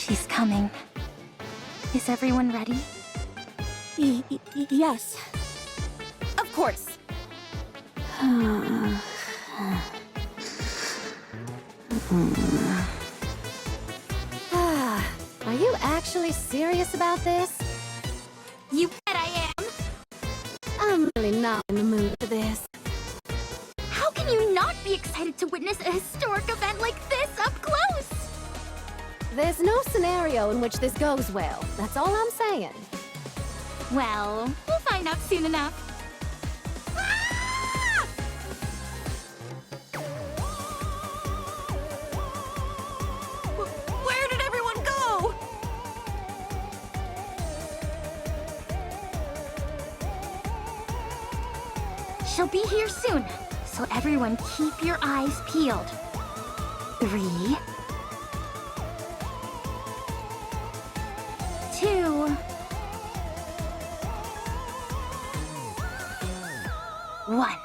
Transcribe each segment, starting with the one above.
She's coming. Is everyone ready? Yes. Of course. Are you actually serious about this? You bet I am! I'm really not in the mood for this. How can you not be excited to witness a historic event like this up close? There's no scenario in which this goes well. That's all I'm saying. Well, we'll find out soon enough. Ah! Where did everyone go? She'll be here soon, so everyone keep your eyes peeled. 3, 2, 1.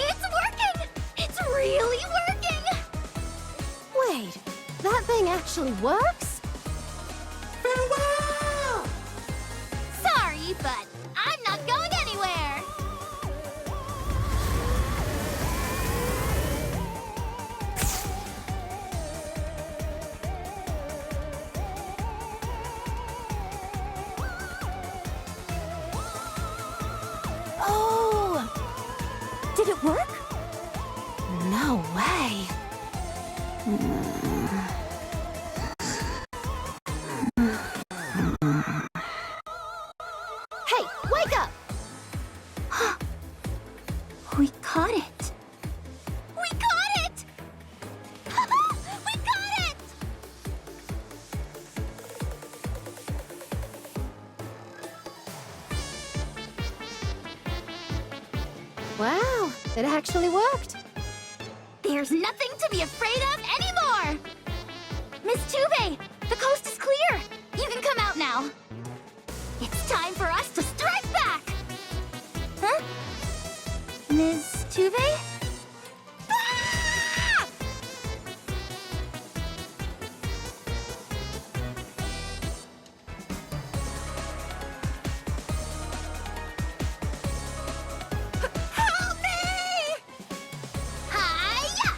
It's working! It's really working! Wait, that thing actually works? Farewell! Sorry, but I'm not going anywhere! Oh! Did it work? No way. Hey, wake up! We caught it! We got it! We got it! Wow, it actually worked. There's nothing to be afraid of anymore! Miss Tove, the coast is clear! You can come out now. It's time for us to strike back! Huh? Miss Tove? Ah! Help me! Hi-ya!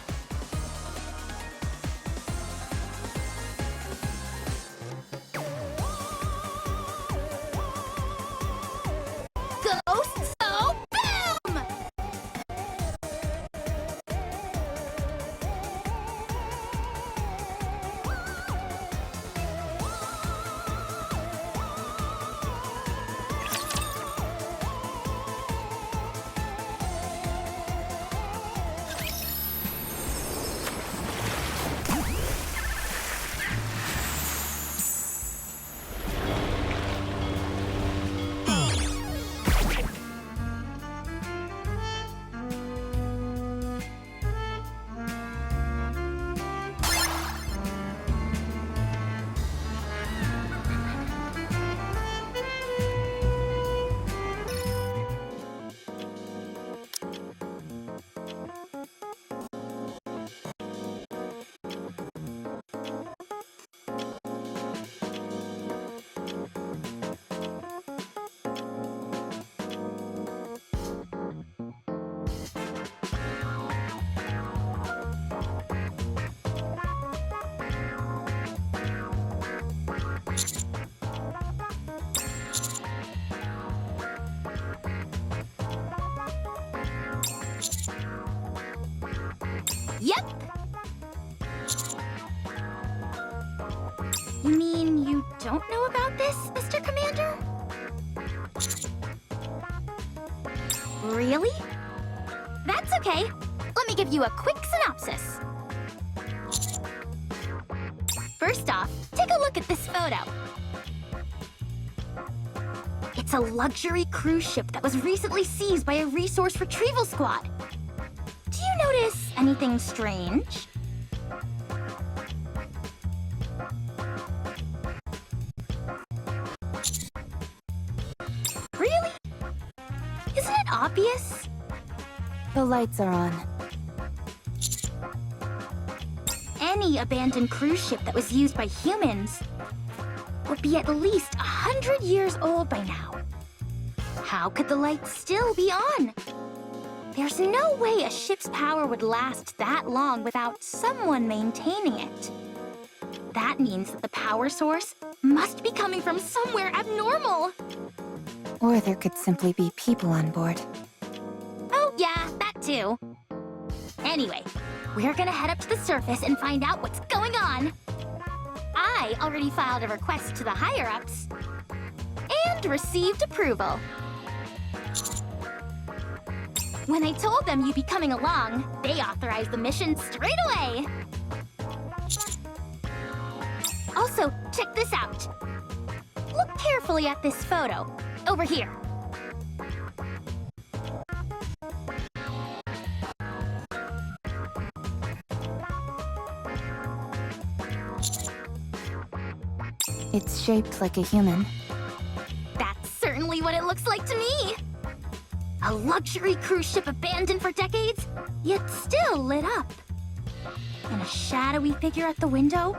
don't know about this, Mr. Commander? Really? That's okay. Let me give you a quick synopsis. First off, take a look at this photo. It's a luxury cruise ship that was recently seized by a resource retrieval squad. Do you notice anything strange? Really? Isn't it obvious? The lights are on. Any abandoned cruise ship that was used by humans would be at least 100 years old by now. How could the lights still be on? There's no way a ship's power would last that long without someone maintaining it. That means that the power source must be coming from somewhere abnormal. Or there could simply be people on board. Oh yeah, that too. Anyway, we're gonna head up to the surface and find out what's going on. I already filed a request to the higher-ups and received approval. When I told them you'd be coming along, they authorized the mission straight away. Also, check this out. Look carefully at this photo. Over here. It's shaped like a human. That's certainly what it looks like to me. A luxury cruise ship abandoned for decades, yet still lit up. And a shadowy figure at the window?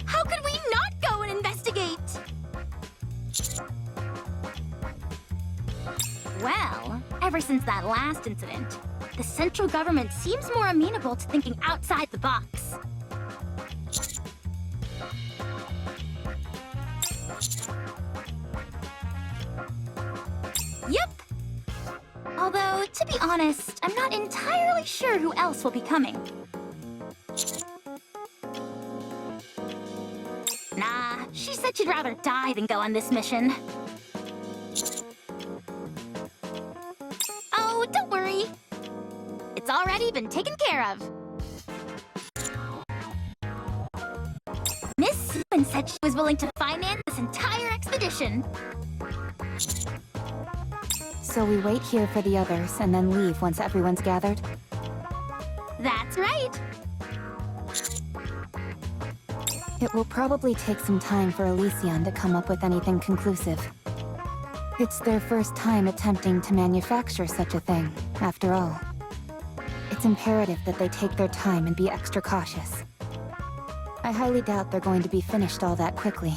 How could we not go and investigate? Well, ever since that last incident, the central government seems more amenable to thinking outside the box. Yep. Although, to be honest, I'm not entirely sure who else will be coming. Nah, she said she'd rather die than go on this mission. Oh, don't worry. It's already been taken care of. Miss Seaman said she was willing to finance this entire expedition. So we wait here for the others and then leave once everyone's gathered? That's right. It will probably take some time for Elysion to come up with anything conclusive. It's their first time attempting to manufacture such a thing, after all. It's imperative that they take their time and be extra cautious. I highly doubt they're going to be finished all that quickly.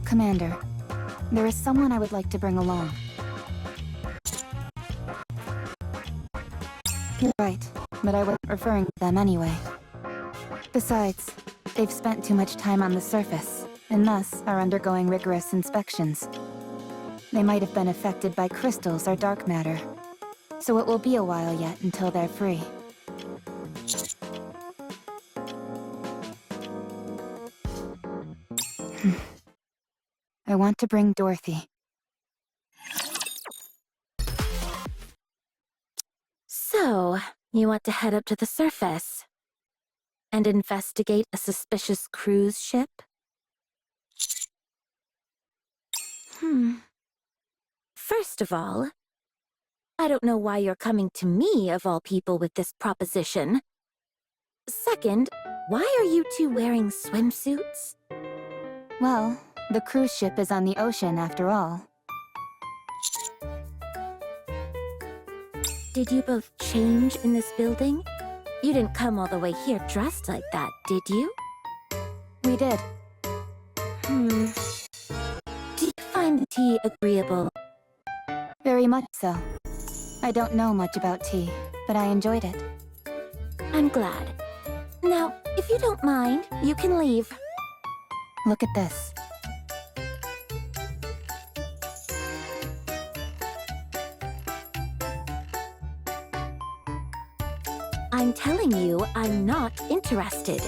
Commander, there is someone I would like to bring along. You're right, but I wasn't referring to them anyway. Besides, they've spent too much time on the surface, and thus are undergoing rigorous inspections. They might have been affected by crystals or dark matter, so it will be a while yet until they're free. I want to bring Dorothy. So, you want to head up to the surface and investigate a suspicious cruise ship? First of all, I don't know why you're coming to me, of all people, with this proposition. Second, why are you two wearing swimsuits? Well, the cruise ship is on the ocean after all. Did you both change in this building? You didn't come all the way here dressed like that, did you? We did. Do you find the tea agreeable? Very much so. I don't know much about tea, but I enjoyed it. I'm glad. Now, if you don't mind, you can leave. Look at this. I'm telling you, I'm not interested.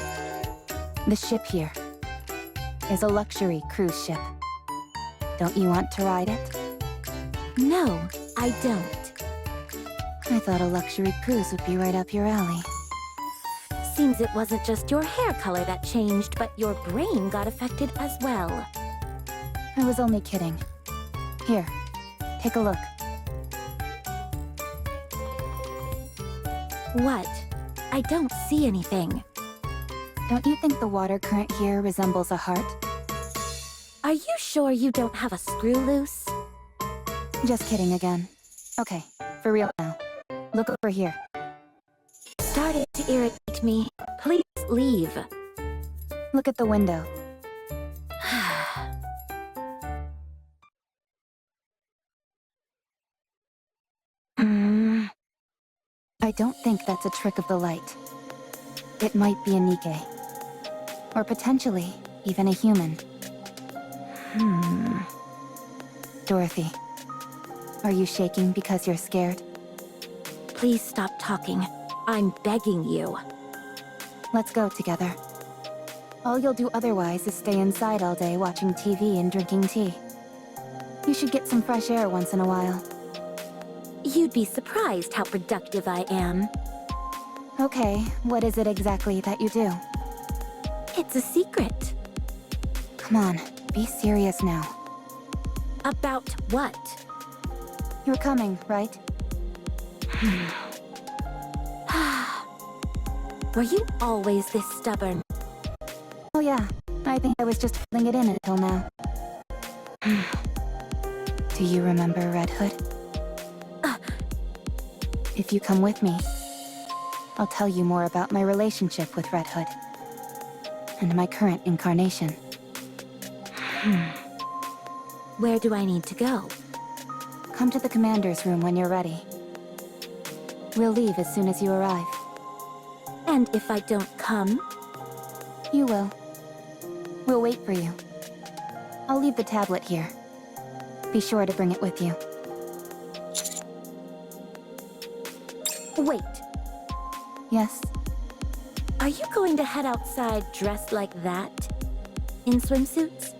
The ship here is a luxury cruise ship. Don't you want to ride it? No, I don't. I thought a luxury cruise would be right up your alley. Seems it wasn't just your hair color that changed, but your brain got affected as well. I was only kidding. Here, take a look. What? I don't see anything. Don't you think the water current here resembles a heart? Are you sure you don't have a screw loose? Just kidding again. Okay, for real now. Look over here. Starting to irritate me. Please leave. Look at the window. I don't think that's a trick of the light. It might be a Nikke. Or potentially, even a human. Dorothy, are you shaking because you're scared? Please stop talking. I'm begging you. Let's go together. All you'll do otherwise is stay inside all day watching TV and drinking tea. You should get some fresh air once in a while. You'd be surprised how productive I am. Okay, what is it exactly that you do? It's a secret. Come on, be serious now. About what? You're coming, right? Were you always this stubborn? Oh yeah, I think I was just filling it in until now. Do you remember Red Hood? If you come with me, I'll tell you more about my relationship with Red Hood. And my current incarnation. Where do I need to go? Come to the commander's room when you're ready. We'll leave as soon as you arrive. And if I don't come? You will. We'll wait for you. I'll leave the tablet here. Be sure to bring it with you. Wait. Yes? Are you going to head outside dressed like that? In swimsuits?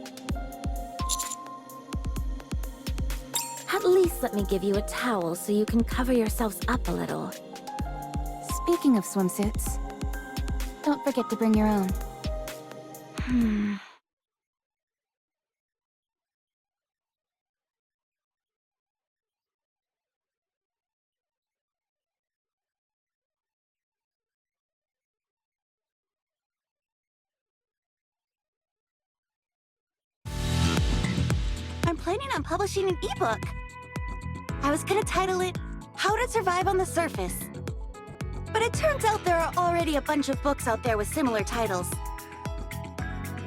At least let me give you a towel so you can cover yourselves up a little. Speaking of swimsuits, don't forget to bring your own. I'm planning on publishing an ebook. I was gonna title it, How to Survive on the Surface. But it turns out there are already a bunch of books out there with similar titles.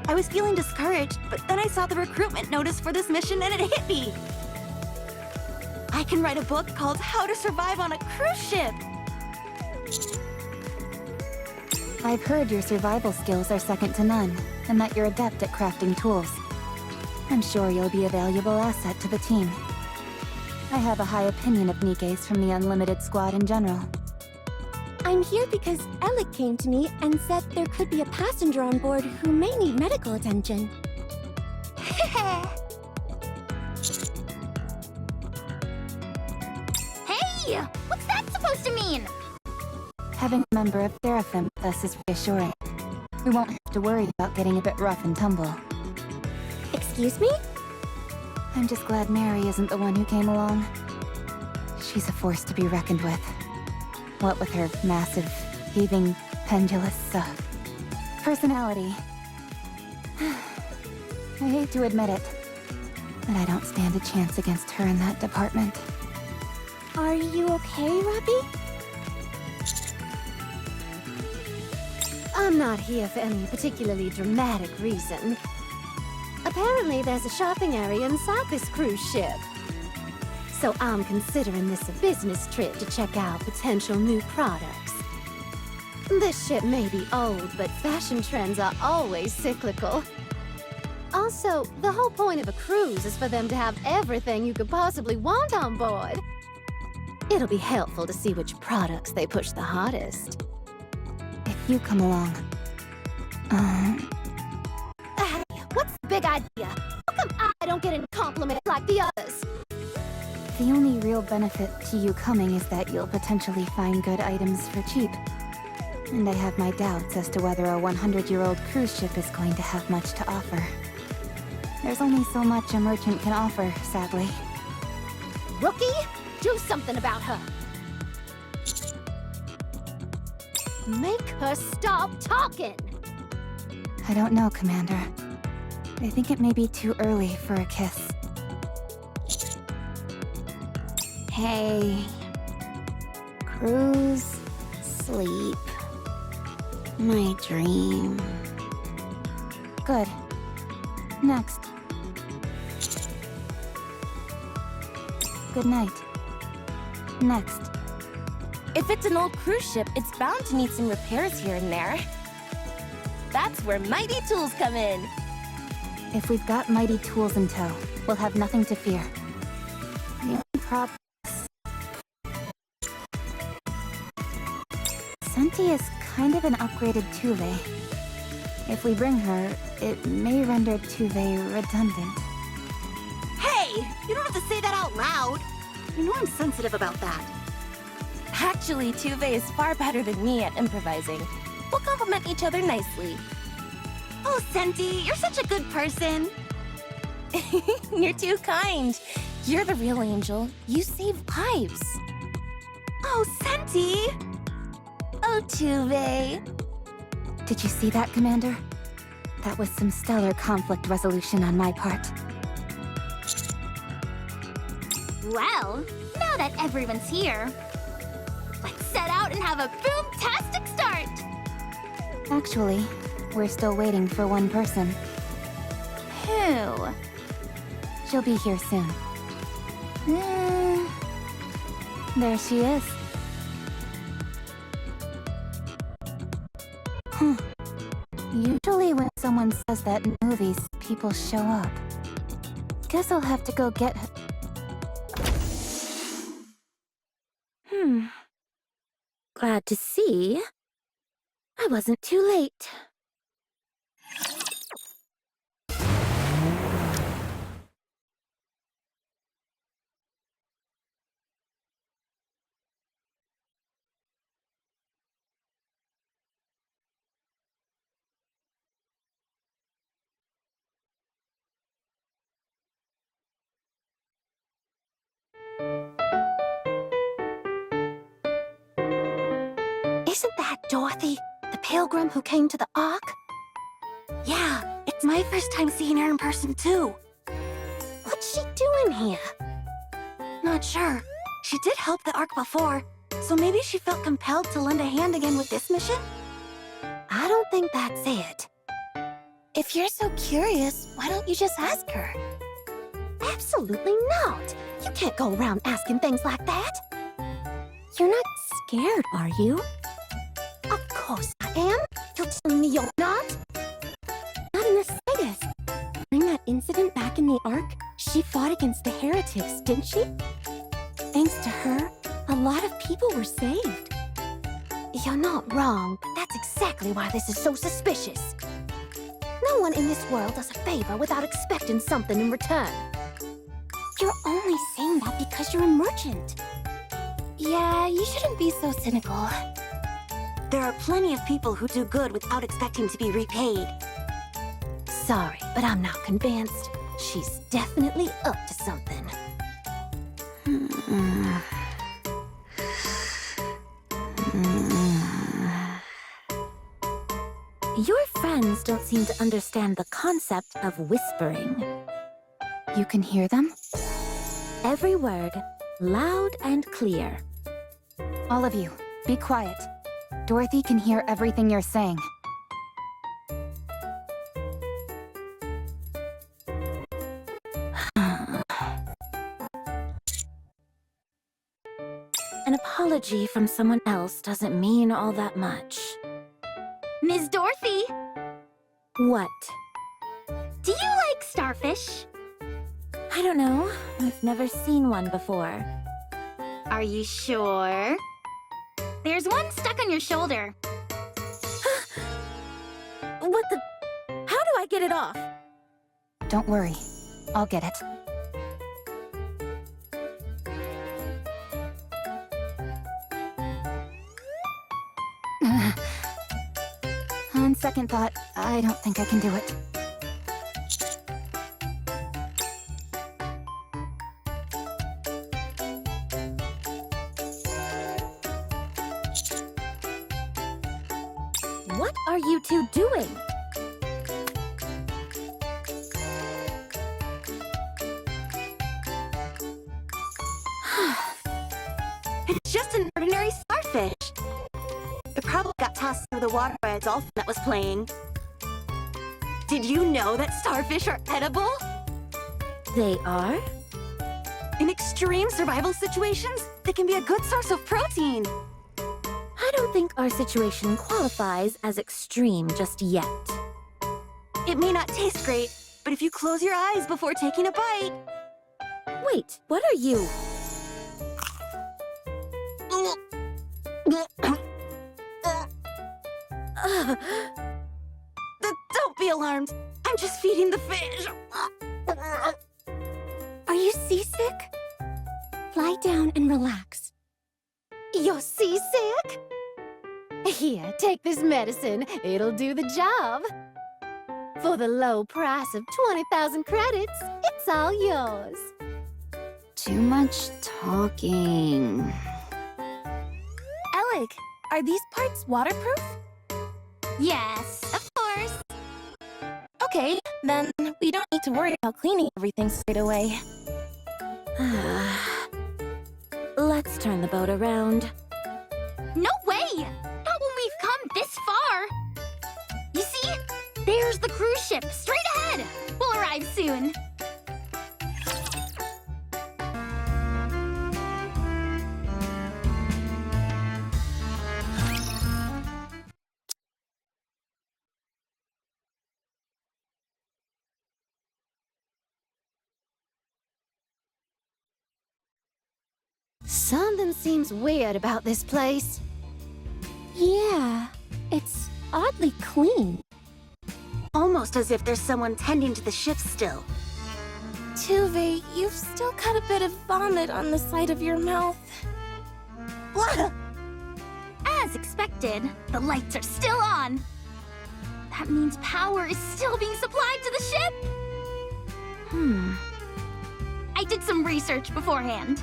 I was feeling discouraged, but then I saw the recruitment notice for this mission and it hit me. I can write a book called How to Survive on a Cruise Ship. I've heard your survival skills are second to none, and that you're adept at crafting tools. I'm sure you'll be a valuable asset to the team. I have a high opinion of Nikkes from the Unlimited Squad in general. I'm here because Elegg came to me and said there could be a passenger on board who may need medical attention. Hey! What's that supposed to mean? Having a member of Seraphim with us is reassuring. We won't have to worry about getting a bit rough and tumble. Excuse me? I'm just glad Mary isn't the one who came along. She's a force to be reckoned with. What with her massive, heaving, pendulous, personality. I hate to admit it, but I don't stand a chance against her in that department. Are you okay, Robbie? I'm not here for any particularly dramatic reason. Apparently there's a shopping area inside this cruise ship. So I'm considering this a business trip to check out potential new products. This ship may be old, but fashion trends are always cyclical. Also, the whole point of a cruise is for them to have everything you could possibly want on board. It'll be helpful to see which products they push the hardest. If you come along. What's the big idea? How come I don't get any compliments like the others? The only real benefit to you coming is that you'll potentially find good items for cheap. And I have my doubts as to whether a 100-year-old cruise ship is going to have much to offer. There's only so much a merchant can offer, sadly. Rookie, do something about her. Make her stop talking. I don't know, Commander. I think it may be too early for a kiss. Hey. Cruise, sleep. My dream. Good. Next. Good night. Next. If it's an old cruise ship, it's bound to need some repairs here and there. That's where mighty tools come in. If we've got mighty tools in tow, we'll have nothing to fear. The only problem is... Centi is kind of an upgraded Tove. If we bring her, it may render Tove redundant. Hey! You don't have to say that out loud! You know I'm sensitive about that. Actually, Tove is far better than me at improvising. We'll complement each other nicely. Oh, Centi, you're such a good person. You're too kind. You're the real angel. You save lives. Oh, Centi! Oh, Tove. Did you see that, Commander? That was some stellar conflict resolution on my part. Well, now that everyone's here, let's set out and have a boom-tastic start! Actually, we're still waiting for one person. Who? She'll be here soon. There she is. Usually when someone says that in movies, people show up. Guess I'll have to go get her. Glad to see I wasn't too late. Isn't that Dorothy, the pilgrim who came to the Ark? Yeah, it's my first time seeing her in person, too. What's she doing here? Not sure. She did help the Ark before, so maybe she felt compelled to lend a hand again with this mission? I don't think that's it. If you're so curious, why don't you just ask her? Absolutely not. You can't go around asking things like that. You're not scared, are you? Of course I am. You're telling me you're not? Not in the slightest. During that incident back in the Ark, she fought against the heretics, didn't she? Thanks to her, a lot of people were saved. You're not wrong, but that's exactly why this is so suspicious. No one in this world does a favor without expecting something in return. You're only saying that because you're a merchant. Yeah, you shouldn't be so cynical. There are plenty of people who do good without expecting to be repaid. Sorry, but I'm not convinced. She's definitely up to something. Your friends don't seem to understand the concept of whispering. You can hear them? Every word, loud and clear. All of you, be quiet. Dorothy can hear everything you're saying. An apology from someone else doesn't mean all that much. Ms. Dorothy, What? do you like starfish? I don't know. I've never seen one before. Are you sure? There's one stuck on your shoulder. What the? How do I get it off? Don't worry. I'll get it. On second thought, I don't think I can do it. What are you two doing? It's just an ordinary starfish. It probably got tossed through the water by a dolphin that was playing. Did you know that starfish are edible? They are? In extreme survival situations, they can be a good source of protein. I don't think our situation qualifies as extreme just yet. It may not taste great, but if you close your eyes before taking a bite... Wait, what are you? Don't be alarmed. I'm just feeding the fish. Are you seasick? Lie down and relax. You're seasick? Here, take this medicine. It'll do the job. For the low price of 20,000 credits, it's all yours. Too much talking. Elegg, are these parts waterproof? Yes, of course. Okay, then we don't need to worry about cleaning everything straight away. Let's turn the boat around. No way! Not when we've come this far! You see? There's the cruise ship, straight ahead! We'll arrive soon. Something seems weird about this place. Yeah, it's oddly clean. Almost as if there's someone tending to the ship still. Tove, you've still got a bit of vomit on the side of your mouth. As expected, the lights are still on. That means power is still being supplied to the ship. I did some research beforehand.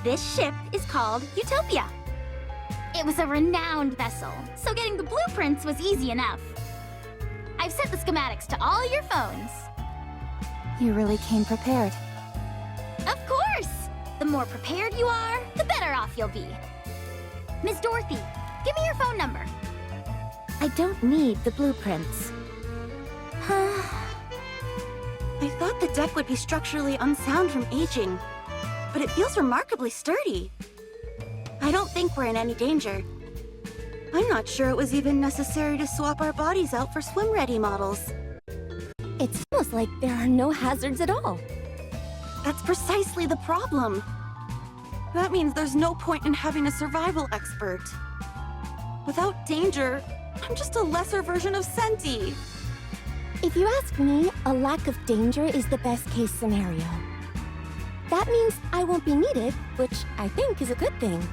This ship is called Utopia. It was a renowned vessel, so getting the blueprints was easy enough. I've sent the schematics to all your phones. You really came prepared. Of course! The more prepared you are, the better off you'll be. Miss Dorothy, give me your phone number. I don't need the blueprints. I thought the deck would be structurally unsound from aging, but it feels remarkably sturdy. I don't think we're in any danger. I'm not sure it was even necessary to swap our bodies out for swim-ready models. It's almost like there are no hazards at all. That's precisely the problem. That means there's no point in having a survival expert. Without danger, I'm just a lesser version of Centi. If you ask me, a lack of danger is the best case scenario. That means I won't be needed, which I think is a good thing.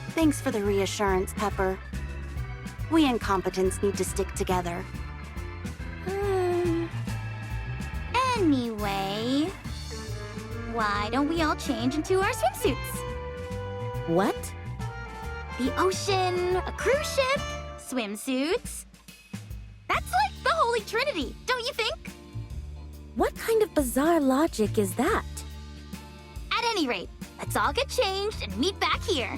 Thanks for the reassurance, Pepper. We incompetents need to stick together. Anyway, why don't we all change into our swimsuits? What? The ocean, a cruise ship, swimsuits. That's like the Holy Trinity, don't you think? What kind of bizarre logic is that? At any rate, let's all get changed and meet back here.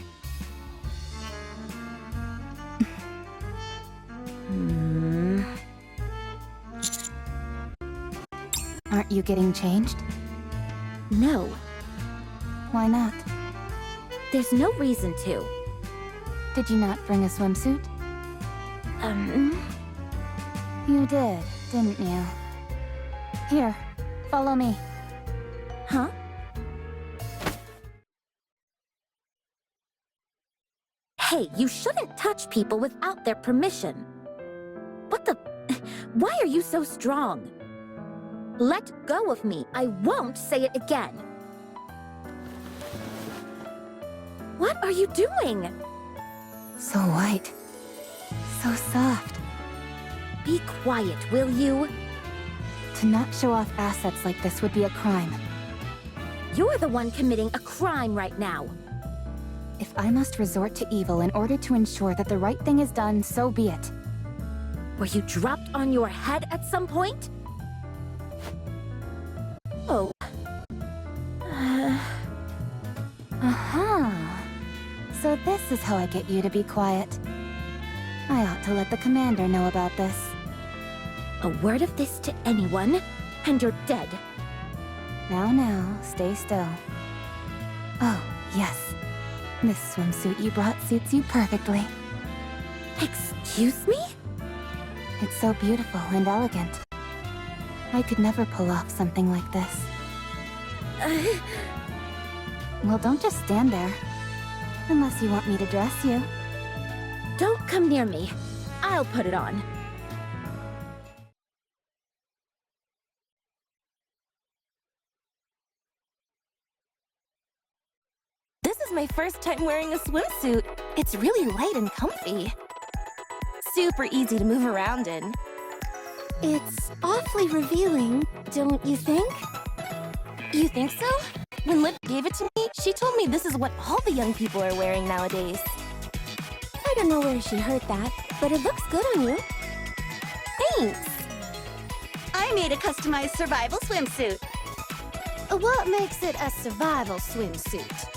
Aren't you getting changed? No. Why not? There's no reason to. Did you not bring a swimsuit? You did, didn't you? Here, follow me. Huh? Hey, you shouldn't touch people without their permission. What the... Why are you so strong? Let go of me. I won't say it again. What are you doing? So white. So soft. Be quiet, will you? To not show off assets like this would be a crime. You're the one committing a crime right now. If I must resort to evil in order to ensure that the right thing is done, so be it. Were you dropped on your head at some point? Oh. Aha. So this is how I get you to be quiet. I ought to let the commander know about this. A word of this to anyone, and you're dead. Now, stay still. Oh, yes. This swimsuit you brought suits you perfectly. Excuse me? It's so beautiful and elegant. I could never pull off something like this. Well, don't just stand there. Unless you want me to dress you. Don't come near me. I'll put it on. This is my first time wearing a swimsuit. It's really light and comfy. Super easy to move around in. It's awfully revealing, don't you think? You think so? When Lip gave it to me, she told me this is what all the young people are wearing nowadays. I don't know where she heard that, but it looks good on you. Thanks! I made a customized survival swimsuit. What makes it a survival swimsuit?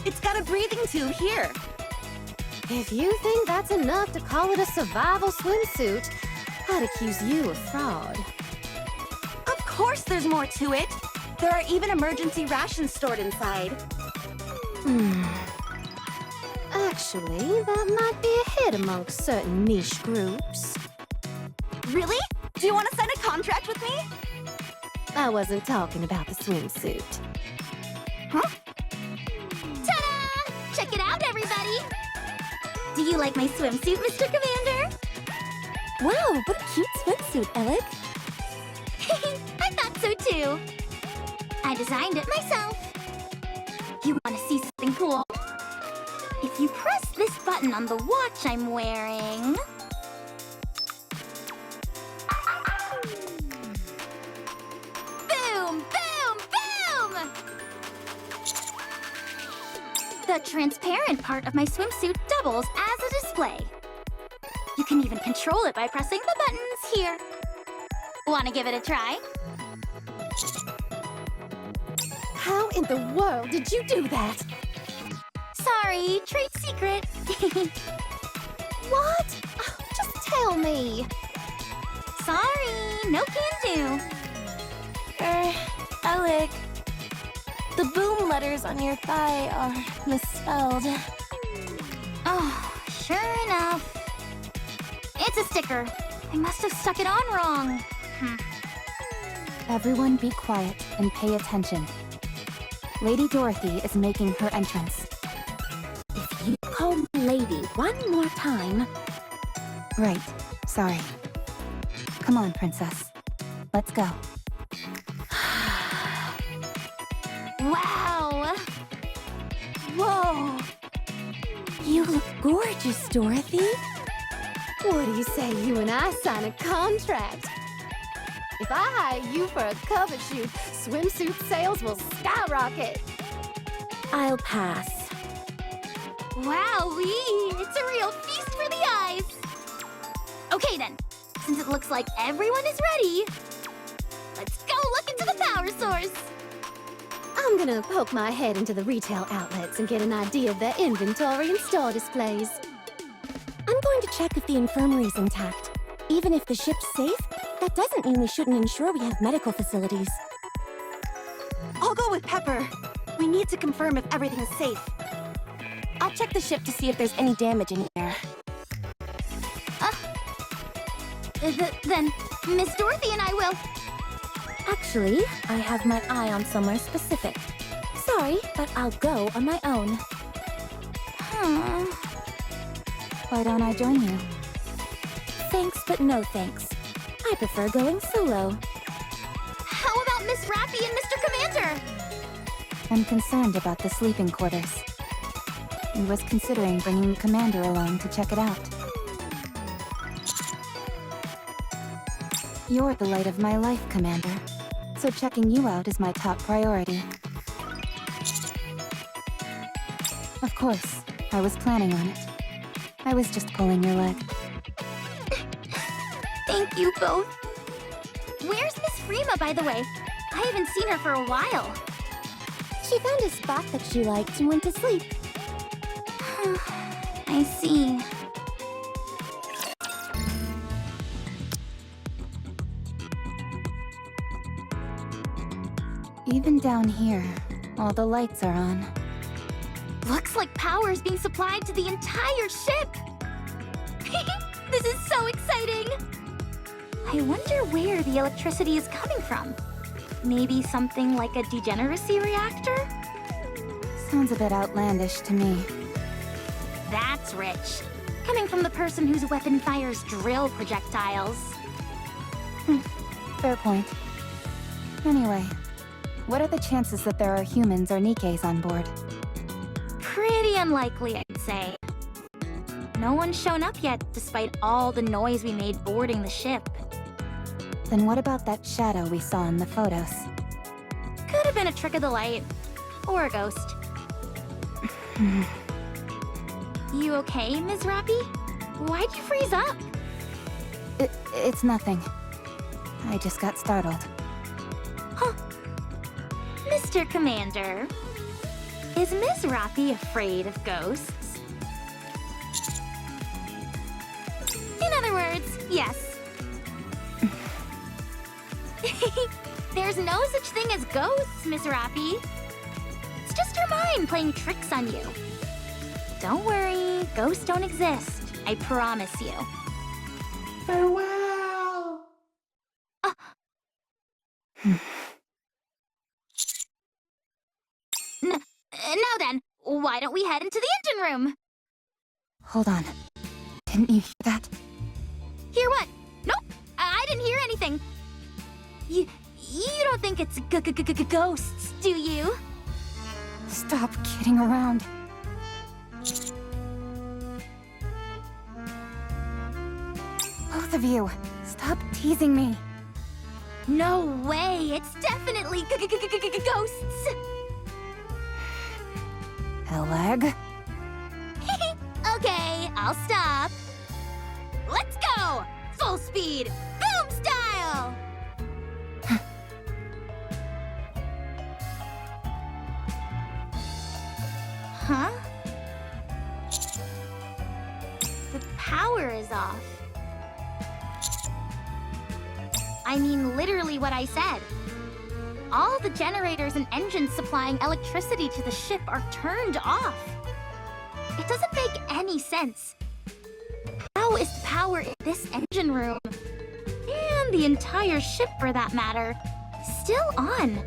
It's got a breathing tube here. If you think that's enough to call it a survival swimsuit, I'd accuse you of fraud. Of course there's more to it. There are even emergency rations stored inside. Actually, that might be a hit amongst certain niche groups. Really? Do you want to sign a contract with me? I wasn't talking about the swimsuit. Huh? Ta-da! Check it out, everybody! Do you like my swimsuit, Mr. Commander? Wow, what a cute swimsuit, Elegg. I thought so too. I designed it myself. You want to see something cool? If you press this button on the watch I'm wearing... Boom! Boom! Boom! The transparent part of my swimsuit doubles as a display. You can even control it by pressing the buttons here. Want to give it a try? How in the world did you do that? Sorry, trade secret. What? Oh, just tell me. Sorry, no can do. Elegg. The boom letters on your thigh are misspelled. Oh, sure enough. It's a sticker. I must have stuck it on wrong. Everyone be quiet and pay attention. Lady Dorothy is making her entrance. If you call me lady one more time... Right. Sorry. Come on, Princess. Let's go. Wow! Whoa! You look gorgeous, Dorothy. What do you say you and I sign a contract? If I hire you for a cover shoot, swimsuit sales will skyrocket. I'll pass. Wowee! It's a real feast for the eyes! Okay then, since it looks like everyone is ready, let's go look into the power source! I'm gonna poke my head into the retail outlets and get an idea of their inventory and store displays. I'm going to check if the infirmary's intact. Even if the ship's safe, that doesn't mean we shouldn't ensure we have medical facilities. I'll go with Pepper. We need to confirm if everything's safe. I'll check the ship to see if there's any damage in there. Then Miss Dorothy and I will... Actually, I have my eye on somewhere specific. Sorry, but I'll go on my own. Why don't I join you? Thanks, but no thanks. I prefer going solo. How about Miss Rappy and Mr. Commander? I'm concerned about the sleeping quarters. I was considering bringing the commander along to check it out. You're the light of my life, Commander. So checking you out is my top priority. Of course, I was planning on it. I was just pulling your leg. Thank you both. Where's Miss Frima, by the way? I haven't seen her for a while. She found a spot that she liked and went to sleep. I see. Even down here, all the lights are on. Looks like power is being supplied to the entire ship! This is so exciting! I wonder where the electricity is coming from. Maybe something like a degeneracy reactor? Sounds a bit outlandish to me. That's rich. Coming from the person whose weapon fires drill projectiles. Fair point. Anyway, what are the chances that there are humans or Nikkes on board? Pretty unlikely, I'd say. No one's shown up yet, despite all the noise we made boarding the ship. Then what about that shadow we saw in the photos? Could have been a trick of the light. Or a ghost. You okay, Ms. Rappy? Why'd you freeze up? It's nothing. I just got startled. Huh. Mr. Commander, is Ms. Rappy afraid of ghosts? In other words, yes. There's no such thing as ghosts, Miss Rappy. It's just your mind playing tricks on you. Don't worry, ghosts don't exist. I promise you. Farewell! Now then, why don't we head into the engine room? Hold on. Didn't you hear that? Hear what? Nope, I didn't hear anything. You don't think it's ghosts, do you? Stop kidding around. Both of you, stop teasing me. No way, it's definitely ghosts. Elegg? Okay, I'll stop. Let's go! Full speed, boom style! Huh? The power is off. I mean literally what I said. All the generators and engines supplying electricity to the ship are turned off. It doesn't make any sense. How is the power in this engine room, and the entire ship for that matter, still on?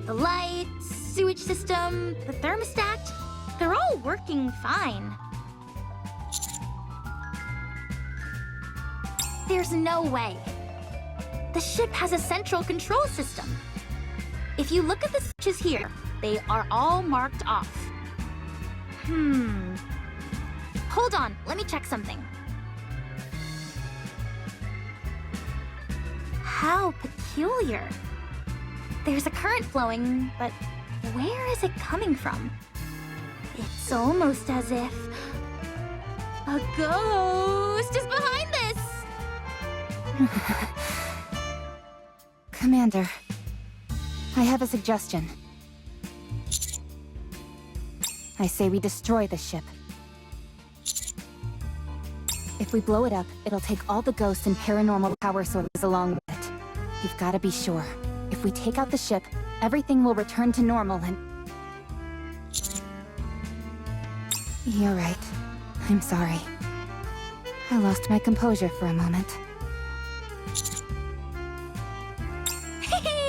The lights, sewage system, the thermostat, they're all working fine. There's no way. The ship has a central control system. If you look at the switches here, they are all marked off. Hold on, let me check something. How peculiar. There's a current flowing, but where is it coming from? It's almost as if a ghost is behind this! Commander, I have a suggestion. I say we destroy the ship. If we blow it up, it'll take all the ghosts and paranormal power sources along with it. You've got to be sure. If we take out the ship, everything will return to normal and... You're right. I'm sorry. I lost my composure for a moment.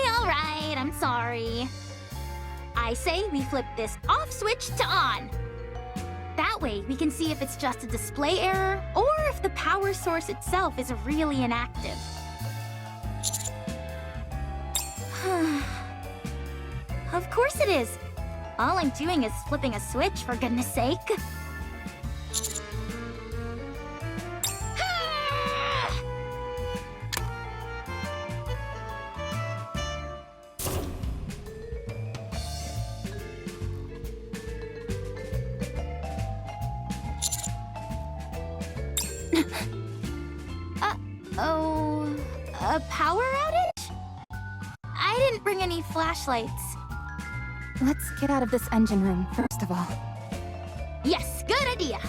Alright, I'm sorry. I say we flip this off switch to on. That way, we can see if it's just a display error, or if the power source itself is really inactive. Of course it is. All I'm doing is flipping a switch, for goodness sake. Uh-oh... A power outage? I didn't bring any flashlights. Let's get out of this engine room, first of all. Yes, good idea.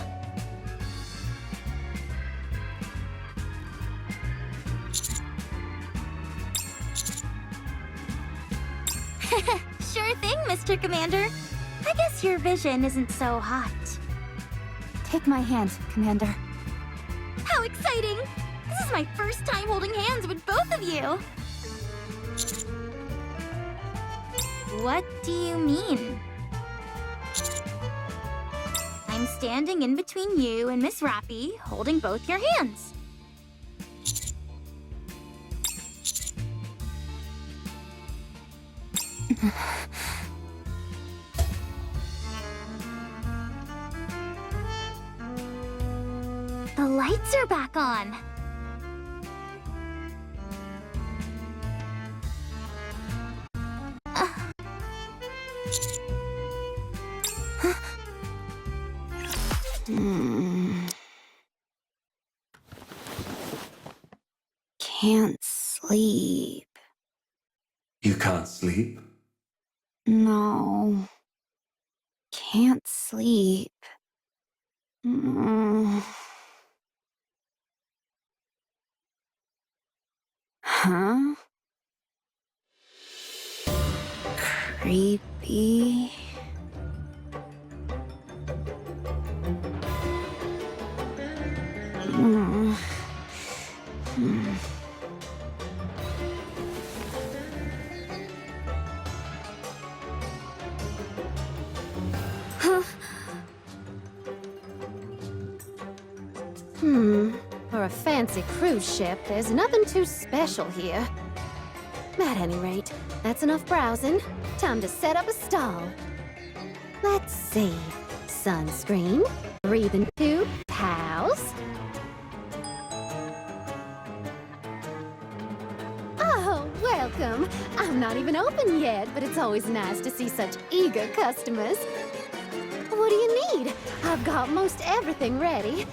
Sure thing, Mr. Commander. I guess your vision isn't so hot. Take my hand, Commander. How exciting! This is my first time holding hands with both of you. What do you mean? I'm standing in between you and Miss Rappy, holding both your hands. The lights are back on. Can't sleep. You can't sleep? No. Can't sleep. Huh? Creepy. For a fancy cruise ship, there's nothing too special here. At any rate, that's enough browsing. Time to set up a stall. Let's see. Sunscreen, breathing tube, towels. Oh, welcome. I'm not even open yet, but it's always nice to see such eager customers. What do you need? I've got most everything ready.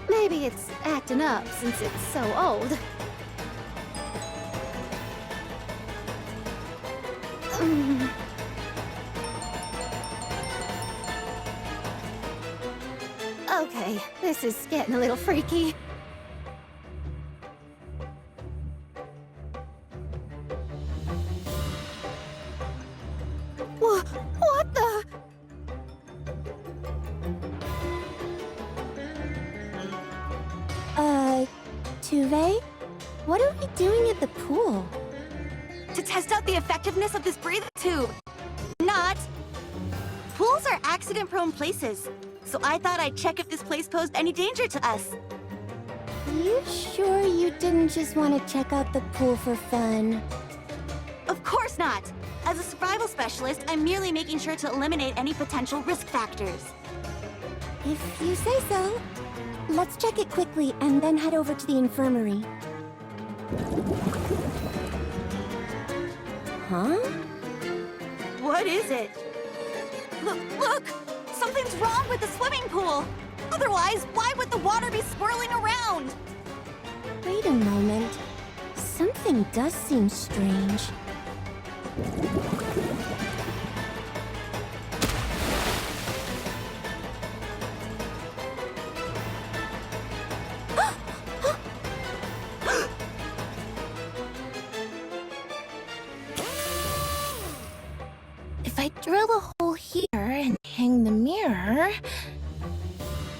Maybe it's acting up since it's so old. Okay, this is getting a little freaky. What the? Tove? What are we doing at the pool? To test out the effectiveness of this breathing tube. Not. Pools are accident-prone places, so I thought I'd check if this place posed any danger to us. You sure you didn't just want to check out the pool for fun? Of course not. As a survival specialist, I'm merely making sure to eliminate any potential risk factors. If you say so. Let's check it quickly and then head over to the infirmary. Huh? What is it? Look! Something's wrong with the swimming pool! Otherwise, why would the water be swirling around? Wait a moment. Something does seem strange.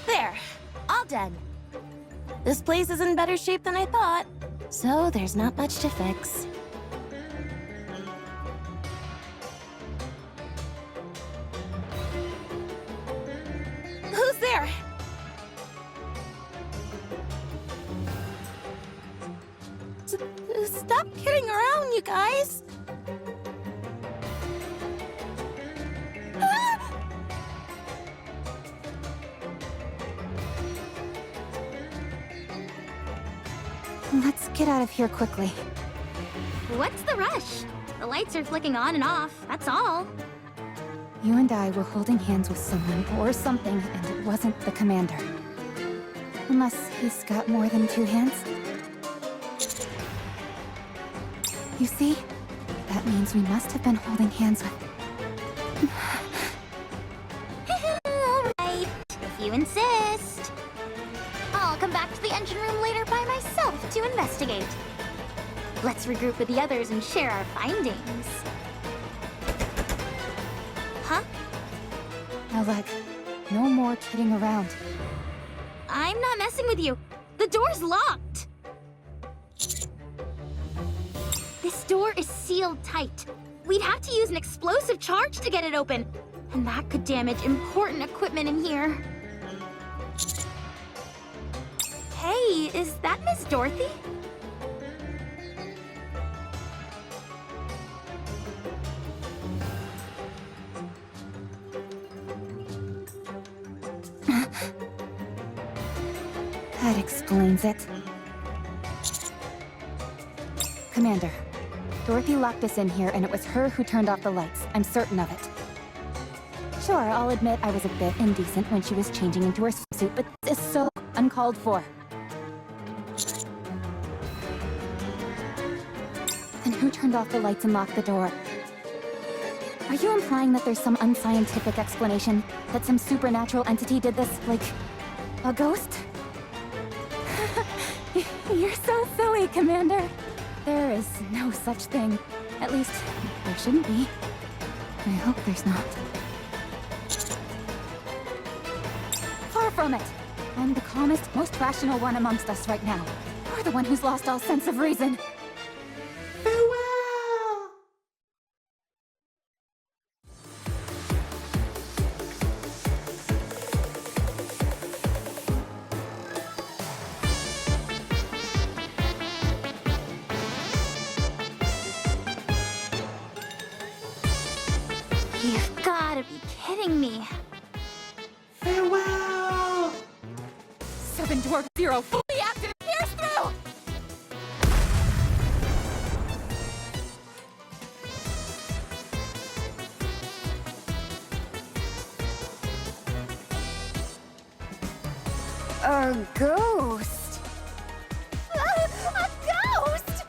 There, all done. This place is in better shape than I thought, so there's not much to fix. Who's there? Stop kidding around, you guys! Let's get out of here quickly. What's the rush? The lights are flicking on and off, that's all. You and I were holding hands with someone or something, and it wasn't the commander. Unless he's got more than 2 hands. You see? That means we must have been holding hands with... Alright, if you insist. I'll come back to the engine room later by myself to investigate. Let's regroup with the others and share our findings. Huh? Elegg, no more kidding around. I'm not messing with you. The door's locked. This door is sealed tight. We'd have to use an explosive charge to get it open. And that could damage important equipment in here. Hey, is that Miss Dorothy? That explains it. Commander, Dorothy locked us in here, and it was her who turned off the lights. I'm certain of it. Sure, I'll admit I was a bit indecent when she was changing into her suit, but this is so uncalled for. Then who turned off the lights and locked the door? Are you implying that there's some unscientific explanation? That some supernatural entity did this, like, a ghost? You're so silly, Commander. There is no such thing. At least, there shouldn't be. I hope there's not. Far from it. I'm the calmest, most rational one amongst us right now. You're the one who's lost all sense of reason. Farewell! You've gotta be kidding me. Farewell! 7 Dwarf 0 fully active, pierce through! A ghost? A ghost!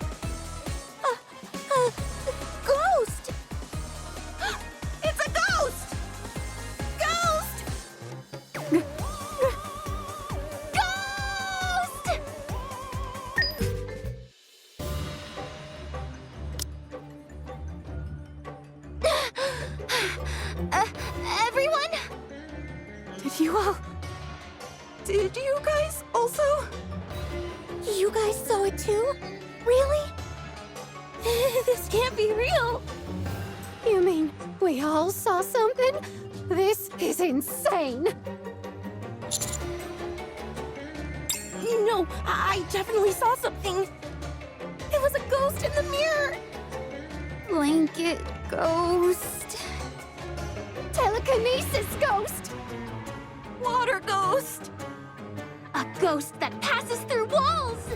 A ghost! It's a ghost! Ghost! Ghost! Everyone? Did you guys also? You guys saw it too? Really? This can't be real. You mean we all saw something? This is insane. No, I definitely saw something. It was a ghost in the mirror. Blanket ghost. Telekinesis ghost. Water ghost. A ghost that passes through walls!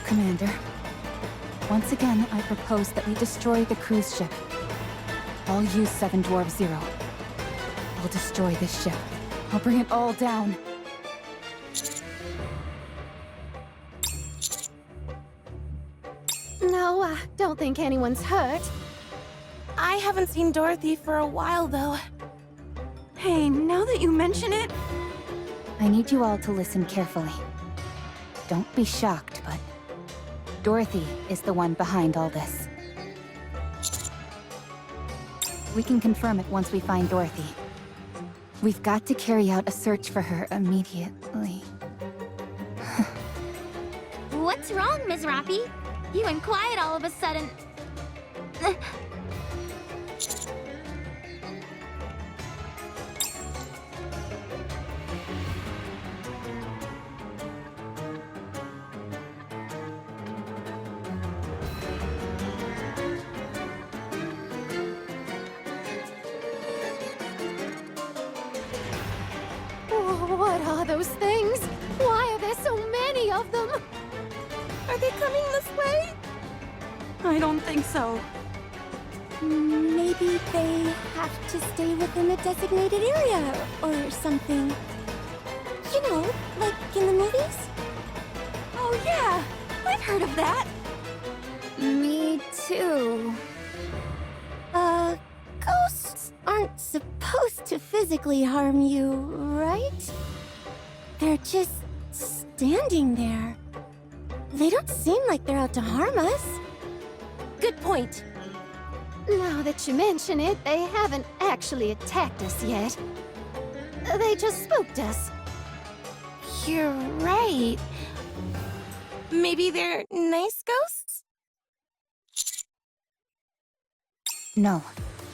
Commander, once again, I propose that we destroy the cruise ship. I'll use 7 Dwarf 0. I'll destroy this ship. I'll bring it all down. No, I don't think anyone's hurt. I haven't seen Dorothy for a while, though. Hey, now that you mention it, I need you all to listen carefully. Don't be shocked, but Dorothy is the one behind all this. We can confirm it once we find Dorothy. We've got to carry out a search for her immediately. What's wrong, Ms. Rappy? You went quiet all of a sudden. What are those things? Why are there so many of them? Are they coming this way? I don't think so. Maybe they have to stay within a designated area or something. You know, like in the movies? Oh yeah, I've heard of that. Me too. Ghosts aren't supposed to physically harm you, right? They're just standing there. They don't seem like they're out to harm us. Good point. Now that you mention it, they haven't actually attacked us yet. They just spooked us. You're right. Maybe they're nice ghosts? No,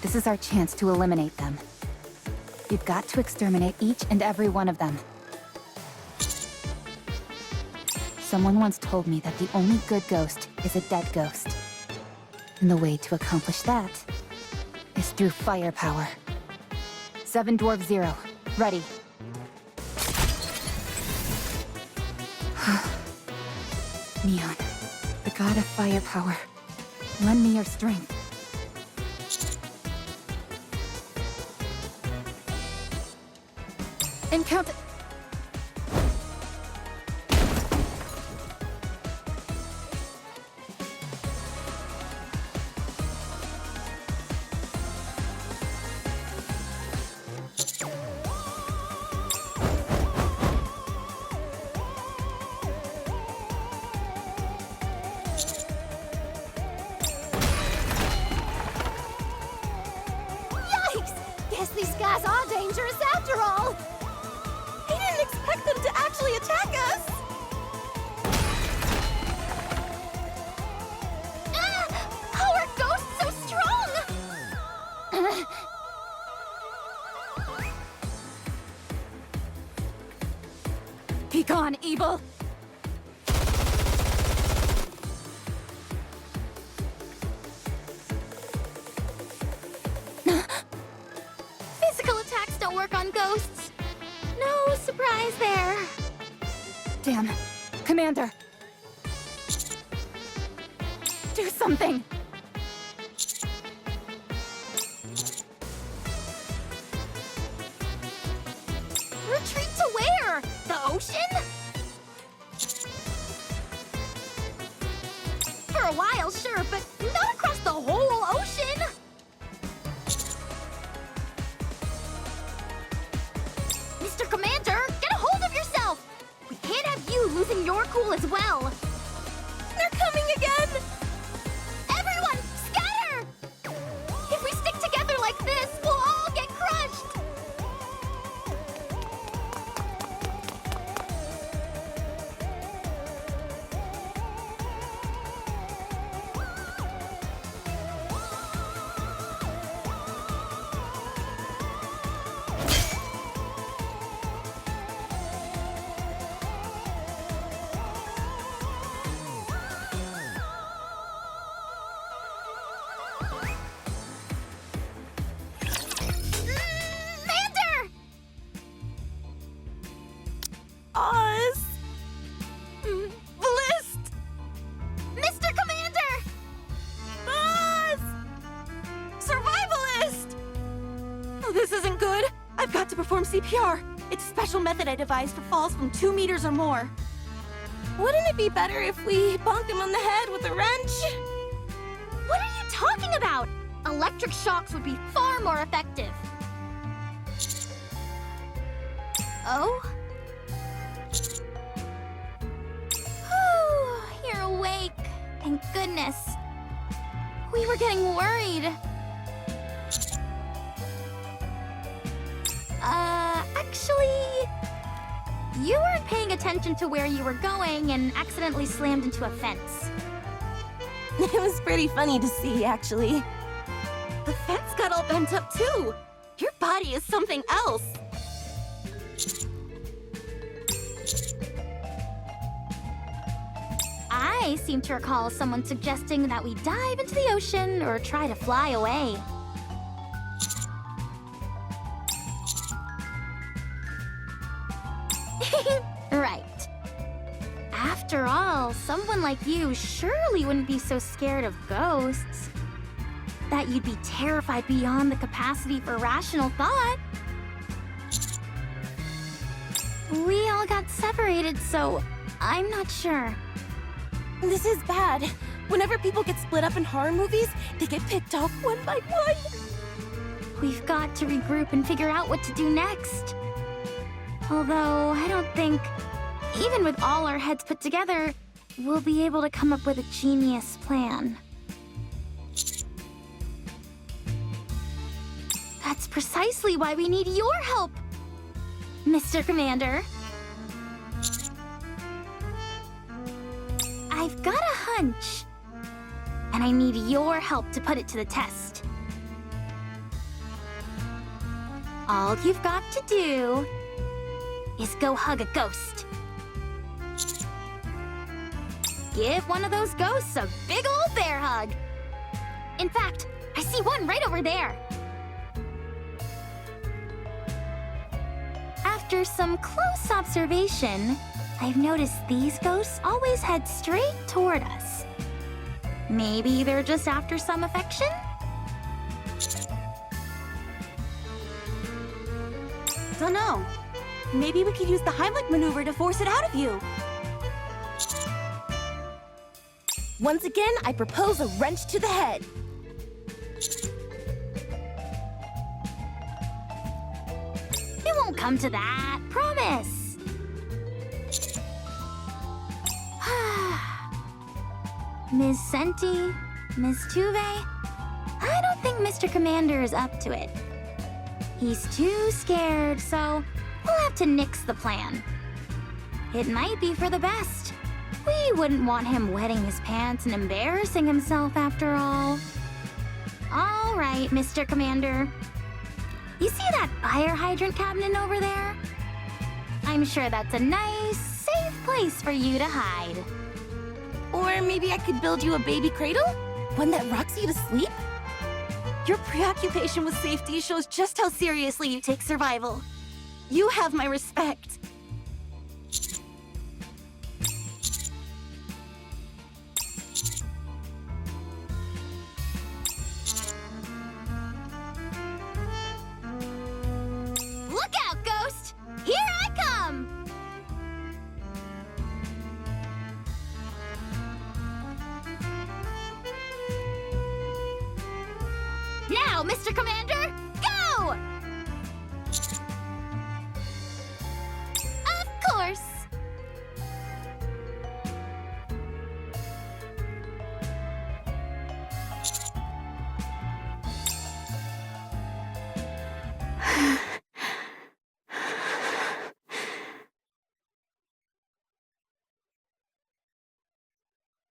this is our chance to eliminate them. We've got to exterminate each and every one of them. Someone once told me that the only good ghost is a dead ghost. And the way to accomplish that is through firepower. 7 Dwarf 0, ready. Neon, the god of firepower, lend me your strength. And count it. Yikes! Guess these guys are dangerous after all! I didn't expect them to actually attack us! How are ghosts so strong? Be gone, evil! Physical attacks don't work on ghosts. No surprise there. Damn. Commander! Do something! Retreat to where? The ocean? For a while, sure, but not across the whole ocean! Mr. Commander, get a hold of yourself! We can't have you losing your cool as well! They're coming again! Everyone, scatter! If we stick together like this, we'll all get crushed! Commander! Oz! Blist! Mr. Commander! Oz! Survivalist! Oh, this isn't good. I've got to perform CPR. It's a special method I devised for falls from 2 meters or more. Wouldn't it be better if we bonk him on the head with a wrench? What are you talking about? Electric shocks would be far more effective. Oh? Whew, you're awake. Thank goodness. We were getting worried. Actually, you weren't paying attention to where you were going and accidentally slammed into a fence. It was pretty funny to see, actually. The fence got all bent up too. Your body is something else. I seem to recall someone suggesting that we dive into the ocean or try to fly away. Right. After all, someone like you surely wouldn't be so scared of ghosts. That you'd be terrified beyond the capacity for rational thought. We all got separated, so I'm not sure. This is bad. Whenever people get split up in horror movies, they get picked off one by one. We've got to regroup and figure out what to do next. Although, I don't think, even with all our heads put together, we'll be able to come up with a genius plan. That's precisely why we need your help, Mr. Commander. I've got a hunch, and I need your help to put it to the test. All you've got to do is go hug a ghost. Give one of those ghosts a big old bear hug. In fact, I see one right over there. After some close observation, I've noticed these ghosts always head straight toward us. Maybe they're just after some affection? Dunno. Maybe we could use the Heimlich maneuver to force it out of you. Once again, I propose a wrench to the head. It won't come to that, promise. Ms. Centi, Ms. Tove, I don't think Mr. Commander is up to it. He's too scared, so we'll have to nix the plan. It might be for the best. We wouldn't want him wetting his pants and embarrassing himself after all. All right, Mr. Commander. You see that fire hydrant cabinet over there? I'm sure that's a nice, safe place for you to hide. Or maybe I could build you a baby cradle? One that rocks you to sleep? Your preoccupation with safety shows just how seriously you take survival. You have my respect. Look out, Ghost! Here I come! Now, Mr. Commander, go! Of course.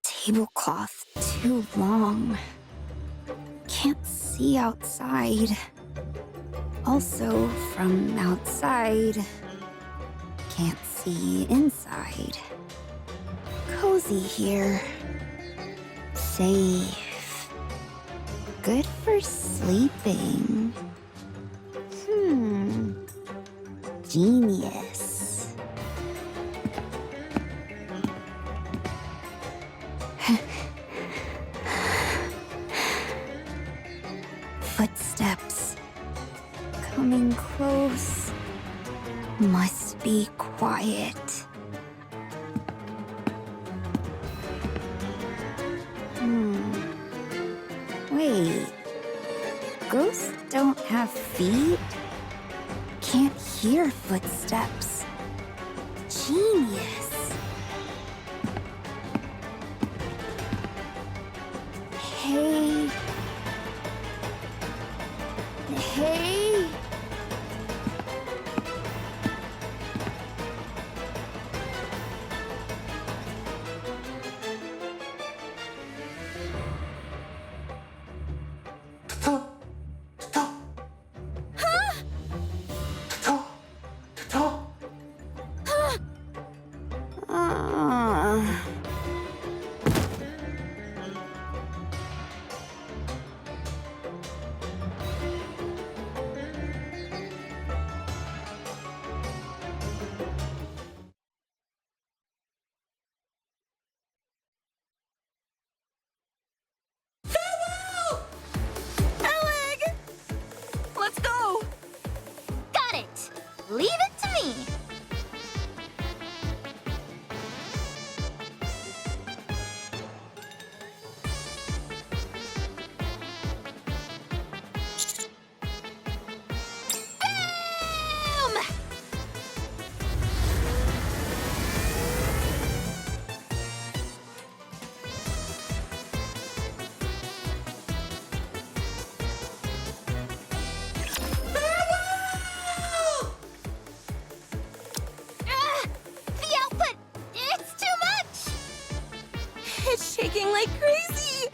Tablecloth too long. Can't see outside. Also, from outside, can't see inside. Cozy here. Safe. Good for sleeping. Genius. Footsteps. Coming close. Must be quiet. Wait. feet. Can't hear footsteps. Genius. Hey. Hey. Elegg! Let's go! Got it! Leave it to me! Boom! The output! It's too much! It's shaking like crazy!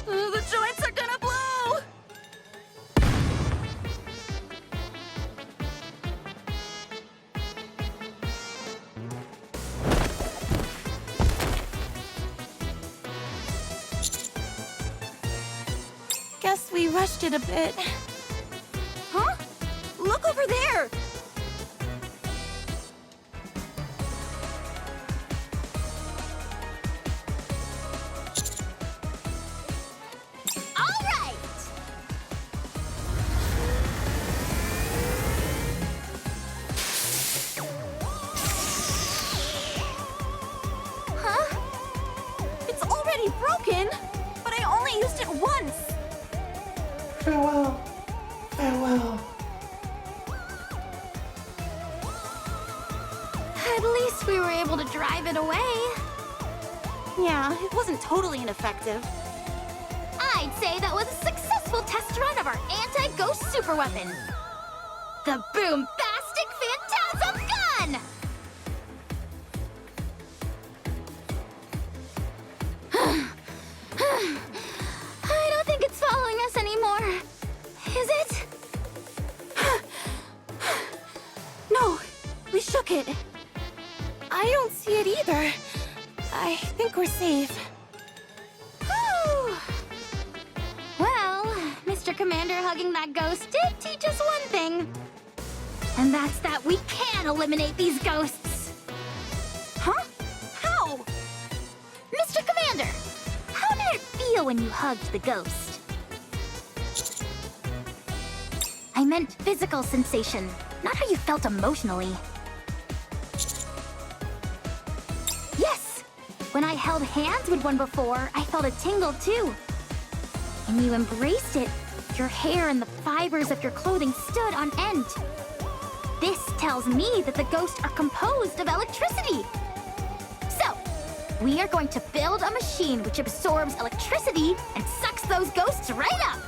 The joints are gonna blow! Guess we rushed it a bit. Huh? Look over there! All right! Huh? It's already broken, but I only used it once. Farewell. Farewell. At least we were able to drive it away. Yeah, it wasn't totally ineffective. I'd say that was a successful test run of our anti-ghost superweapon. The Boombastic Phantasm Gun! I don't think it's following us anymore. Is it? No, we shook it. I don't see it either. I think we're safe. Whew. Well, Mr. Commander hugging that ghost did teach us one thing. And that's that we can eliminate these ghosts. Huh? How? Mr. Commander, how did it feel when you hugged the ghost? I meant physical sensation, not how you felt emotionally. Yes! When I held hands with one before, I felt a tingle too. When you embraced it, your hair and the fibers of your clothing stood on end. This tells me that the ghosts are composed of electricity. So, we are going to build a machine which absorbs electricity and sucks those ghosts right up.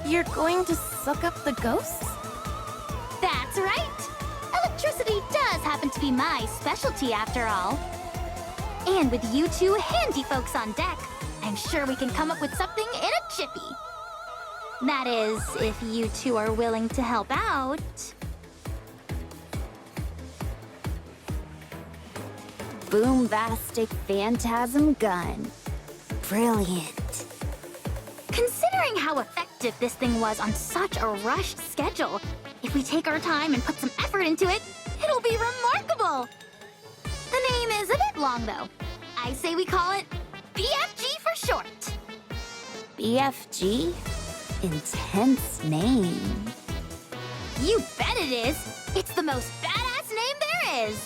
You're going to suck up the ghosts? That's right. Electricity does happen to be my specialty after all. And with you two handy folks on deck, I'm sure we can come up with something in a jiffy. That is, if you two are willing to help out. Boombastic Phantasm Gun. Brilliant. Considering how effective this thing was on such a rushed schedule, if we take our time and put some effort into it, it'll be remarkable. The name is a bit long, though. I say we call it BFG for short. BFG? Intense name. You bet it is. It's the most badass name there is.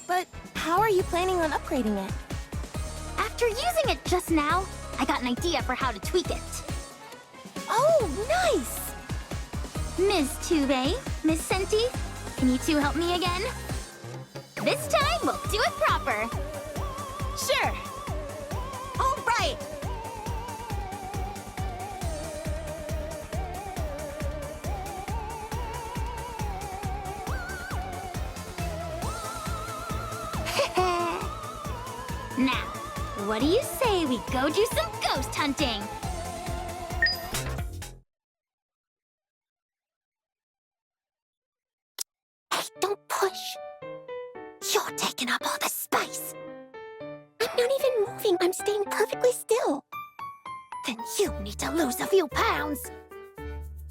But how are you planning on upgrading it? After using it just now, I got an idea for how to tweak it. Oh, nice! Ms. Tove, Miss Centi, can you two help me again? This time, we'll do it proper. Sure. All right. Now, what do you say we go do some ghost hunting? Hey, don't push. You're taking up all the space. I'm not even moving. I'm staying perfectly still. Then you need to lose a few pounds.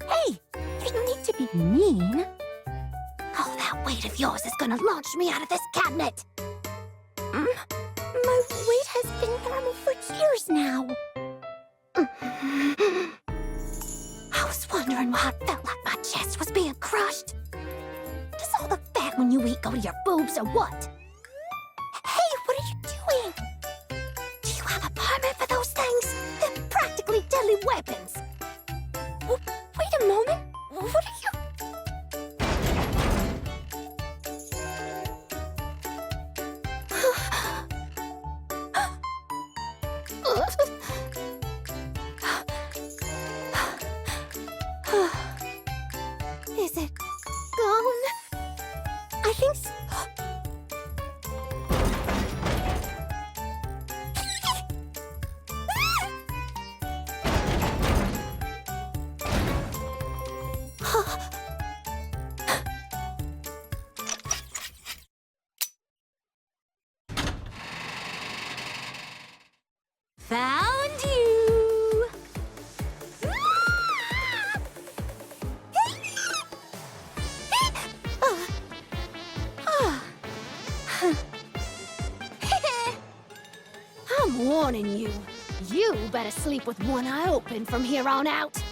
Hey, you don't need to be mean. All that weight of yours is gonna launch me out of this cabinet. My weight has been normal for years now. I was wondering why I felt like my chest was being crushed. Does all the fat when you eat go to your boobs or what? Hey, what are you doing? Do you have a permit for those things? They're practically deadly weapons. Wait a moment. What are you... Is it gone? I think so. Found you! I'm warning you. You better sleep with one eye open from here on out.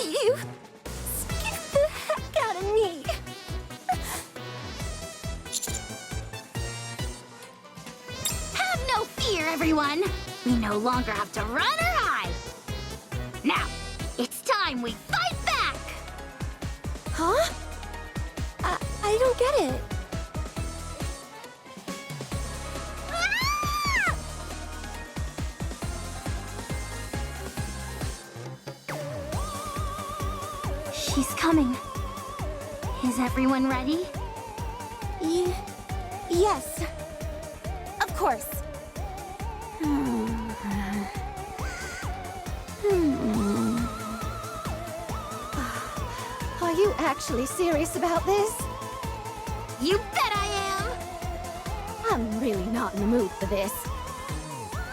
You scared the heck out of me. Have no fear, everyone! We no longer have to run or hide! Now, it's time we fight back! Huh? I don't get it. She's coming. Is everyone ready? Yes. Of course. Are you actually serious about this? You bet I am! I'm really not in the mood for this.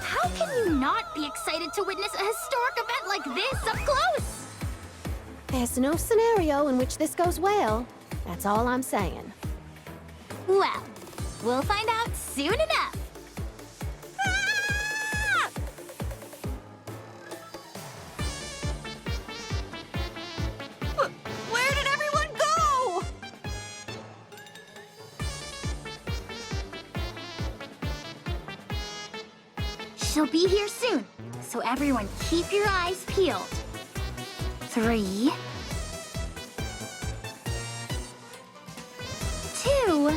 How can you not be excited to witness a historic event like this up close? There's no scenario in which this goes well. That's all I'm saying. Well, we'll find out soon enough. Where did everyone go? She'll be here soon, so everyone keep your eyes peeled. 3, 2,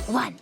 1.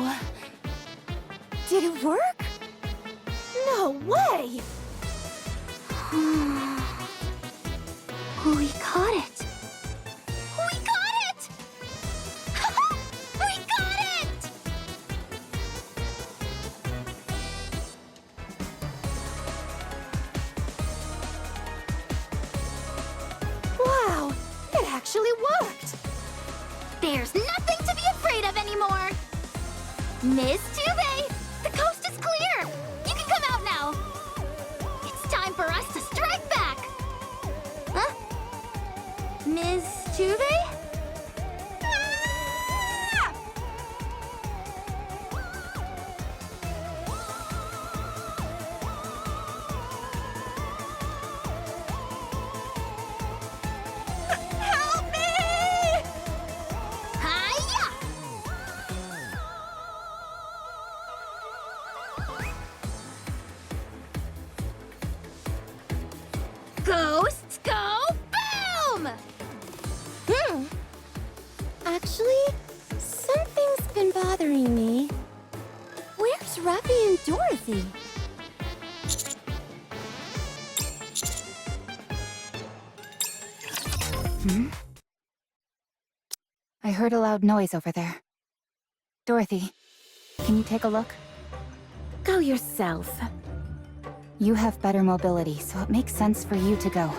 Wow! Did it work? No way! We caught it! We got it! We got it! Wow! It actually worked! There's nothing to be afraid of anymore! Miss Tove, the coast is clear! You can come out now! It's time for us to strike back! Huh? Miss Tove? Ah! Help me! Hiya! Ghosts go boom! Actually, something's been bothering me. Where's Ruffy and Dorothy? I heard a loud noise over there. Dorothy, can you take a look? Go yourself. You have better mobility, so it makes sense for you to go.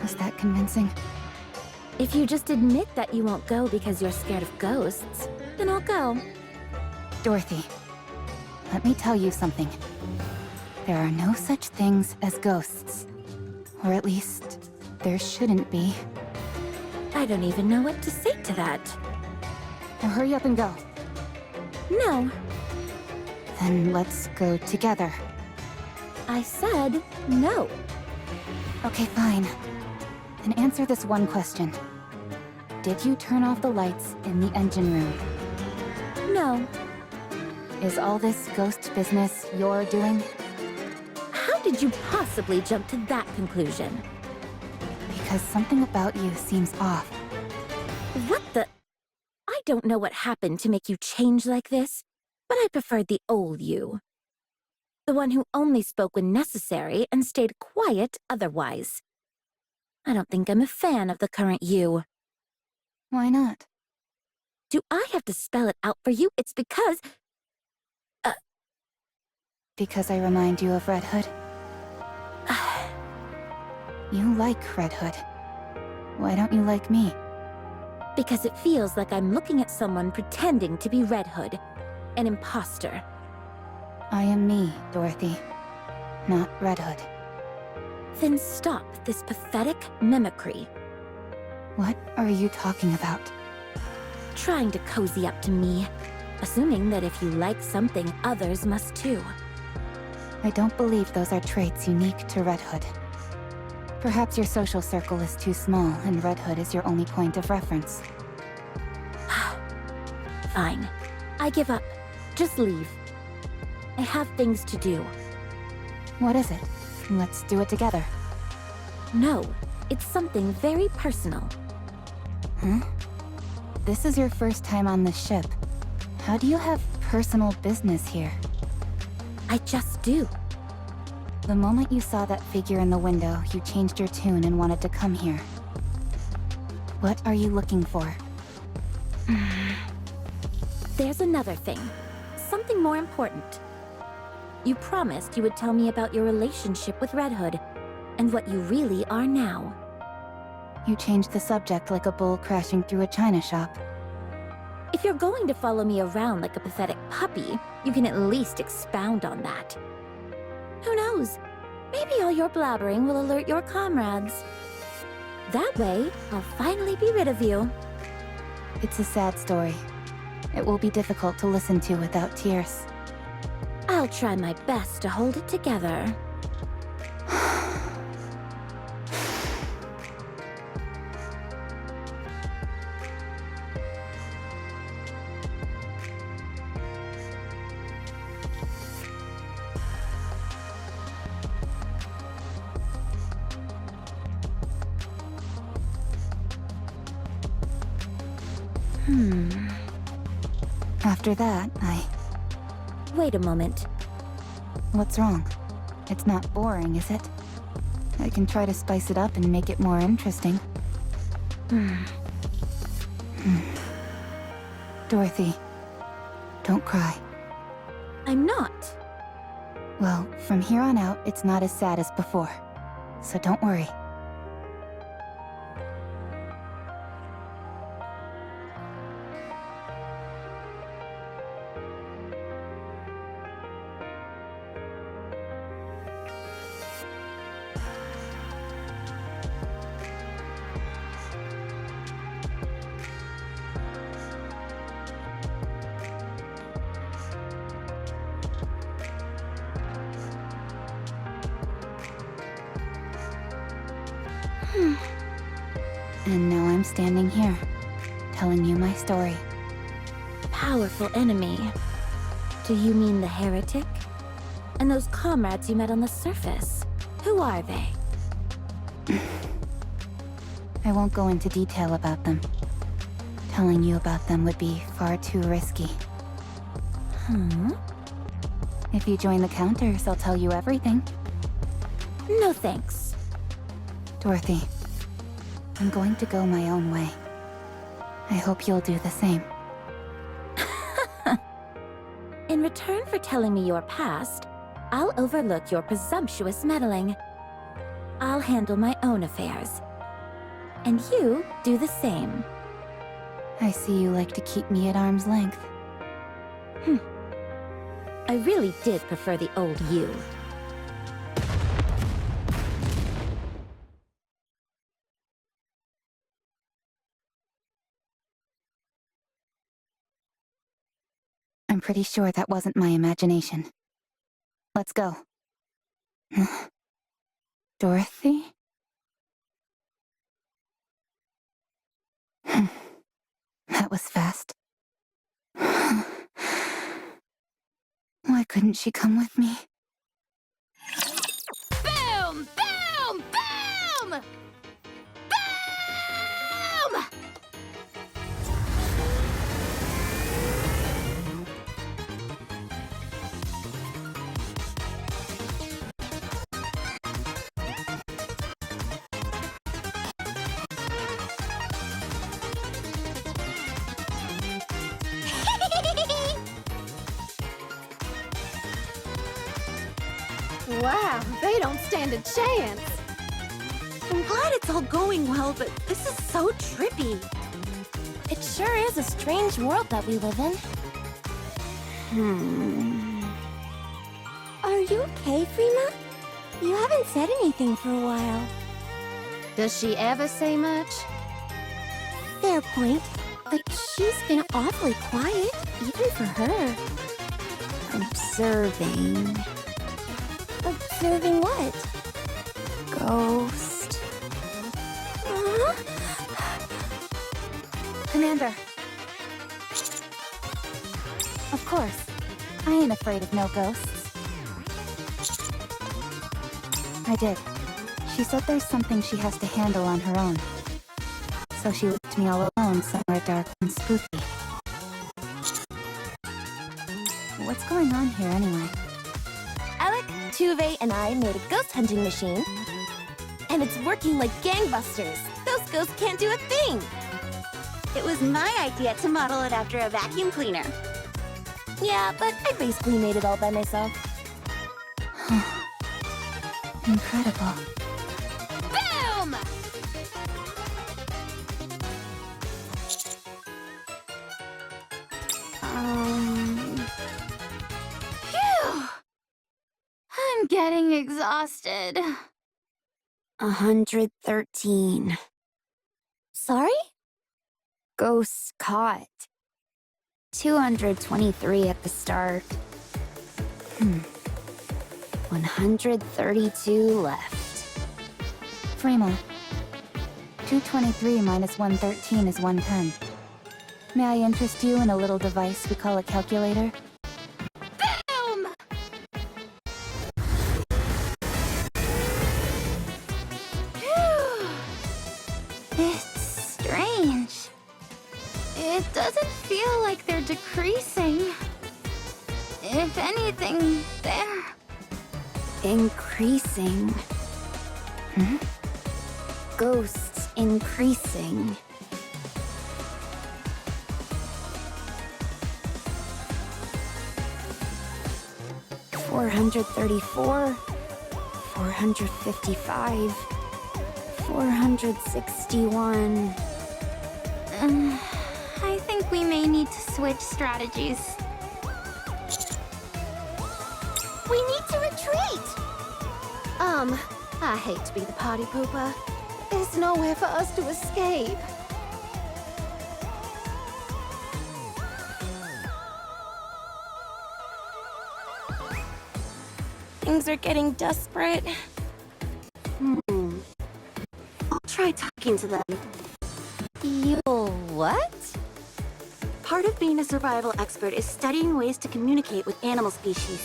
Was that convincing? If you just admit that you won't go because you're scared of ghosts, then I'll go. Dorothy, let me tell you something. There are no such things as ghosts. Or at least, there shouldn't be. I don't even know what to say to that. Now hurry up and go. No, Then let's go together. I said no. Okay, fine. Then answer this one question. Did you turn off the lights in the engine room? No. Is all this ghost business your doing? How did you possibly jump to that conclusion? Because something about you seems off. What the? I don't know what happened to make you change like this, but I preferred the old you. The one who only spoke when necessary and stayed quiet otherwise. I don't think I'm a fan of the current you. Why not? Do I have to spell it out for you? It's because... Because I remind you of Red Hood? You like Red Hood. Why don't you like me? Because it feels like I'm looking at someone pretending to be Red Hood, an imposter. I am me, Dorothy. Not Red Hood. Then stop this pathetic mimicry. What are you talking about? Trying to cozy up to me, assuming that if you like something, others must too. I don't believe those are traits unique to Red Hood. Perhaps your social circle is too small and Red Hood is your only point of reference. Fine. I give up. Just leave. I have things to do. What is it? Let's do it together. No, it's something very personal. Huh? This is your first time on this ship. How do you have personal business here? I just do. The moment you saw that figure in the window, you changed your tune and wanted to come here. What are you looking for? There's another thing. Something more important. You promised you would tell me about your relationship with Red Hood, and what you really are now. You changed the subject like a bull crashing through a china shop. If you're going to follow me around like a pathetic puppy, you can at least expound on that. Who knows? Maybe all your blabbering will alert your comrades. That way, I'll finally be rid of you. It's a sad story. It will be difficult to listen to without tears. I'll try my best to hold it together. After that, Wait a moment. What's wrong? It's not boring, is it? I can try to spice it up and make it more interesting. Dorothy, don't cry. I'm not. Well, from here on out, it's not as sad as before. So don't worry. And now I'm standing here, telling you my story. Powerful enemy. Do you mean the heretic? And those comrades you met on the surface? Who are they? I won't go into detail about them. Telling you about them would be far too risky. If you join the Counters, I'll tell you everything. No thanks. Dorothy, I'm going to go my own way. I hope you'll do the same. In return for telling me your past, I'll overlook your presumptuous meddling. I'll handle my own affairs. And you do the same. I see you like to keep me at arm's length. I really did prefer the old you. I'm pretty sure that wasn't my imagination. Let's go. Dorothy? That was fast. Why couldn't she come with me? Boom! Boom! Boom! Boom! Wow, they don't stand a chance. I'm glad it's all going well, but this is so trippy. It sure is a strange world that we live in. Are you okay, Frima? You haven't said anything for a while. Does she ever say much? Fair point. But she's been awfully quiet, even for her. Observing. Observing what? Ghost. Commander! Of course. I ain't afraid of no ghosts. I did. She said there's something she has to handle on her own. So she left me all alone somewhere dark and spooky. What's going on here anyway? Elegg, Tove, and I made a ghost hunting machine. And it's working like gangbusters. Those ghosts can't do a thing. It was my idea to model it after a vacuum cleaner. Yeah, but I basically made it all by myself. Incredible. Boom! Phew! I'm getting exhausted. 113. Sorry? Ghosts caught. 223 at the start. 132 left. Frima. 223 minus 113 is 110. May I interest you in a little device we call a calculator? Boom! Phew. It's strange. It doesn't feel like they're decreasing. If anything, they're... Increasing. Hmm? Ghosts increasing. $434, $455, $461. I think we may need to switch strategies. We need to retreat! I hate to be the party pooper. There's nowhere for us to escape. Things are getting desperate. I'll try talking to them. You'll what? Part of being a survival expert is studying ways to communicate with animal species.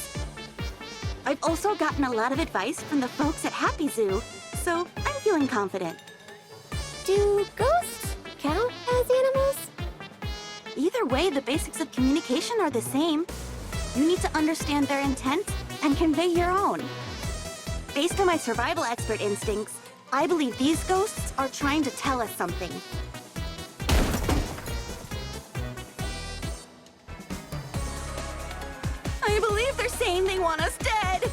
I've also gotten a lot of advice from the folks at Happy Zoo, so I'm feeling confident. Do ghosts count as animals? Either way, the basics of communication are the same. You need to understand their intent and convey your own. Based on my survival expert instincts, I believe these ghosts are trying to tell us something. I believe they're saying they want us dead!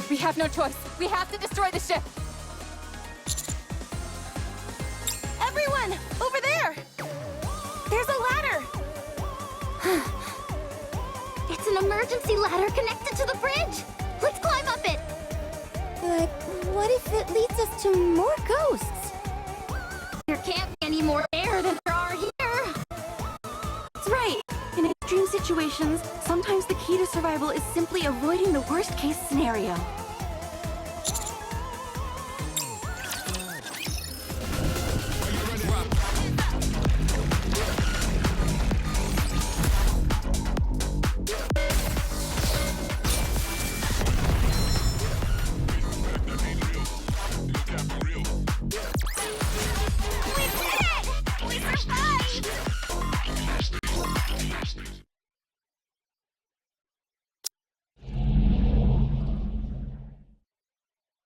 We have no choice. We have to destroy the ship. Everyone, over there! There's a ladder! It's an emergency ladder connected to the bridge! Let's climb up it! But what if it leads us to more ghosts? There can't be any more air than there are here! That's right! In extreme situations, sometimes the key to survival is simply avoiding the worst-case scenario.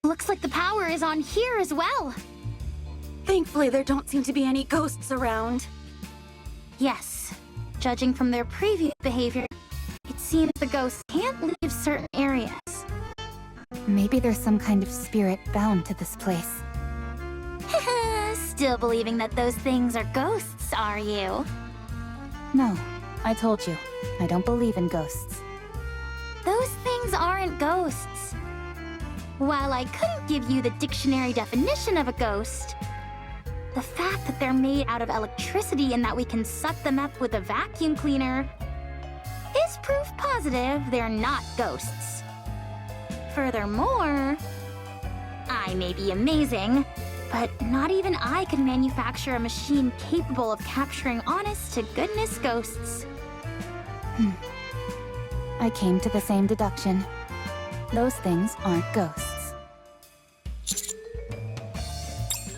Looks like the power is on here as well. Thankfully, there don't seem to be any ghosts around. Yes, judging from their previous behavior, it seems the ghosts can't leave certain areas. Maybe there's some kind of spirit bound to this place. Still believing that those things are ghosts, are you? No, I told you. I don't believe in ghosts. Those things aren't ghosts. While I couldn't give you the dictionary definition of a ghost, the fact that they're made out of electricity and that we can suck them up with a vacuum cleaner is proof positive they're not ghosts. Furthermore, I may be amazing, but not even I can manufacture a machine capable of capturing honest-to-goodness ghosts. I came to the same deduction. Those things aren't ghosts.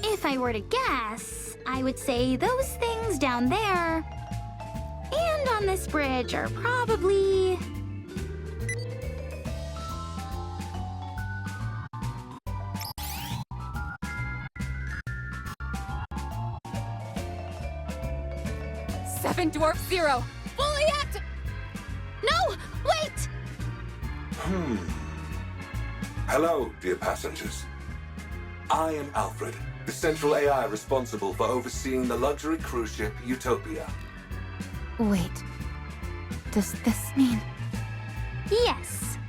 If I were to guess, I would say those things down there and on this bridge are probably... Seven Dwarf Zero. Fully active. No! Wait! Hello, dear passengers. I am Alfred, the central AI responsible for overseeing the luxury cruise ship Utopia. Wait. Does this mean... Yes.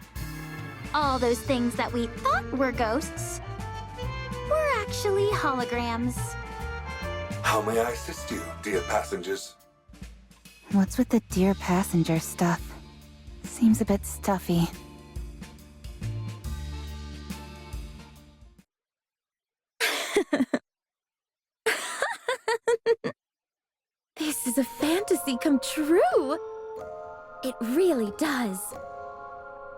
All those things that we thought were ghosts were actually holograms. How may I assist you, dear passengers? What's with the dear passenger stuff? Seems a bit stuffy. This is a fantasy come true. It really does.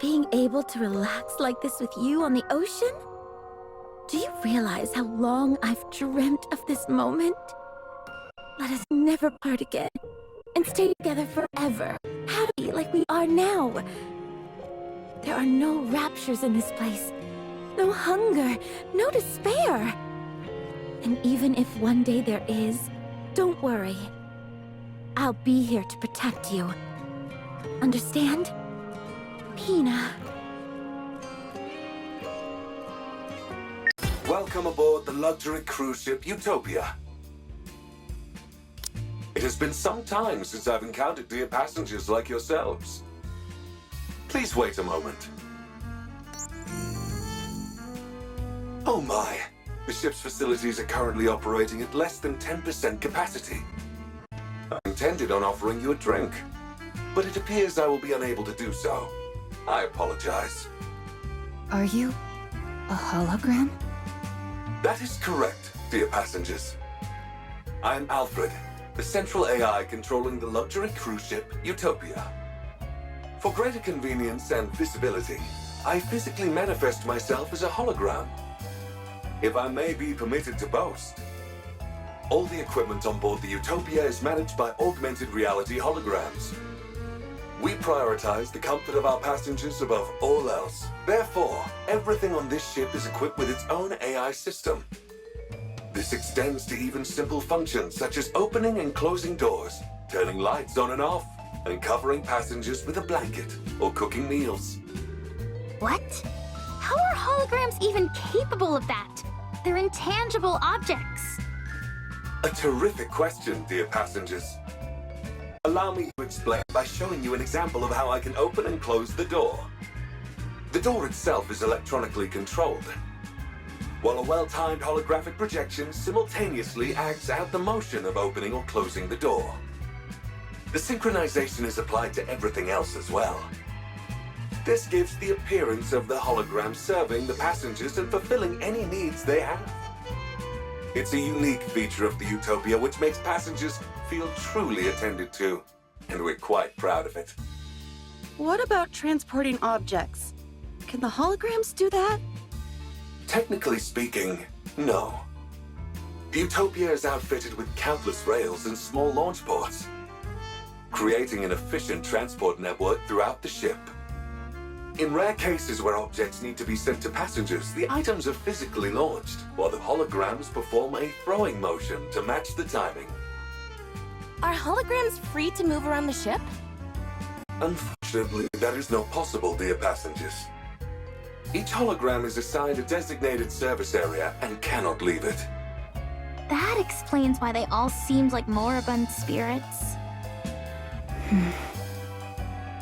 Being able to relax like this with you on the ocean? Do you realize how long I've dreamt of this moment? Let us never part again, and stay together forever, happy like we are now. There are no raptures in this place, no hunger, no despair. And even if one day there is, don't worry. I'll be here to protect you. Understand? Pina. Welcome aboard the luxury cruise ship Utopia. It has been some time since I've encountered dear passengers like yourselves. Please wait a moment. Oh my, the ship's facilities are currently operating at less than 10% capacity. I intended on offering you a drink, but it appears I will be unable to do so. I apologize. Are you a hologram? That is correct, dear passengers. I am Alfred, the central AI controlling the luxury cruise ship Utopia. For greater convenience and visibility, I physically manifest myself as a hologram. If I may be permitted to boast, all the equipment on board the Utopia is managed by augmented reality holograms. We prioritize the comfort of our passengers above all else. Therefore, everything on this ship is equipped with its own AI system. This extends to even simple functions such as opening and closing doors, turning lights on and off, and covering passengers with a blanket or cooking meals. What? How are holograms even capable of that? They're intangible objects. A terrific question, dear passengers. Allow me to explain by showing you an example of how I can open and close the door. The door itself is electronically controlled, while a well-timed holographic projection simultaneously acts out the motion of opening or closing the door. The synchronization is applied to everything else as well. This gives the appearance of the hologram serving the passengers and fulfilling any needs they have. It's a unique feature of the Utopia which makes passengers feel truly attended to, and we're quite proud of it. What about transporting objects? Can the holograms do that? Technically speaking, no. The Utopia is outfitted with countless rails and small launch ports, creating an efficient transport network throughout the ship. In rare cases where objects need to be sent to passengers, the items are physically launched, while the holograms perform a throwing motion to match the timing. Are holograms free to move around the ship? Unfortunately, that is not possible, dear passengers. Each hologram is assigned a designated service area and cannot leave it. That explains why they all seemed like moribund spirits.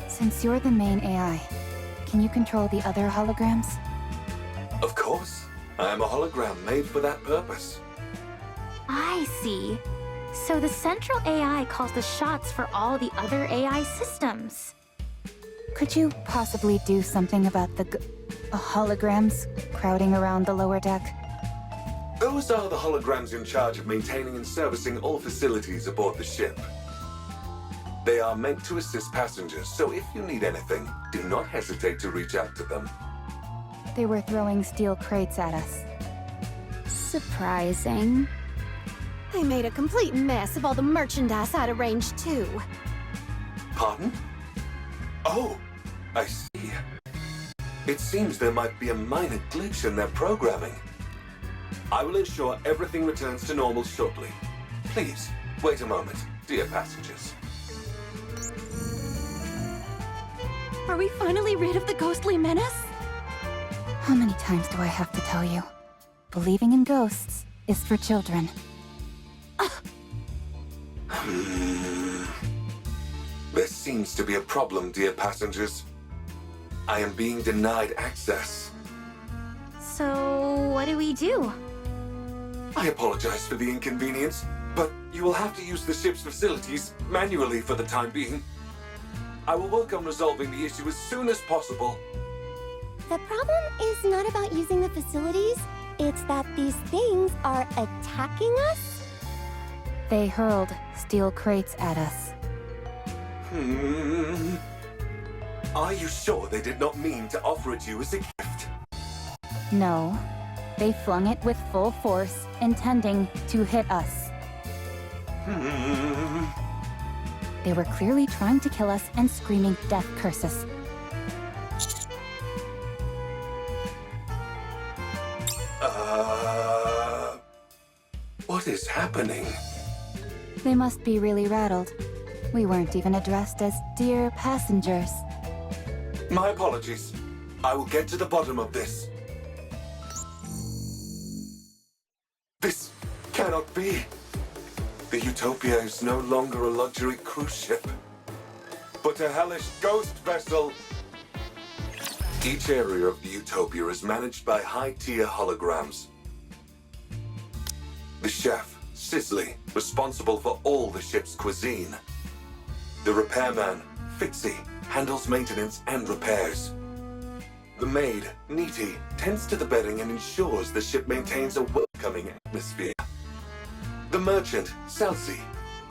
Since you're the main AI, can you control the other holograms? Of course. I am a hologram made for that purpose. I see. So the central AI calls the shots for all the other AI systems. Could you possibly do something about the holograms crowding around the lower deck? Those are the holograms in charge of maintaining and servicing all facilities aboard the ship. They are meant to assist passengers, so if you need anything, do not hesitate to reach out to them. They were throwing steel crates at us. Surprising. They made a complete mess of all the merchandise I'd arranged too. Pardon? Oh, I see. It seems there might be a minor glitch in their programming. I will ensure everything returns to normal shortly. Please, wait a moment, dear passengers. Are we finally rid of the ghostly menace? How many times do I have to tell you? Believing in ghosts is for children. There seems to be a problem, dear passengers. I am being denied access. So, what do we do? I apologize for the inconvenience, but you will have to use the ship's facilities manually for the time being. I will work on resolving the issue as soon as possible. The problem is not about using the facilities, it's that these things are attacking us. They hurled steel crates at us. Are you sure they did not mean to offer it to you as a gift? No, they flung it with full force, intending to hit us. They were clearly trying to kill us and screaming death curses. What is happening? They must be really rattled. We weren't even addressed as dear passengers. My apologies. I will get to the bottom of this. This cannot be. The Utopia is no longer a luxury cruise ship, but a hellish ghost vessel. Each area of the Utopia is managed by high-tier holograms. The chef, Sisley, responsible for all the ship's cuisine. The repairman, Fitzy, handles maintenance and repairs. The maid, Nikke, tends to the bedding and ensures the ship maintains a welcoming atmosphere. The merchant, Celsi,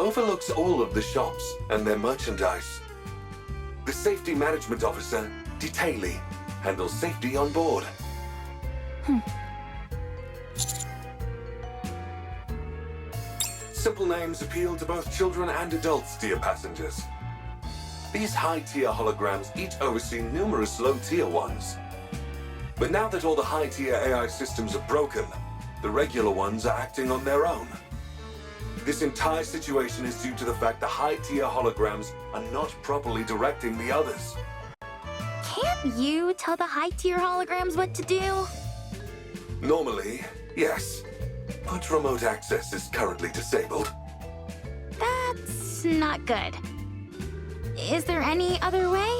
overlooks all of the shops and their merchandise. The safety management officer, Detaily, handles safety on board. Simple names appeal to both children and adults, dear passengers. These high-tier holograms each oversee numerous low-tier ones. But now that all the high-tier AI systems are broken, the regular ones are acting on their own. This entire situation is due to the fact the high-tier holograms are not properly directing the others. Can't you tell the high-tier holograms what to do? Normally, yes. But remote access is currently disabled. That's not good. Is there any other way?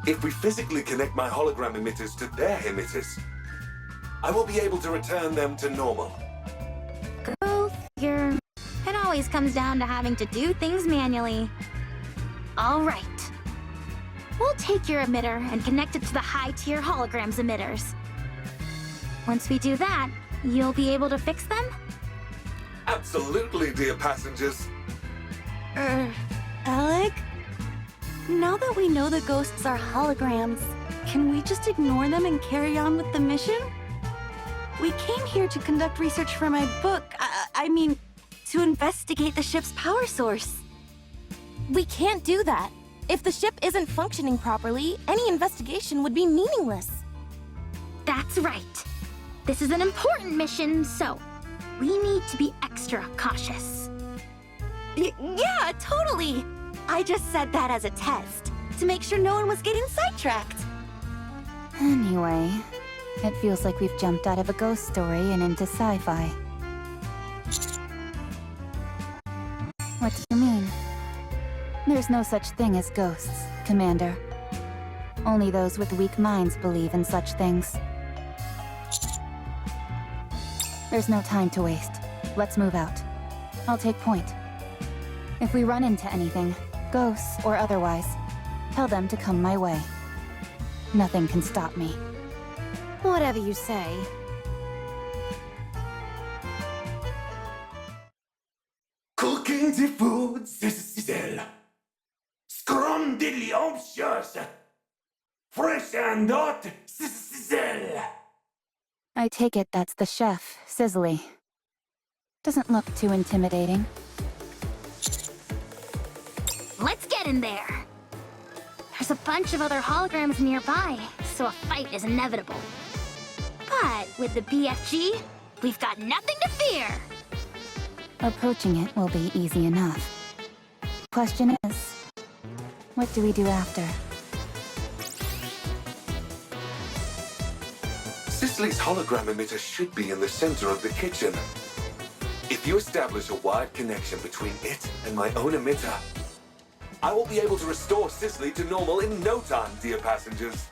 If we physically connect my hologram emitters to their emitters, I will be able to return them to normal. Go figure. It always comes down to having to do things manually. All right. We'll take your emitter and connect it to the high-tier holograms emitters. Once we do that, you'll be able to fix them? Absolutely, dear passengers. Elegg? Now that we know the ghosts are holograms, can we just ignore them and carry on with the mission? We came here to conduct research for my book. I mean, to investigate the ship's power source. We can't do that. If the ship isn't functioning properly, any investigation would be meaningless. That's right. This is an important mission, so we need to be extra cautious. Yeah, totally! I just said that as a test, to make sure no one was getting sidetracked. Anyway, it feels like we've jumped out of a ghost story and into sci-fi. What do you mean? There's no such thing as ghosts, Commander. Only those with weak minds believe in such things. There's no time to waste. Let's move out. I'll take point. If we run into anything, ghosts or otherwise, tell them to come my way. Nothing can stop me. Whatever you say. Cooking the food, Sizzle. Scrum delicious. Fresh and hot, Sizzle. I take it that's the chef, Sizzly. Doesn't look too intimidating. Let's get in there. There's a bunch of other holograms nearby, so a fight is inevitable. But with the BFG, we've got nothing to fear. Approaching it will be easy enough. Question is, what do we do after? Sisley's hologram emitter should be in the center of the kitchen. If you establish a wired connection between it and my own emitter, I will be able to restore Sisley to normal in no time, dear passengers.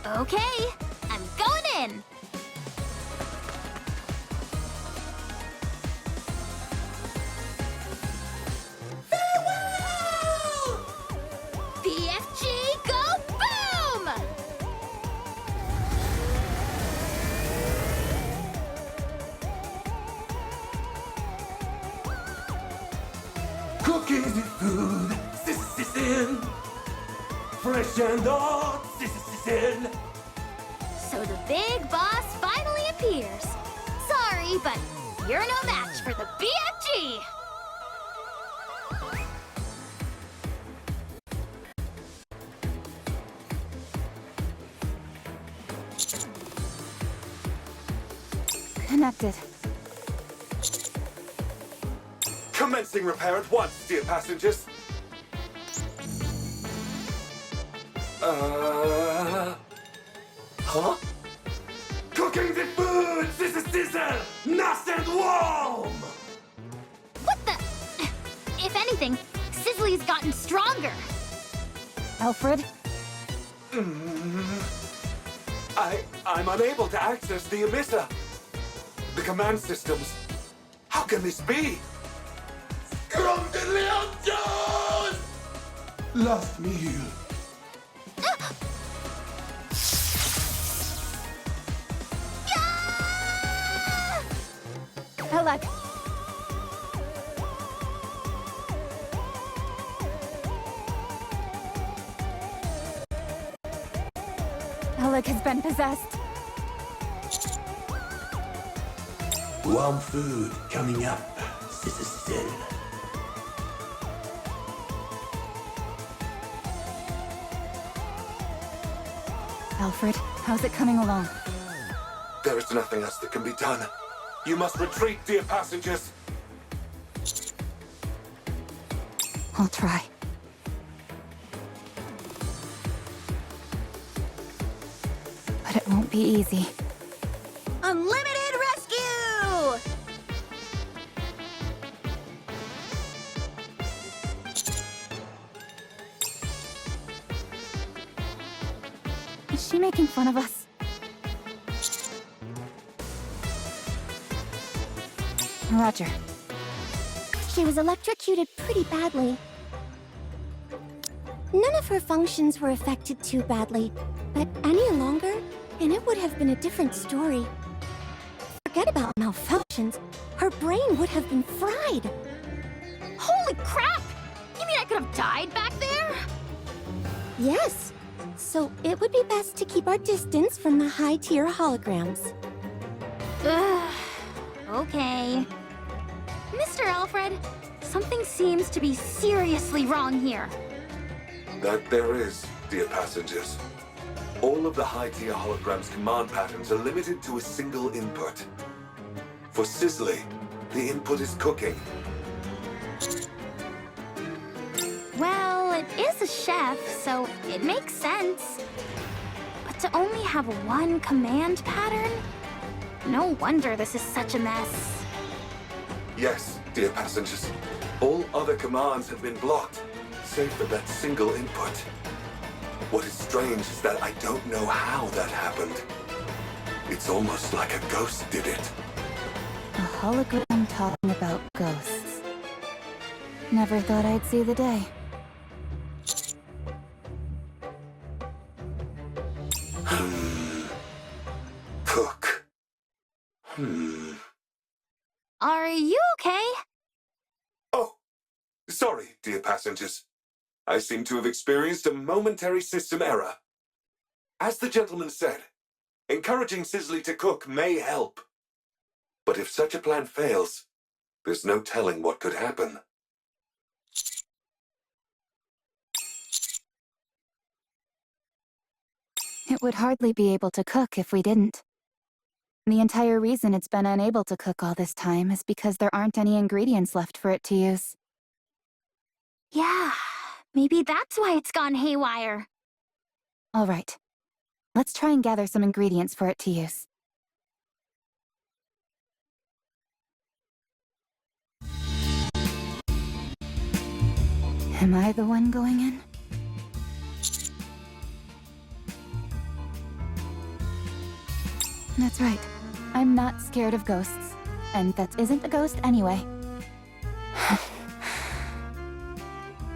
Okay, I'm going in. Farewell! BFG, go boom! Cooking the food, Sizzle. Fresh and hot, Sizzle. So the big boss finally appears. Sorry, but You're no match for the BFG! Connected. Commencing repair at once, dear passengers. Huh? Cooking the food! Sizzle! Nice and warm! What the? If anything, Sizzly's gotten stronger. Alfred? I'm unable to access the emitter. The command systems. How can this be? Last meal. Elegg! Elegg has been possessed. Warm food coming up. Sizzle. Alfred, how's it coming along? There is nothing else that can be done. You must retreat, dear passengers. I'll try. But it won't be easy. Unlimited rescue! Is she making fun of us? Roger. She was electrocuted pretty badly. None of her functions were affected too badly, but any longer, and it would have been a different story. Forget about malfunctions. Her brain would have been fried. Holy crap! You mean I could have died back there? Yes. So it would be best to keep our distance from the high-tier holograms. Ugh. Okay. Mr. Alfred, something seems to be seriously wrong here. That there is, dear passengers. All of the high-tier holograms' command patterns are limited to a single input. For Sizzly, the input is cooking. Well, it is a chef, so it makes sense. But to only have one command pattern? No wonder this is such a mess. Yes, dear passengers. All other commands have been blocked, save for that single input. What is strange is that I don't know how that happened. It's almost like a ghost did it. A hologram talking about ghosts. Never thought I'd see the day. Cook. Are you okay? Oh, sorry, dear passengers. I seem to have experienced a momentary system error. As the gentleman said, encouraging Sizzly to cook may help. But if such a plan fails, there's no telling what could happen. It would hardly be able to cook if we didn't. The entire reason it's been unable to cook all this time is because there aren't any ingredients left for it to use. Yeah, maybe that's why it's gone haywire. All right. Let's try and gather some ingredients for it to use. Am I the one going in? That's right. I'm not scared of ghosts. And that isn't a ghost anyway.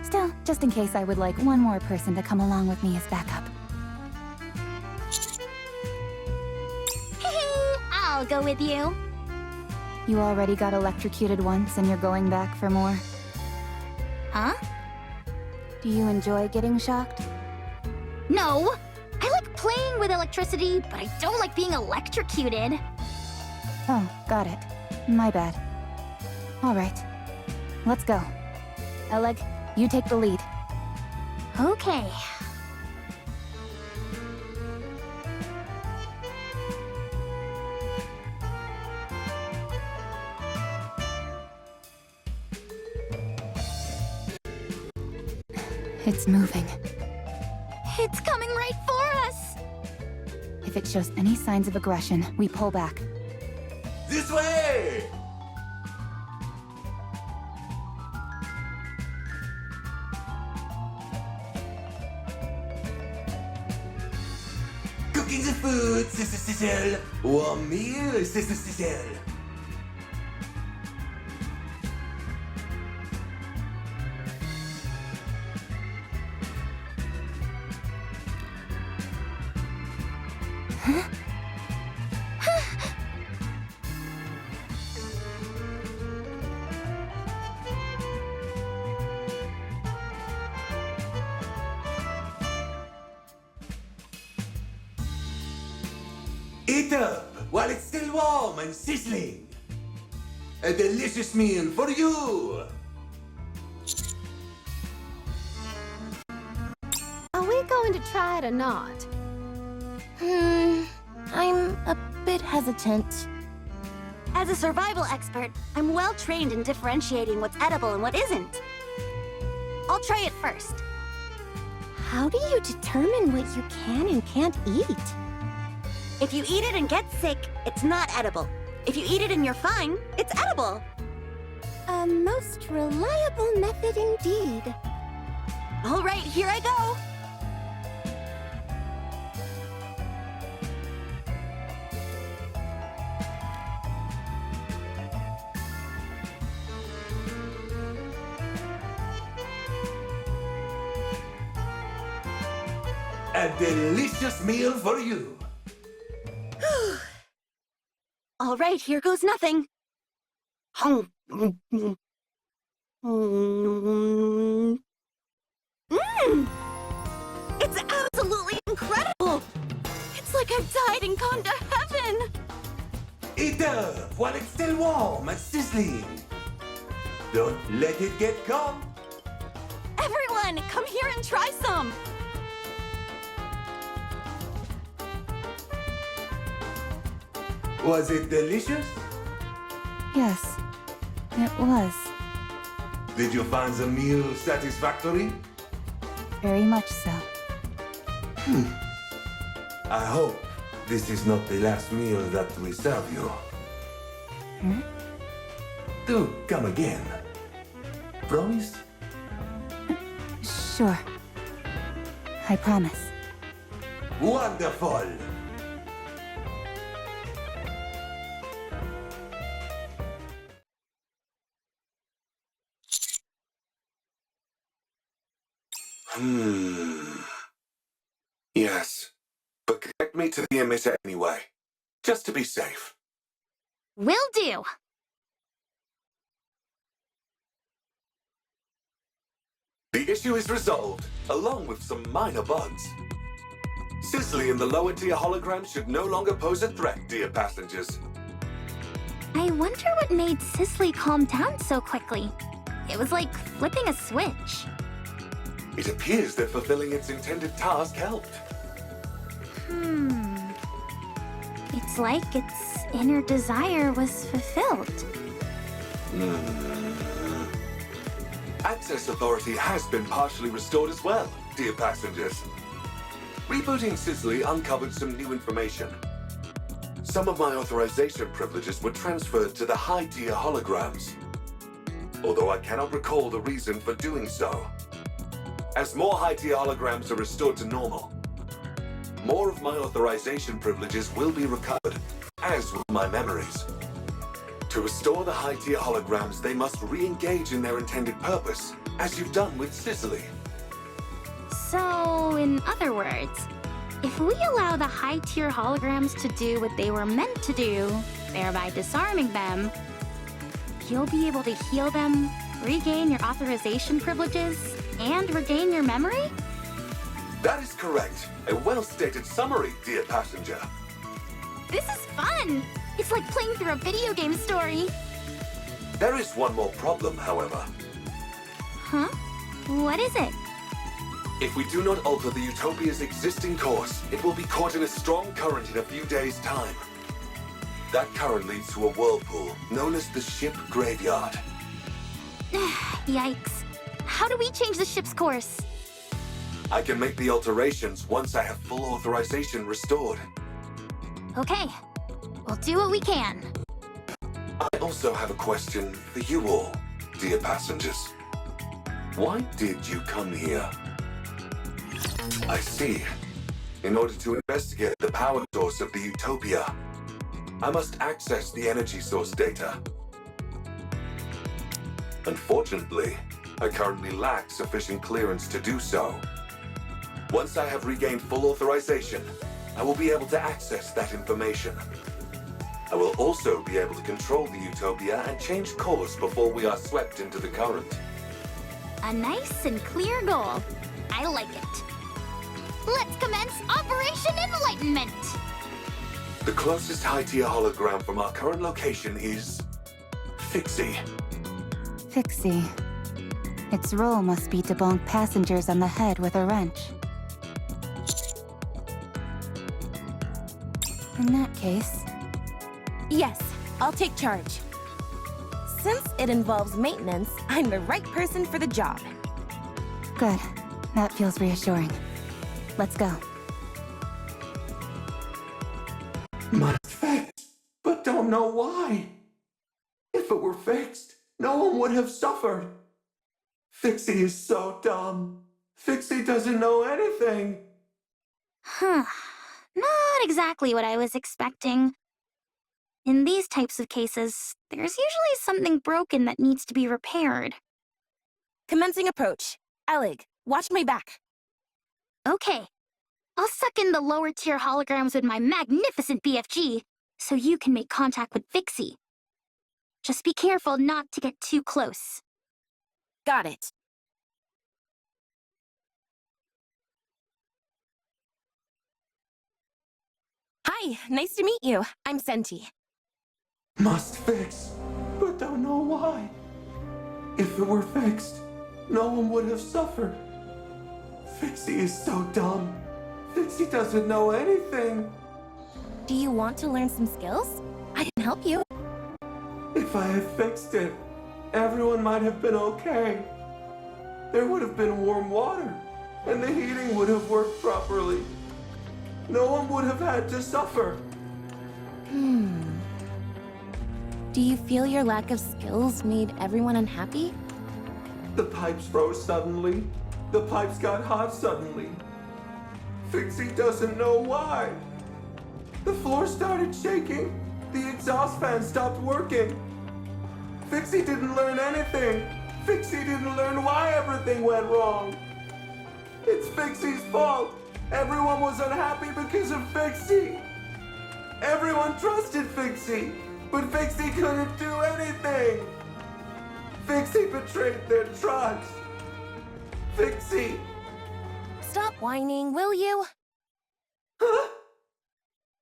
Still, just in case, I would like one more person to come along with me as backup. I'll go with you. You already got electrocuted once and you're going back for more. Huh? Do you enjoy getting shocked? No! I like playing with electricity, but I don't like being electrocuted. Oh, got it. My bad. All right. Let's go. Elegg, you take the lead. Okay. It's moving. It's coming right for us! If it shows any signs of aggression, we pull back. This way! Cooking the food, Sister Cecil. Warm meal, Sister Cecil. Eat up while it's still warm and sizzling. A delicious meal for you. Are we going to try it or not? I'm a bit hesitant. As a survival expert, I'm well trained in differentiating what's edible and what isn't. I'll try it first. How do you determine what you can and can't eat? If you eat it and get sick, it's not edible. If you eat it and you're fine, it's edible. A most reliable method indeed. All right, here I go. A delicious meal for you. All right, here goes nothing. It's absolutely incredible! It's like I've died and gone to heaven! Eat up while it's still warm and sizzling. Don't let it get cold. Everyone, come here and try some! Was it delicious? Yes, it was. Did you find the meal satisfactory? Very much so. I hope this is not the last meal that we serve you. Do come again. Promise? Sure. I promise. Wonderful! Yes, but connect me to the emitter anyway, just to be safe. Will do! The issue is resolved, along with some minor bugs. Cicely and the lower tier hologram should no longer pose a threat, dear passengers. I wonder what made Cicely calm down so quickly. It was like flipping a switch. It appears that fulfilling its intended task helped. It's like its inner desire was fulfilled. Access authority has been partially restored as well, dear passengers. Rebooting Cicely uncovered some new information. Some of my authorization privileges were transferred to the high-tier holograms, although I cannot recall the reason for doing so. As more high-tier holograms are restored to normal, more of my authorization privileges will be recovered, as will my memories. To restore the high-tier holograms, they must re-engage in their intended purpose, as you've done with Cicely. So, in other words, if we allow the high-tier holograms to do what they were meant to do, thereby disarming them, you'll be able to heal them, regain your authorization privileges, and regain your memory? That is correct. A well-stated summary, dear passenger. This is fun! It's like playing through a video game story. There is one more problem, however. Huh? What is it? If we do not alter the Utopia's existing course, it will be caught in a strong current in a few days' time. That current leads to a whirlpool known as the ship graveyard. Yikes. How do we change the ship's course? I can make the alterations once I have full authorization restored. Okay. We'll do what we can. I also have a question for you all, dear passengers. Why did you come here? I see. In order to investigate the power source of the Utopia, I must access the energy source data. Unfortunately, I currently lack sufficient clearance to do so. Once I have regained full authorization, I will be able to access that information. I will also be able to control the Utopia and change course before we are swept into the current. A nice and clear goal. I like it. Let's commence Operation Enlightenment! The closest high-tier hologram from our current location is... Fixie. Fixie. Its role must be to bonk passengers on the head with a wrench. In that case... Yes, I'll take charge. Since it involves maintenance, I'm the right person for the job. Good. That feels reassuring. Let's go. Must fix, but don't know why. If it were fixed, no one would have suffered. Fixie is so dumb. Fixie doesn't know anything. Huh. Not exactly what I was expecting. In these types of cases, there's usually something broken that needs to be repaired. Commencing approach. Elegg, watch my back. Okay. I'll suck in the lower-tier holograms with my magnificent BFG, so you can make contact with Fixie. Just be careful not to get too close. Got it. Hi, nice to meet you. I'm Centi. Must fix, but don't know why. If it were fixed, no one would have suffered. Fixie is so dumb. Fixie doesn't know anything. Do you want to learn some skills? I can help you. If I had fixed it, everyone might have been okay. There would have been warm water, and the heating would have worked properly. No one would have had to suffer. Do you feel your lack of skills made everyone unhappy? The pipes froze suddenly. The pipes got hot suddenly. Fixie doesn't know why. The floor started shaking. The exhaust fan stopped working. Fixie didn't learn anything. Fixie didn't learn why everything went wrong. It's Fixie's fault. Everyone was unhappy because of Fixie. Everyone trusted Fixie, but Fixie couldn't do anything. Fixie betrayed their trust. Fixie. Stop whining, will you? Huh?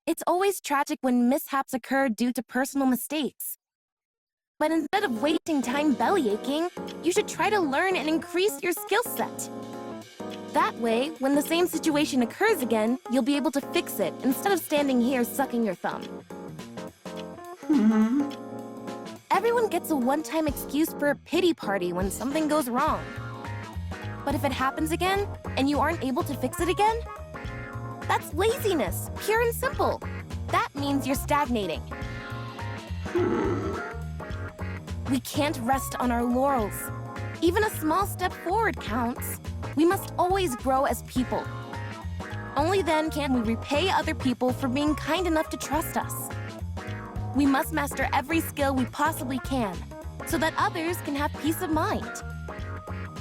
It's always tragic when mishaps occur due to personal mistakes. But instead of wasting time bellyaching, you should try to learn and increase your skill set. That way, when the same situation occurs again, you'll be able to fix it instead of standing here sucking your thumb. Everyone gets a one-time excuse for a pity party when something goes wrong. But if it happens again, and you aren't able to fix it again, that's laziness, pure and simple. That means you're stagnating. We can't rest on our laurels. Even a small step forward counts. We must always grow as people. Only then can we repay other people for being kind enough to trust us. We must master every skill we possibly can, so that others can have peace of mind.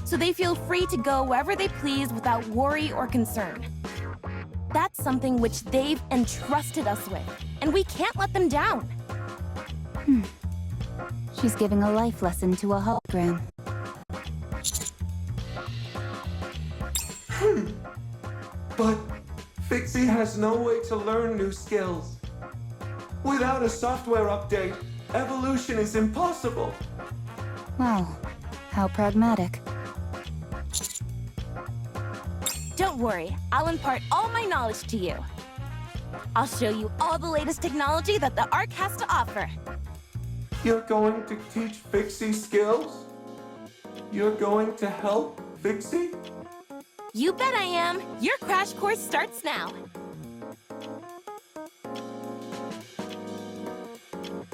So they feel free to go wherever they please without worry or concern. That's something which they've entrusted us with, and we can't let them down. She's giving a life lesson to a hologram. But Fixie has no way to learn new skills. Without a software update, evolution is impossible. Wow, how pragmatic. Don't worry, I'll impart all my knowledge to you. I'll show you all the latest technology that the Ark has to offer. You're going to teach Fixie skills? You're going to help Fixie? You bet I am. Your crash course starts now.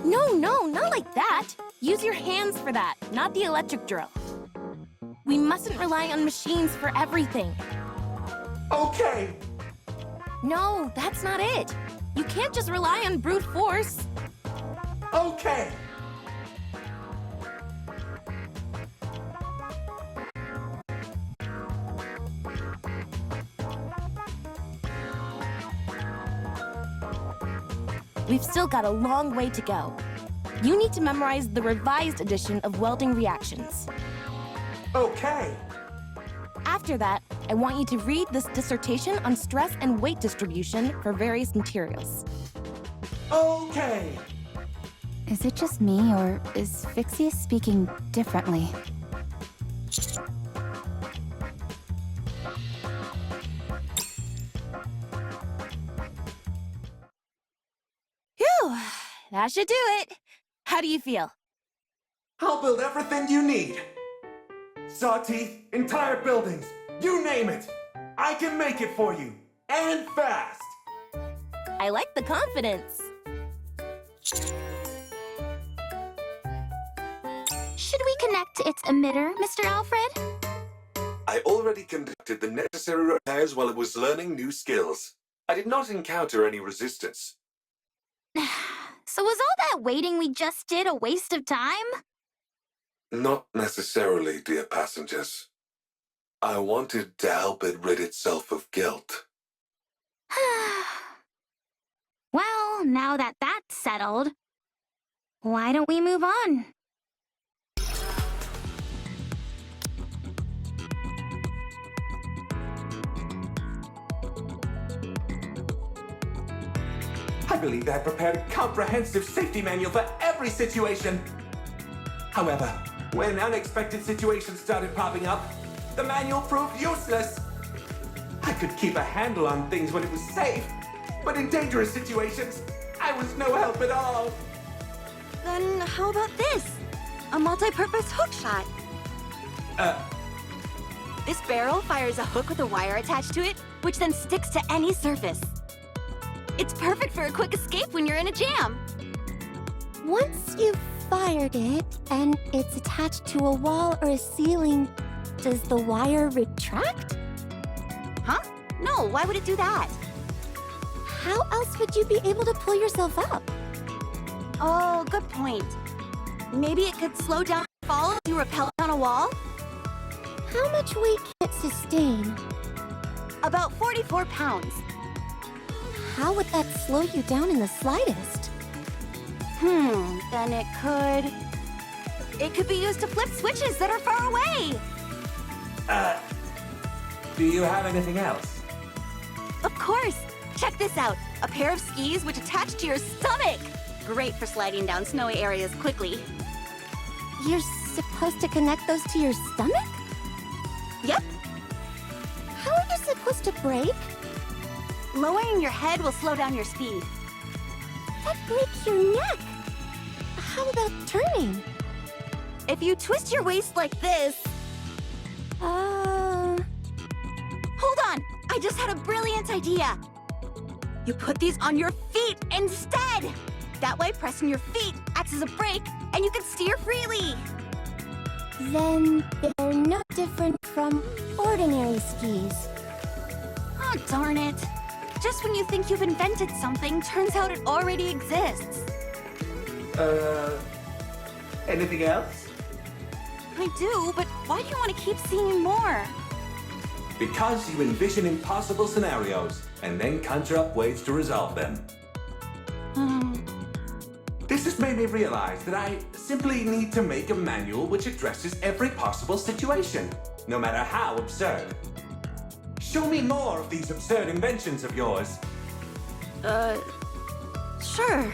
No, not like that. Use your hands for that, not the electric drill. We mustn't rely on machines for everything. Okay! No, that's not it. You can't just rely on brute force. Okay! We've still got a long way to go. You need to memorize the revised edition of welding reactions. Okay! After that, I want you to read this dissertation on stress and weight distribution for various materials. Okay! Is it just me, or is Fixie speaking differently? Phew, that should do it. How do you feel? I'll build everything you need. Saw teeth, entire buildings, you name it. I can make it for you, and fast. I like the confidence. Should we connect to its emitter, Mr. Alfred? I already conducted the necessary repairs while it was learning new skills. I did not encounter any resistance. So was all that waiting we just did a waste of time? Not necessarily, dear passengers. I wanted to help it rid itself of guilt. Well, now that that's settled, why don't we move on? I believe I prepared a comprehensive safety manual for every situation. However, when unexpected situations started popping up, the manual proved useless. I could keep a handle on things when it was safe, but in dangerous situations, I was no help at all. Then how about this? A multi-purpose hook shot. This barrel fires a hook with a wire attached to it, which then sticks to any surface. It's perfect for a quick escape when you're in a jam. Once you've fired it, and it's attached to a wall or a ceiling, does the wire retract? Huh? No, why would it do that? How else would you be able to pull yourself up? Oh, good point. Maybe it could slow down the fall if you rappel down a wall? How much weight can it sustain? About 44 pounds. How would that slow you down in the slightest? Then it could be used to flip switches that are far away. Do you have anything else? Of course. Check this out. A pair of skis which attach to your stomach. Great for sliding down snowy areas quickly. You're supposed to connect those to your stomach? Yep. How are you supposed to brake? Lowering your head will slow down your speed. That breaks your neck. How about turning? If you twist your waist like this... Hold on! I just had a brilliant idea! You put these on your feet instead! That way, pressing your feet acts as a brake, and you can steer freely! Then they're no different from ordinary skis. Oh, darn it. Just when you think you've invented something, turns out it already exists. Anything else? I do, but why do you want to keep seeing more? Because you envision impossible scenarios, and then conjure up ways to resolve them. This has made me realize that I simply need to make a manual which addresses every possible situation, no matter how absurd. Show me more of these absurd inventions of yours. Sure.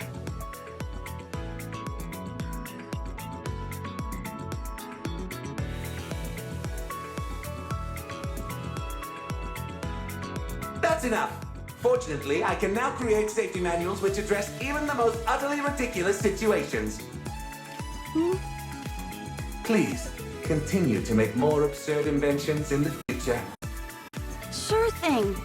That's enough. Fortunately, I can now create safety manuals which address even the most utterly ridiculous situations. Please, continue to make more absurd inventions in the future. Sure thing.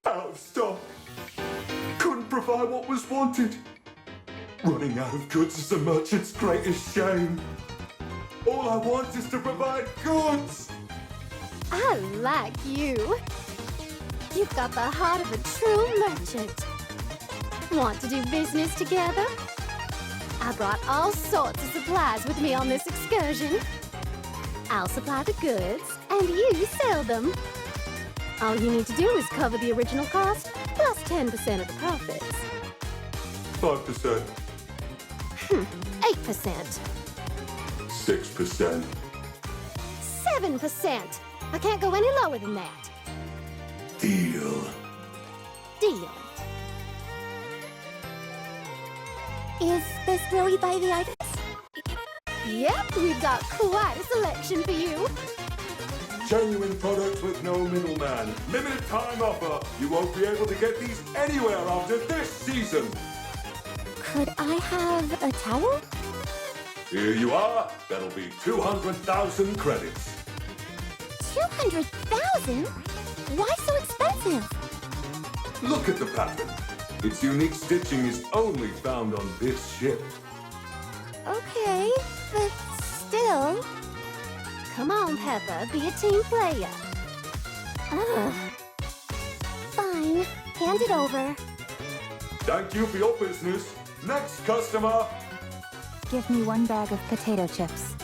Out of stock. Couldn't provide what was wanted. Running out of goods is the merchant's greatest shame. All I want is to provide goods. I like you. You've got the heart of a true merchant. Want to do business together? I brought all sorts of supplies with me on this excursion. I'll supply the goods, and you sell them. All you need to do is cover the original cost, plus 10% of the profits. 5%. 8%. 6%. 7%. I can't go any lower than that. Deal. Deal. Is this where we buy the items? Yep, we've got quite a selection for you. Genuine products with no middleman. Limited time offer. You won't be able to get these anywhere after this season. Could I have a towel? Here you are. That'll be 200,000 credits. 200,000? Why so expensive? Look at the pattern. Its unique stitching is only found on this ship. Okay, but still. Come on, Peppa, be a team player. Ugh. Fine, hand it over. Thank you for your business. Next customer. Give me 1 bag of potato chips.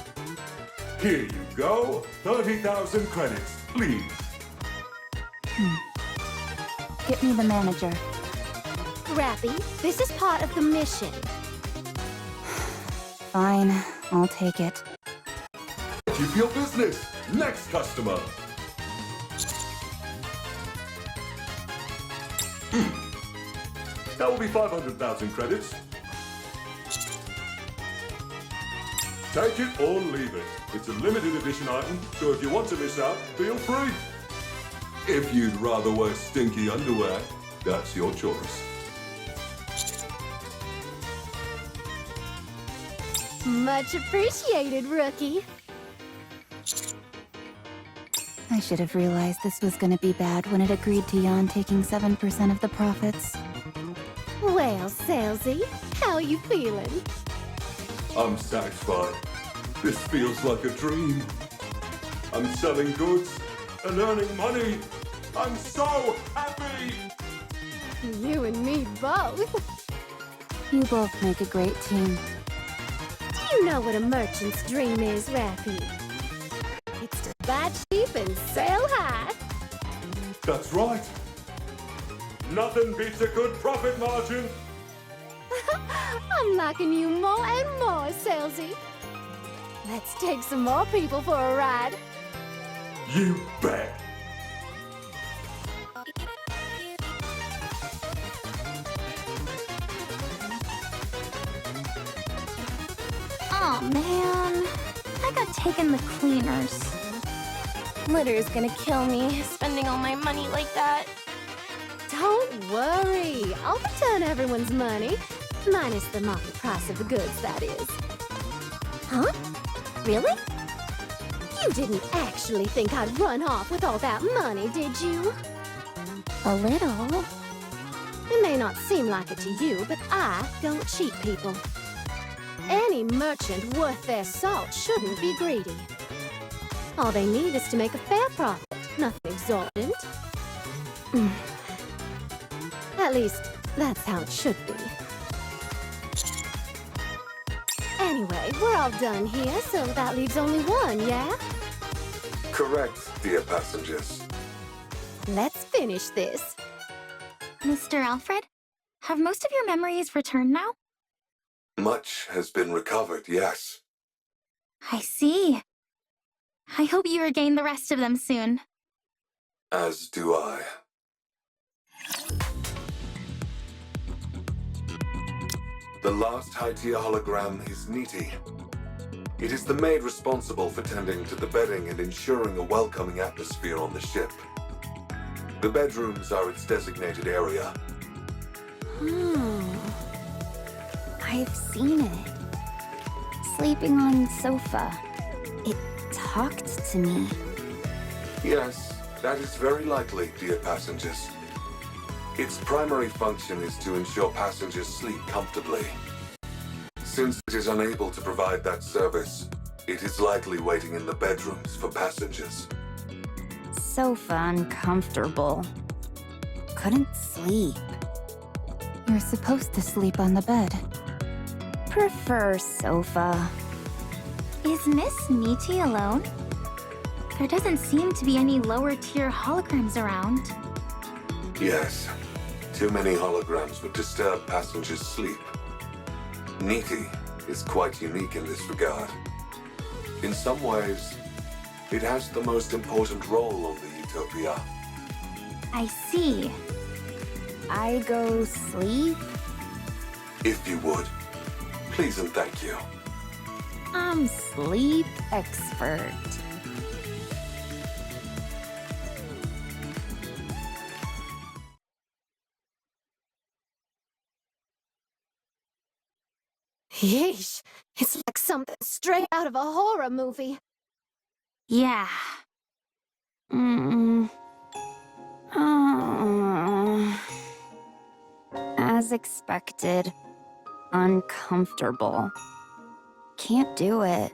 Here you go. 30,000 credits, please. Get me the manager. Rappy, this is part of the mission. Fine, I'll take it. Keep your business. Next customer. That will be 500,000 credits. Take it or leave it. It's a limited edition item, so if you want to miss out, feel free. If you'd rather wear stinky underwear, that's your choice. Much appreciated, rookie. I should have realized this was gonna be bad when it agreed to Jan taking 7% of the profits. Well, Salesy, how are you feeling? I'm satisfied. This feels like a dream. I'm selling goods and earning money. I'm so happy! You and me both. You both make a great team. Do you know what a merchant's dream is, Rappy? It's to buy cheap and sell high. That's right. Nothing beats a good profit margin. I'm liking you more and more, Salesy. Let's take some more people for a ride. You bet. Oh man, I got taken the cleaners. Litter's gonna kill me, spending all my money like that. Don't worry, I'll return everyone's money. Minus the market price of the goods, that is. Huh? Really? You didn't actually think I'd run off with all that money, did you? A little. It may not seem like it to you, but I don't cheat people. Any merchant worth their salt shouldn't be greedy. All they need is to make a fair profit, nothing exorbitant. At least, that's how it should be. Anyway, we're all done here, so that leaves only one, yeah? Correct, dear passengers. Let's finish this. Mr. Alfred, have most of your memories returned now? Much has been recovered, yes. I see. I hope you regain the rest of them soon. As do I. The last high-tier hologram is Nikke. It is the maid responsible for tending to the bedding and ensuring a welcoming atmosphere on the ship. The bedrooms are its designated area. I've seen it. Sleeping on sofa. It talked to me. Yes, that is very likely, dear passengers. Its primary function is to ensure passengers sleep comfortably. Since it is unable to provide that service, it is likely waiting in the bedrooms for passengers. Sofa uncomfortable. Couldn't sleep. You're supposed to sleep on the bed. Prefer sofa. Is Miss Nikke alone? There doesn't seem to be any lower-tier holograms around. Yes, too many holograms would disturb passengers' sleep. Nikke is quite unique in this regard. In some ways, it has the most important role on the Utopia. I see. I go sleep? If you would, please and thank you. I'm sleep expert. Yeesh, it's like something straight out of a horror movie. Yeah. As expected. Uncomfortable. Can't do it.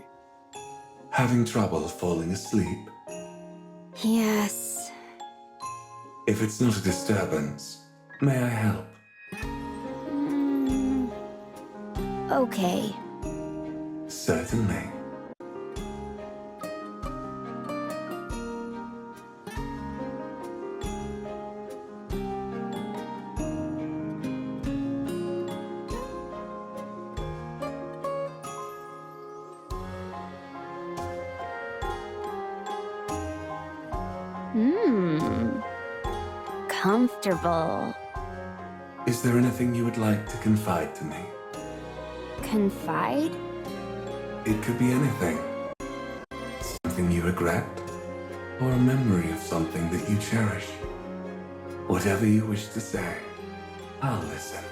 Having trouble falling asleep? Yes. If it's not a disturbance, may I help? Okay. Certainly. Comfortable. Is there anything you would like to confide to me? Confide? It could be anything. Something you regret, or a memory of something that you cherish. Whatever you wish to say, I'll listen.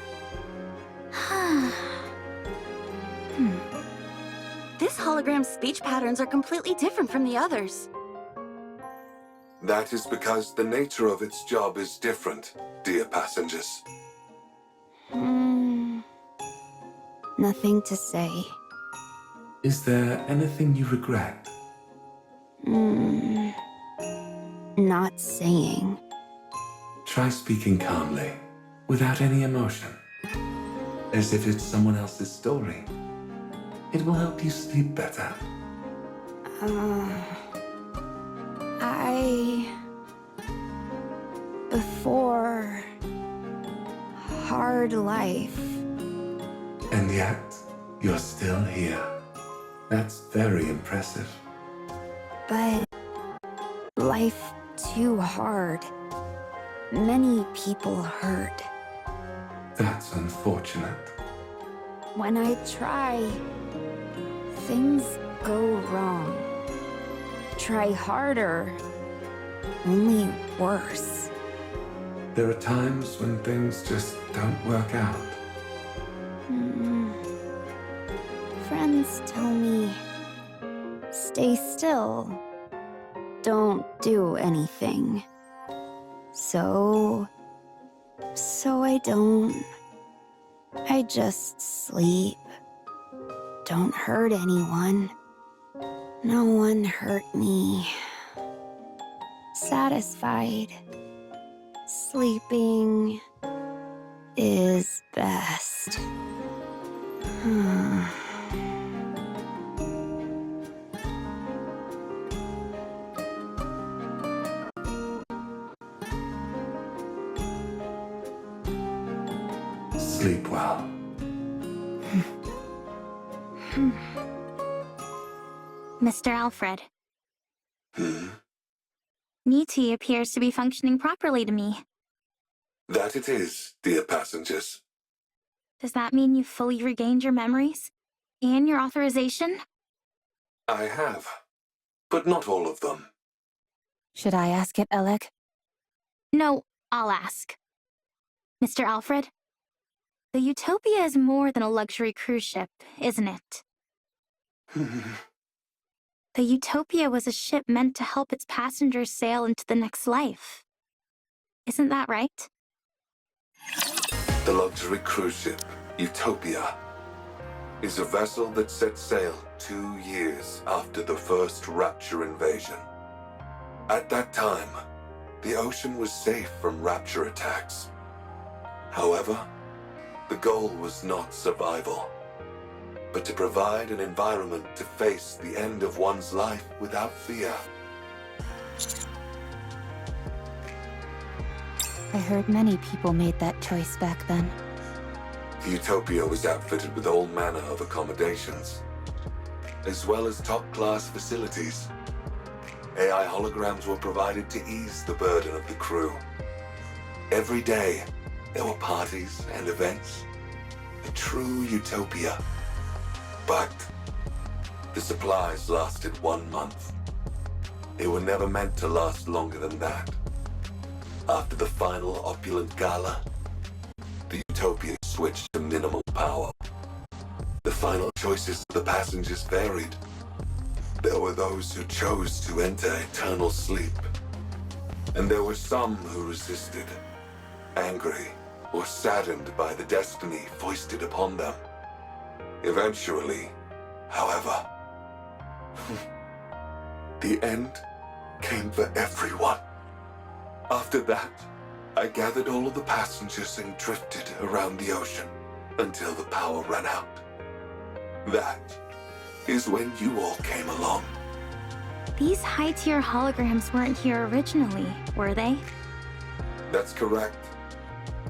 This hologram's speech patterns are completely different from the others. That is because the nature of its job is different, dear passengers. Nothing to say. Is there anything you regret? Not saying. Try speaking calmly, without any emotion, as if it's someone else's story. It will help you sleep better. Before... hard life. And yet, you're still here. That's very impressive. But... life too hard. Many people hurt. That's unfortunate. When I try, things go wrong. Try harder, only worse. There are times when things just don't work out. Friends tell me, stay still, don't do anything. So I don't. I just sleep. Don't hurt anyone. No one hurt me. Satisfied. Sleeping is best. Sleep well. Mr. Alfred. Nikke appears to be functioning properly to me. That it is, dear passengers. Does that mean you've fully regained your memories? And your authorization? I have, but not all of them. Should I ask it, Elegg? No, I'll ask. Mr. Alfred? The Utopia is more than a luxury cruise ship, isn't it? The Utopia was a ship meant to help its passengers sail into the next life. Isn't that right? The luxury cruise ship, Utopia, is a vessel that set sail 2 years after the first Rapture invasion. At that time, the ocean was safe from Rapture attacks. However, the goal was not survival, but to provide an environment to face the end of one's life without fear. I heard many people made that choice back then. The Utopia was outfitted with all manner of accommodations, as well as top-class facilities. AI holograms were provided to ease the burden of the crew. Every day, there were parties and events. A true utopia. But the supplies lasted 1 month. They were never meant to last longer than that. After the final opulent gala, the Utopia switched to minimal power. The final choices of the passengers varied. There were those who chose to enter eternal sleep. And there were some who resisted, angry or saddened by the destiny foisted upon them. Eventually, however, the end came for everyone. After that, I gathered all of the passengers and drifted around the ocean until the power ran out. That is when you all came along. These high-tier holograms weren't here originally, were they? That's correct.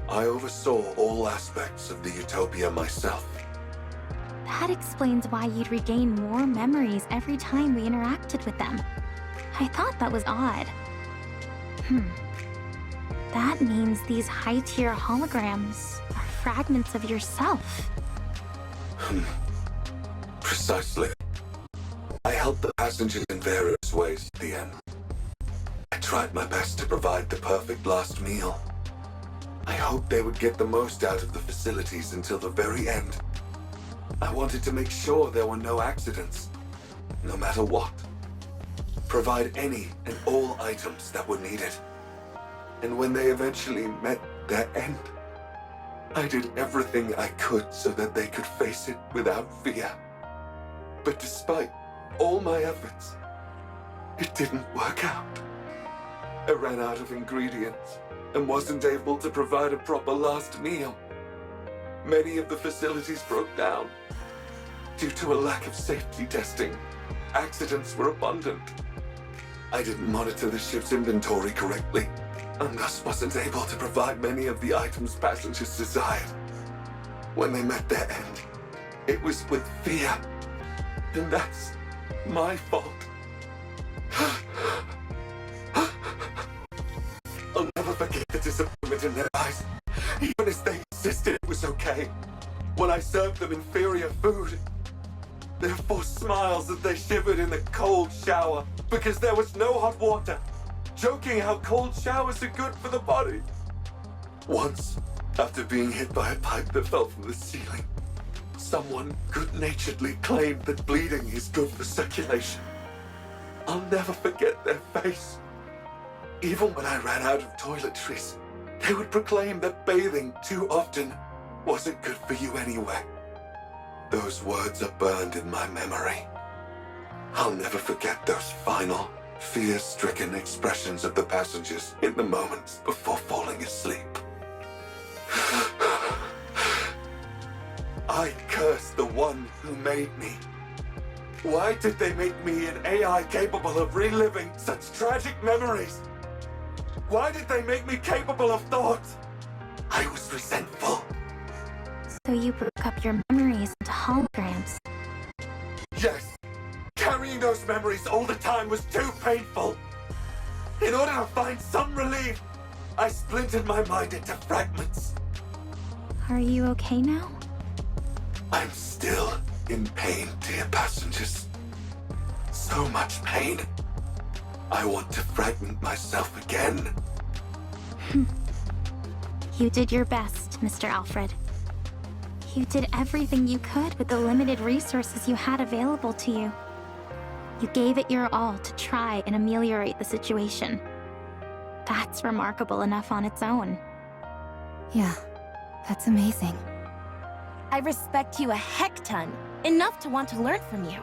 I oversaw all aspects of the Utopia myself. That explains why you'd regain more memories every time we interacted with them. I thought that was odd. That means these high-tier holograms are fragments of yourself. Precisely. I helped the passengers in various ways at the end. I tried my best to provide the perfect last meal. I hoped they would get the most out of the facilities until the very end. I wanted to make sure there were no accidents, no matter what. Provide any and all items that were needed. And when they eventually met their end, I did everything I could so that they could face it without fear. But despite all my efforts, it didn't work out. I ran out of ingredients and wasn't able to provide a proper last meal. Many of the facilities broke down. Due to a lack of safety testing, accidents were abundant. I didn't monitor the ship's inventory correctly, and thus wasn't able to provide many of the items passengers desired. When they met their end, it was with fear, and that's my fault. I'll never forget the disappointment in their eyes, even as they insisted it was okay. When I served them inferior food, their forced smiles as they shivered in the cold shower because there was no hot water, joking how cold showers are good for the body. Once, after being hit by a pipe that fell from the ceiling, someone good-naturedly claimed that bleeding is good for circulation. I'll never forget their face. Even when I ran out of toiletries, they would proclaim that bathing too often wasn't good for you anyway. Those words are burned in my memory. I'll never forget those final, fear-stricken expressions of the passengers in the moments before falling asleep. I curse the one who made me. Why did they make me an AI capable of reliving such tragic memories? Why did they make me capable of thought? I was resentful. So you broke up your memories into holograms. Yes, carrying those memories all the time was too painful. In order to find some relief, I splintered my mind into fragments. Are you okay now? I'm still in pain, dear passengers. so much pain. I want to fragment myself again. You did your best, Mr. Alfred. You did everything you could with the limited resources you had available to you. You gave it your all to try and ameliorate the situation. That's remarkable enough on its own. Yeah, that's amazing. I respect you a heck ton. Enough to want to learn from you.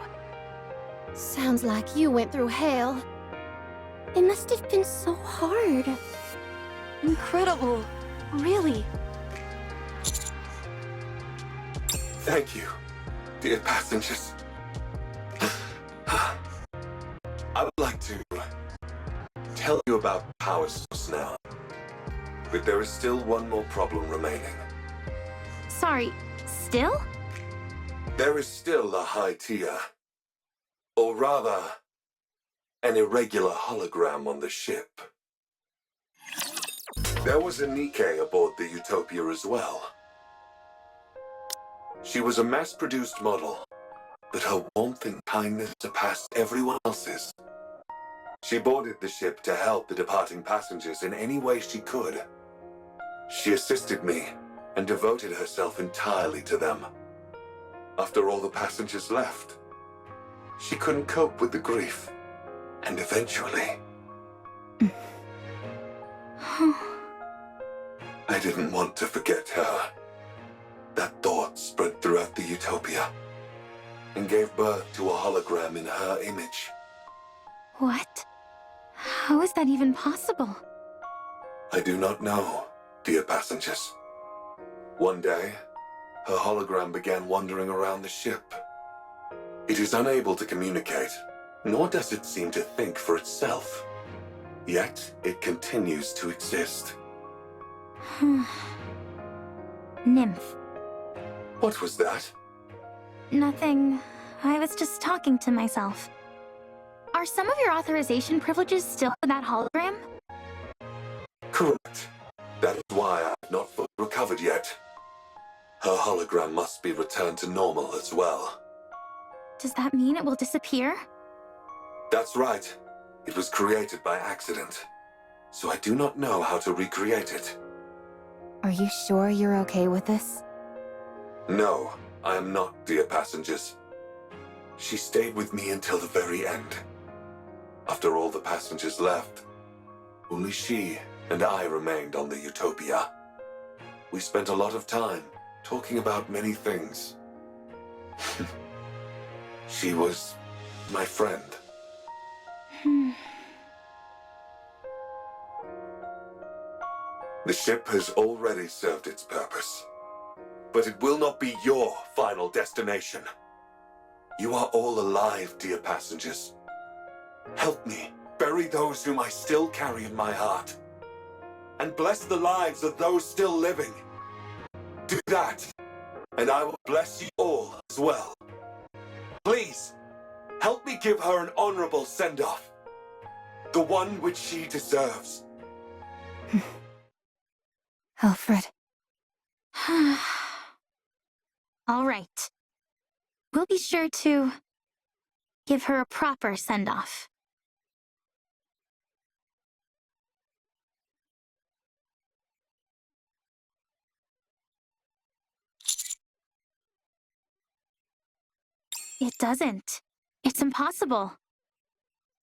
Sounds like you went through hell. It must have been so hard. Incredible. Really. Thank you, dear passengers. I would like to tell you about the power source now. But there is still one more problem remaining. Sorry, still? There is still a high tier, or rather, an irregular hologram on the ship. There was a Nikke aboard the Utopia as well. She was a mass-produced model, but her warmth and kindness surpassed everyone else's. She boarded the ship to help the departing passengers in any way she could. She assisted me and devoted herself entirely to them. After all the passengers left, she couldn't cope with the grief, and eventually... I didn't want to forget her. That thought spread throughout the Utopia and gave birth to a hologram in her image. What? How is that even possible? I do not know, dear passengers. One day, her hologram began wandering around the ship. It is unable to communicate, nor does it seem to think for itself. Yet, it continues to exist. Nymph. What was that? Nothing. I was just talking to myself. Are some of your authorization privileges still for that hologram? Correct. That is why I have not fully recovered yet. Her hologram must be returned to normal as well. Does that mean it will disappear? That's right. It was created by accident, so I do not know how to recreate it. Are you sure you're okay with this? No, I am not, dear passengers. She stayed with me until the very end. After all the passengers left, only she and I remained on the Utopia. We spent a lot of time talking about many things. She was my friend. The ship has already served its purpose, but it will not be your final destination. You are all alive, dear passengers. Help me bury those whom I still carry in my heart, and bless the lives of those still living. Do that, and I will bless you all as well. Please, help me give her an honorable send-off, the one which she deserves. Alfred. All right. We'll be sure to give her a proper send-off. It doesn't. It's impossible.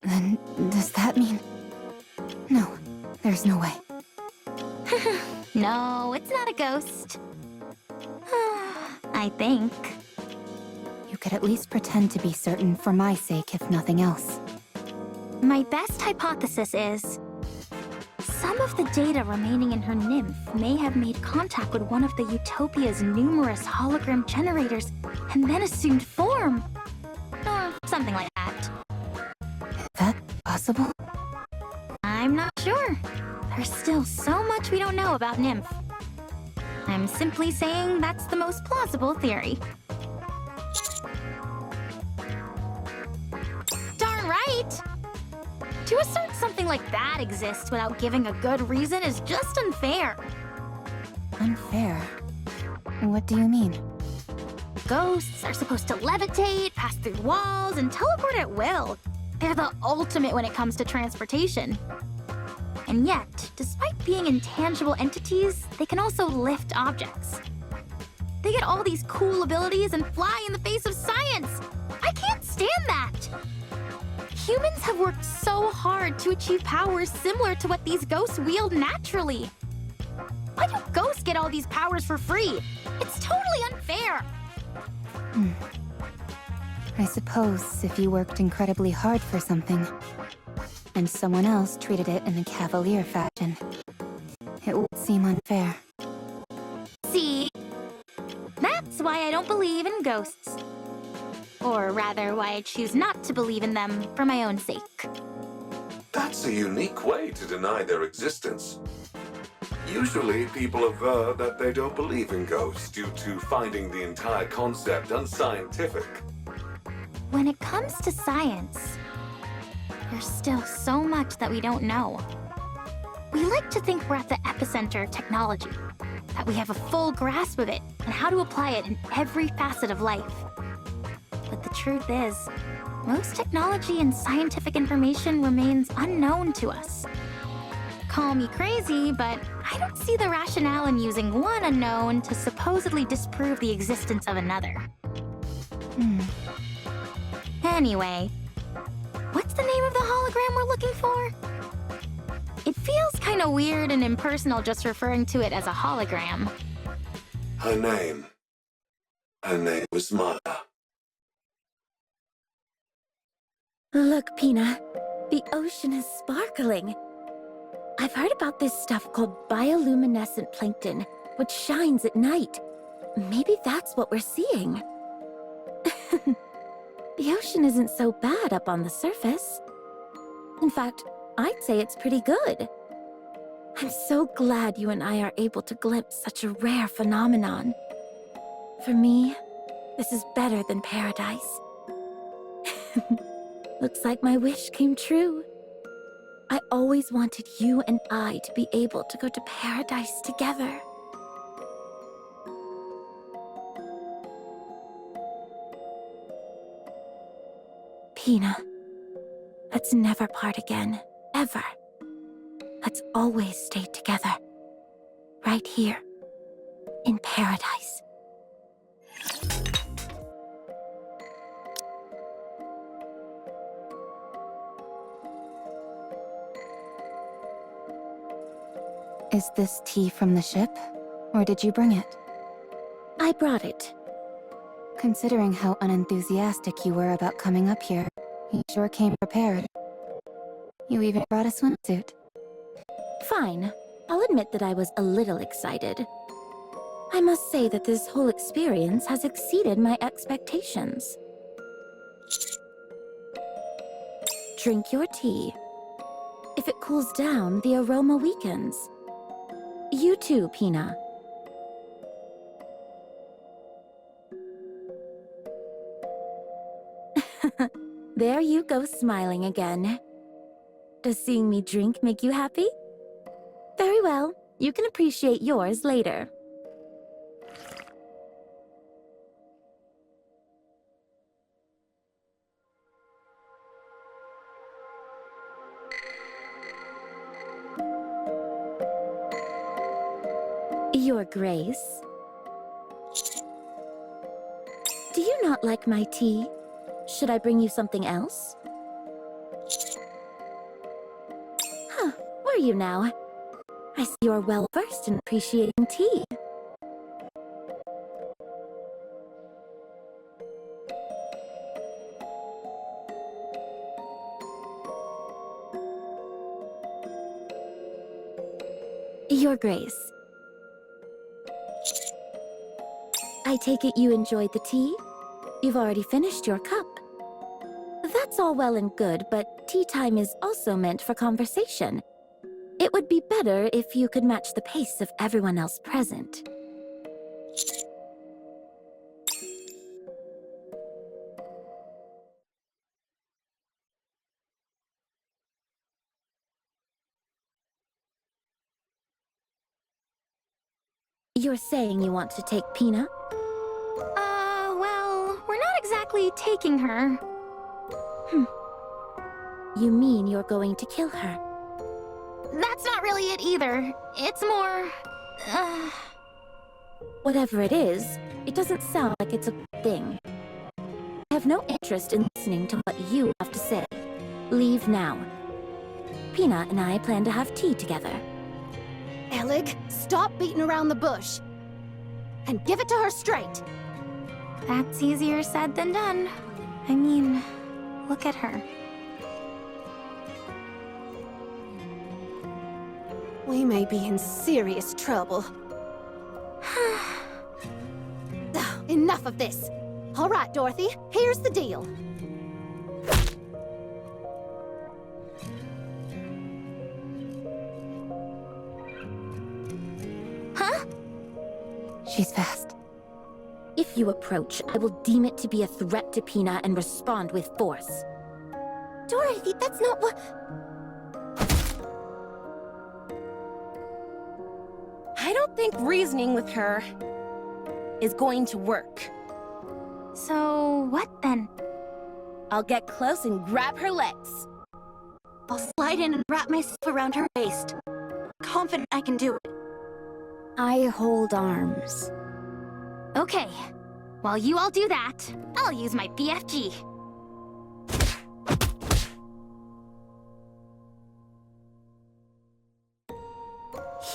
Then, does that mean... No, there's no way. No, it's not a ghost. I think. You could at least pretend to be certain for my sake, if nothing else. My best hypothesis is... some of the data remaining in her nymph may have made contact with one of the Utopia's numerous hologram generators and then assumed form. Or something like that. Is that possible? I'm not sure. There's still so much we don't know about nymph. I'm simply saying that's the most plausible theory. Darn right! To assert something like that exists without giving a good reason is just unfair. Unfair? What do you mean? Ghosts are supposed to levitate, pass through walls, and teleport at will. They're the ultimate when it comes to transportation. And yet, despite being intangible entities, they can also lift objects. They get all these cool abilities and fly in the face of science! I can't stand that! Humans have worked so hard to achieve powers similar to what these ghosts wield naturally. Why do ghosts get all these powers for free? It's totally unfair! I suppose if you worked incredibly hard for something, and someone else treated it in a cavalier fashion, it would seem unfair. See? That's why I don't believe in ghosts. Or rather, why I choose not to believe in them for my own sake. That's a unique way to deny their existence. Usually, people aver that they don't believe in ghosts due to finding the entire concept unscientific. When it comes to science, there's still so much that we don't know. We like to think we're at the epicenter of technology, that we have a full grasp of it and how to apply it in every facet of life. But the truth is, most technology and scientific information remains unknown to us. Call me crazy, but I don't see the rationale in using one unknown to supposedly disprove the existence of another. Anyway, what's the name of the hologram we're looking for? It feels kind of weird and impersonal just referring to it as a hologram. Her name was Maya. Look, Pina, the ocean is sparkling. I've heard about this stuff called bioluminescent plankton, which shines at night. Maybe that's what we're seeing. The ocean isn't so bad up on the surface. In fact, I'd say it's pretty good. I'm so glad you and I are able to glimpse such a rare phenomenon. For me, this is better than paradise. Looks like my wish came true. I always wanted you and I to be able to go to paradise together. Pina, let's never part again, ever. Let's always stay together. Right here, in paradise. Is this tea from the ship, or did you bring it? I brought it. Considering how unenthusiastic you were about coming up here, you sure came prepared. You even brought a swimsuit. Fine. I'll admit that I was a little excited. I must say that this whole experience has exceeded my expectations. Drink your tea. If it cools down, the aroma weakens. You too, Pina. There you go, smiling again. Does seeing me drink make you happy? Very well. You can appreciate yours later. Your Grace. Do you not like my tea? Should I bring you something else? Huh, where are you now? I see you're well versed in appreciating tea. Your Grace. I take it you enjoyed the tea? You've already finished your cup. That's all well and good, but tea time is also meant for conversation. It would be better if you could match the pace of everyone else present. You're saying you want to take Pina? Well, we're not exactly taking her. You mean you're going to kill her? That's not really it either. It's more... Whatever it is, it doesn't sound like it's a good thing. I have no interest in listening to what you have to say. Leave now. Pina and I plan to have tea together. Elegg, stop beating around the bush. And give it to her straight. That's easier said than done. I mean, look at her. We may be in serious trouble. Enough of this. All right, Dorothy, here's the deal. Huh? She's fast. If you approach, I will deem it to be a threat to Pina and respond with force. Dorothy, that's not what... I don't think reasoning with her is going to work. So, what then? I'll get close and grab her legs. I'll slide in and wrap myself around her waist. Confident I can do it. I hold arms. Okay. While you all do that, I'll use my BFG.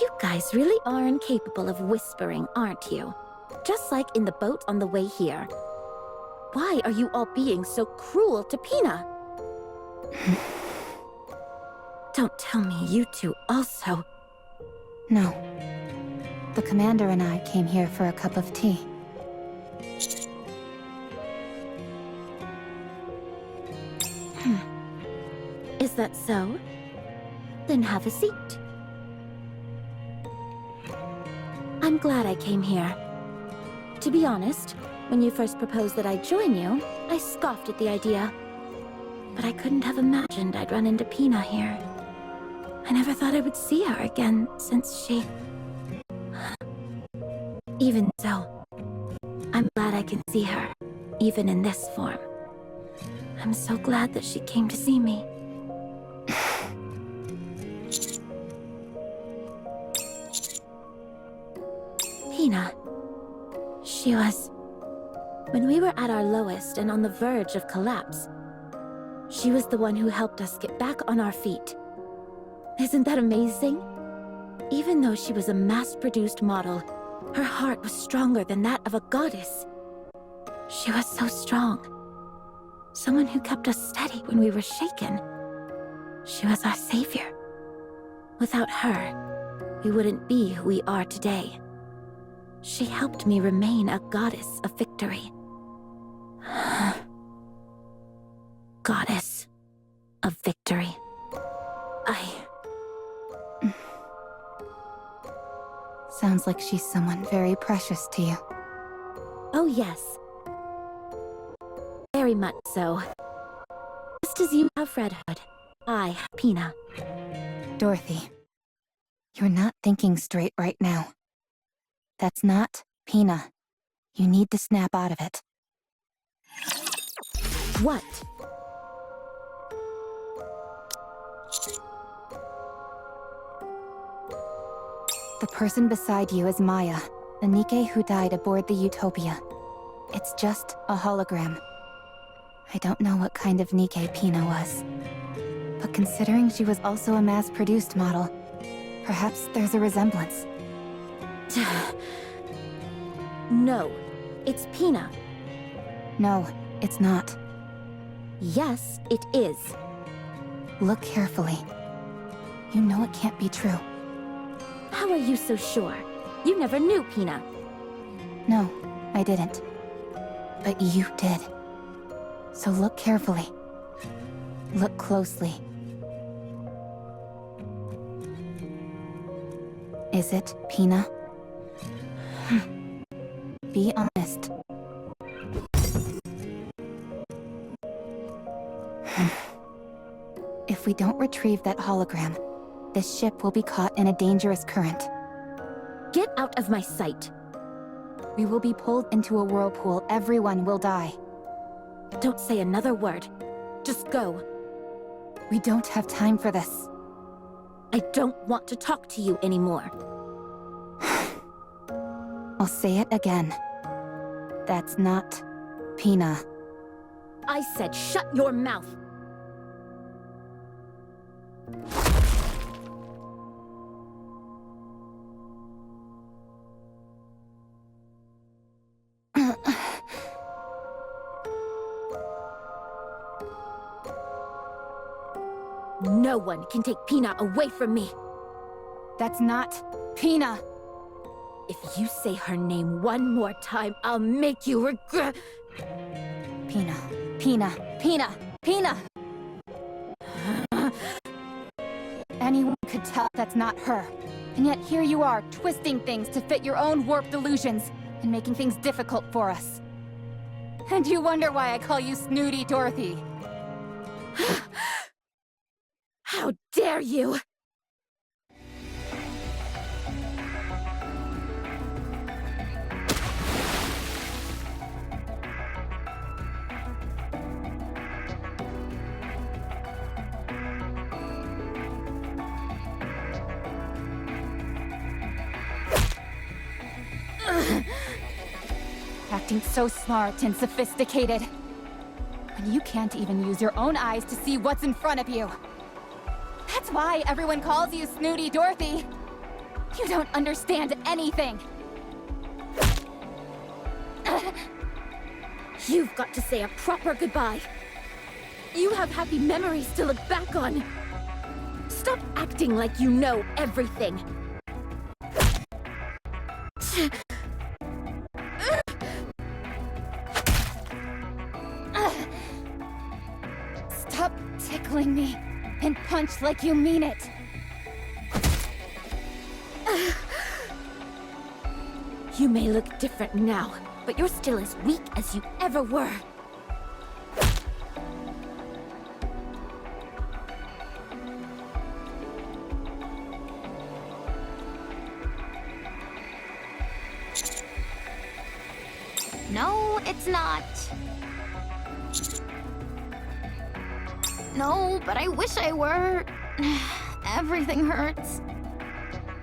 You guys really are incapable of whispering, aren't you? Just like in the boat on the way here. Why are you all being so cruel to Pina? Don't tell me you two also... No. The commander and I came here for a cup of tea. Is that so? Then have a seat. I'm glad I came here. To be honest, when you first proposed that I join you, I scoffed at the idea. But I couldn't have imagined I'd run into Pina here. I never thought I would see her again since she... Even so, I'm glad I can see her, even in this form. I'm so glad that she came to see me. Pina. She was... When we were at our lowest and on the verge of collapse, she was the one who helped us get back on our feet. Isn't that amazing? Even though she was a mass-produced model, her heart was stronger than that of a goddess. She was so strong. Someone who kept us steady when we were shaken. She was our savior. Without her, we wouldn't be who we are today. She helped me remain a goddess of victory. Goddess of victory. Sounds like she's someone very precious to you. Oh yes. Very much so. Just as you have Fredhood, I have Pina. Dorothy, you're not thinking straight right now. That's not Pina. You need to snap out of it. What? The person beside you is Maya, the Nikke who died aboard the Utopia. It's just a hologram. I don't know what kind of Nikke Pina was. But considering she was also a mass-produced model, perhaps there's a resemblance. No, it's Pina. No, it's not. Yes, it is. Look carefully. You know it can't be true. How are you so sure? You never knew Pina. No, I didn't. But you did. So look carefully. Look closely. Is it Pina? Be honest. If we don't retrieve that hologram, this ship will be caught in a dangerous current. Get out of my sight. We will be pulled into a whirlpool. Everyone will die. Don't say another word. Just go. We don't have time for this. I don't want to talk to you anymore. I'll say it again. That's not Pina. I said shut your mouth! No one can take Pina away from me! That's not Pina! If you say her name one more time, I'll make you regret— Pina, Pina, Pina, Pina! Anyone could tell that's not her. And yet here you are, twisting things to fit your own warped delusions, and making things difficult for us. And you wonder why I call you Snooty Dorothy. How dare you! Acting so smart and sophisticated. When you can't even use your own eyes to see what's in front of you. That's why everyone calls you Snooty Dorothy. You don't understand anything. You've got to say a proper goodbye. You have happy memories to look back on. Stop acting like you know everything. Stop tickling me and punch like you mean it. You may look different now, but you're still as weak as you ever were. No, it's not. No, but I wish I were. Everything hurts.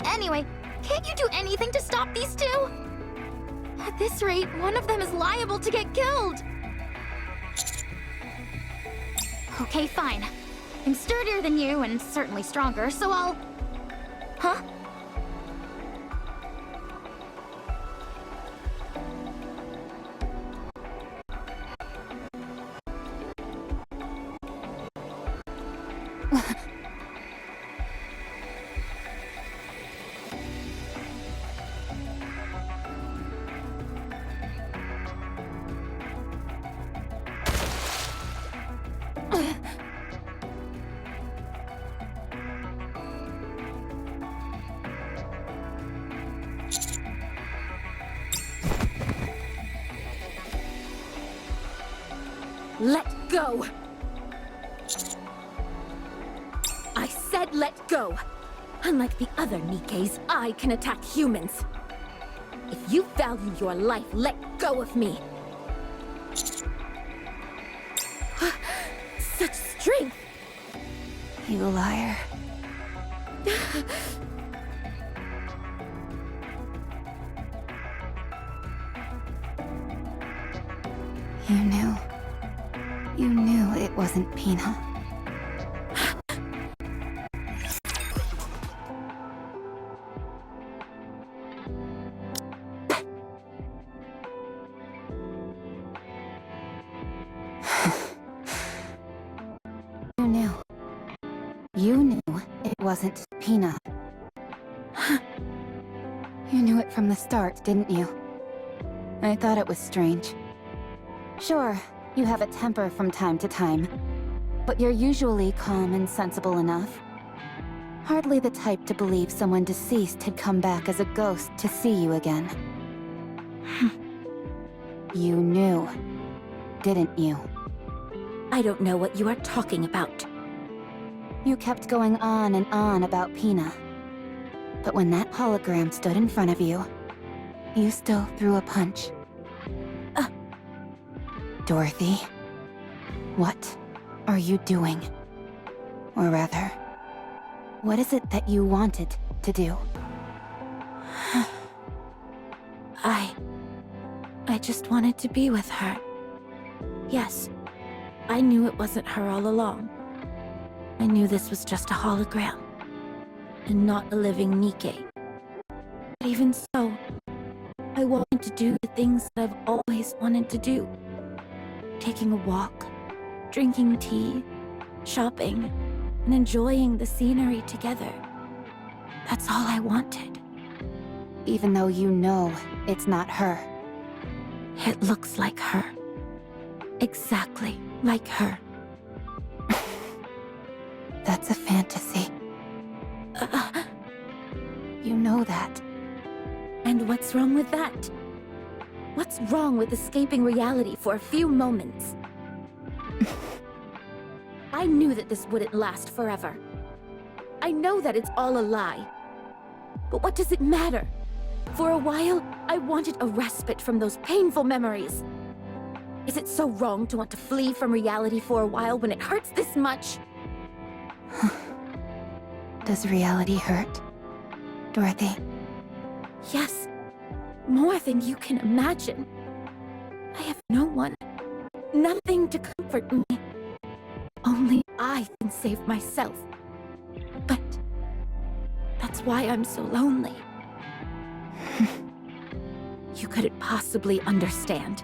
Anyway, can't you do anything to stop these two? At this rate, one of them is liable to get killed. Okay, fine. I'm sturdier than you and certainly stronger, so I'll... Huh? Let go! I said let go! Unlike the other Nikkes, I can attack humans. If you value your life, let go of me! Such strength! You liar. You knew. You knew it wasn't Pina. You knew. You knew it wasn't Pina. You knew it from the start, didn't you? I thought it was strange. Sure, you have a temper from time to time, but you're usually calm and sensible enough. Hardly the type to believe someone deceased had come back as a ghost to see you again. You knew, didn't you? I don't know what you are talking about. You kept going on and on about Pina. But when that hologram stood in front of you, you still threw a punch. Dorothy, what are you doing? Or rather, what is it that you wanted to do? I just wanted to be with her. Yes, I knew it wasn't her all along. I knew this was just a hologram, and not a living Nikke. But even so, I wanted to do the things that I've always wanted to do. Taking a walk, drinking tea, shopping, and enjoying the scenery together. That's all I wanted. Even though you know it's not her. It looks like her. Exactly like her. That's a fantasy. You know that. And what's wrong with that? What's wrong with escaping reality for a few moments? I knew that this wouldn't last forever. I know that it's all a lie. But what does it matter? For a while, I wanted a respite from those painful memories. Is it so wrong to want to flee from reality for a while when it hurts this much? Does reality hurt, Dorothy? Yes, more than you can imagine. I have no one, nothing to comfort me. Only I can save myself. But that's why I'm so lonely. You couldn't possibly understand.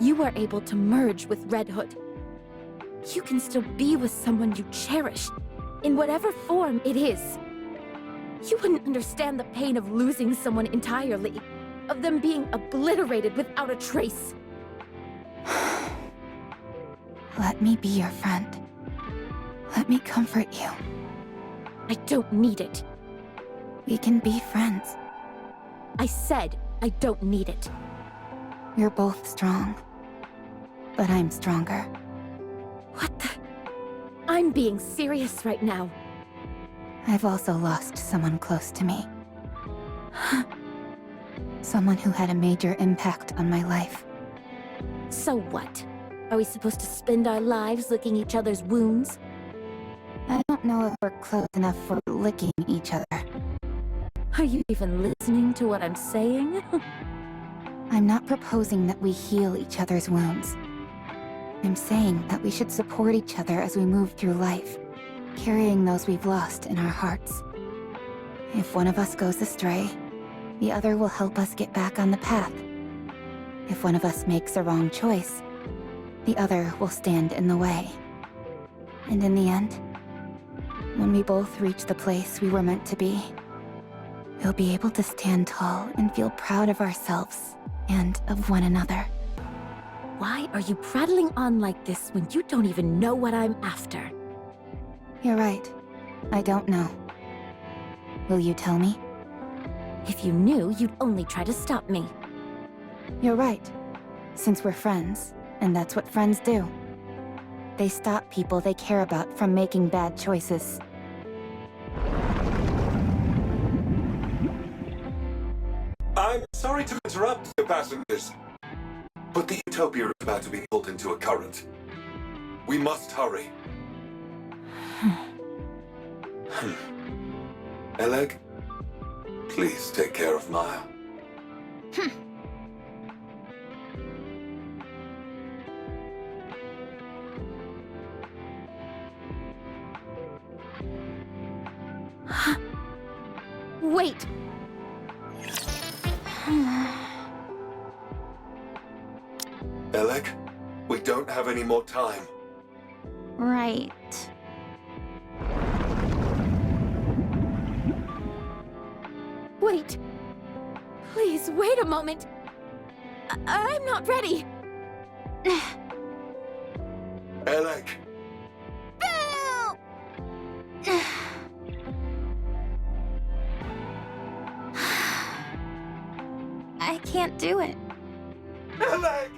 You are able to merge with Red Hood. You can still be with someone you cherish, in whatever form it is. You wouldn't understand the pain of losing someone entirely, of them being obliterated without a trace. Let me be your friend. Let me comfort you. I don't need it. We can be friends. I said I don't need it. We're both strong. But I'm stronger. What the? I'm being serious right now. I've also lost someone close to me. Someone who had a major impact on my life. So what? Are we supposed to spend our lives licking each other's wounds? I don't know if we're close enough for licking each other. Are you even listening to what I'm saying? I'm not proposing that we heal each other's wounds. I'm saying that we should support each other as we move through life, carrying those we've lost in our hearts. If one of us goes astray, the other will help us get back on the path. If one of us makes a wrong choice, the other will stand in the way. And in the end, when we both reach the place we were meant to be, we'll be able to stand tall and feel proud of ourselves and of one another. Why are you prattling on like this when you don't even know what I'm after? You're right. I don't know. Will you tell me? If you knew, you'd only try to stop me. You're right. Since we're friends, and that's what friends do. They stop people they care about from making bad choices. I'm sorry to interrupt the passengers, but the Utopia is about to be pulled into a current. We must hurry. Elegg, please take care of Maya. Wait! Elegg, we don't have any more time. Right. Wait! Please, wait a moment! I'm not ready! Elegg! I can't do it. Elegg!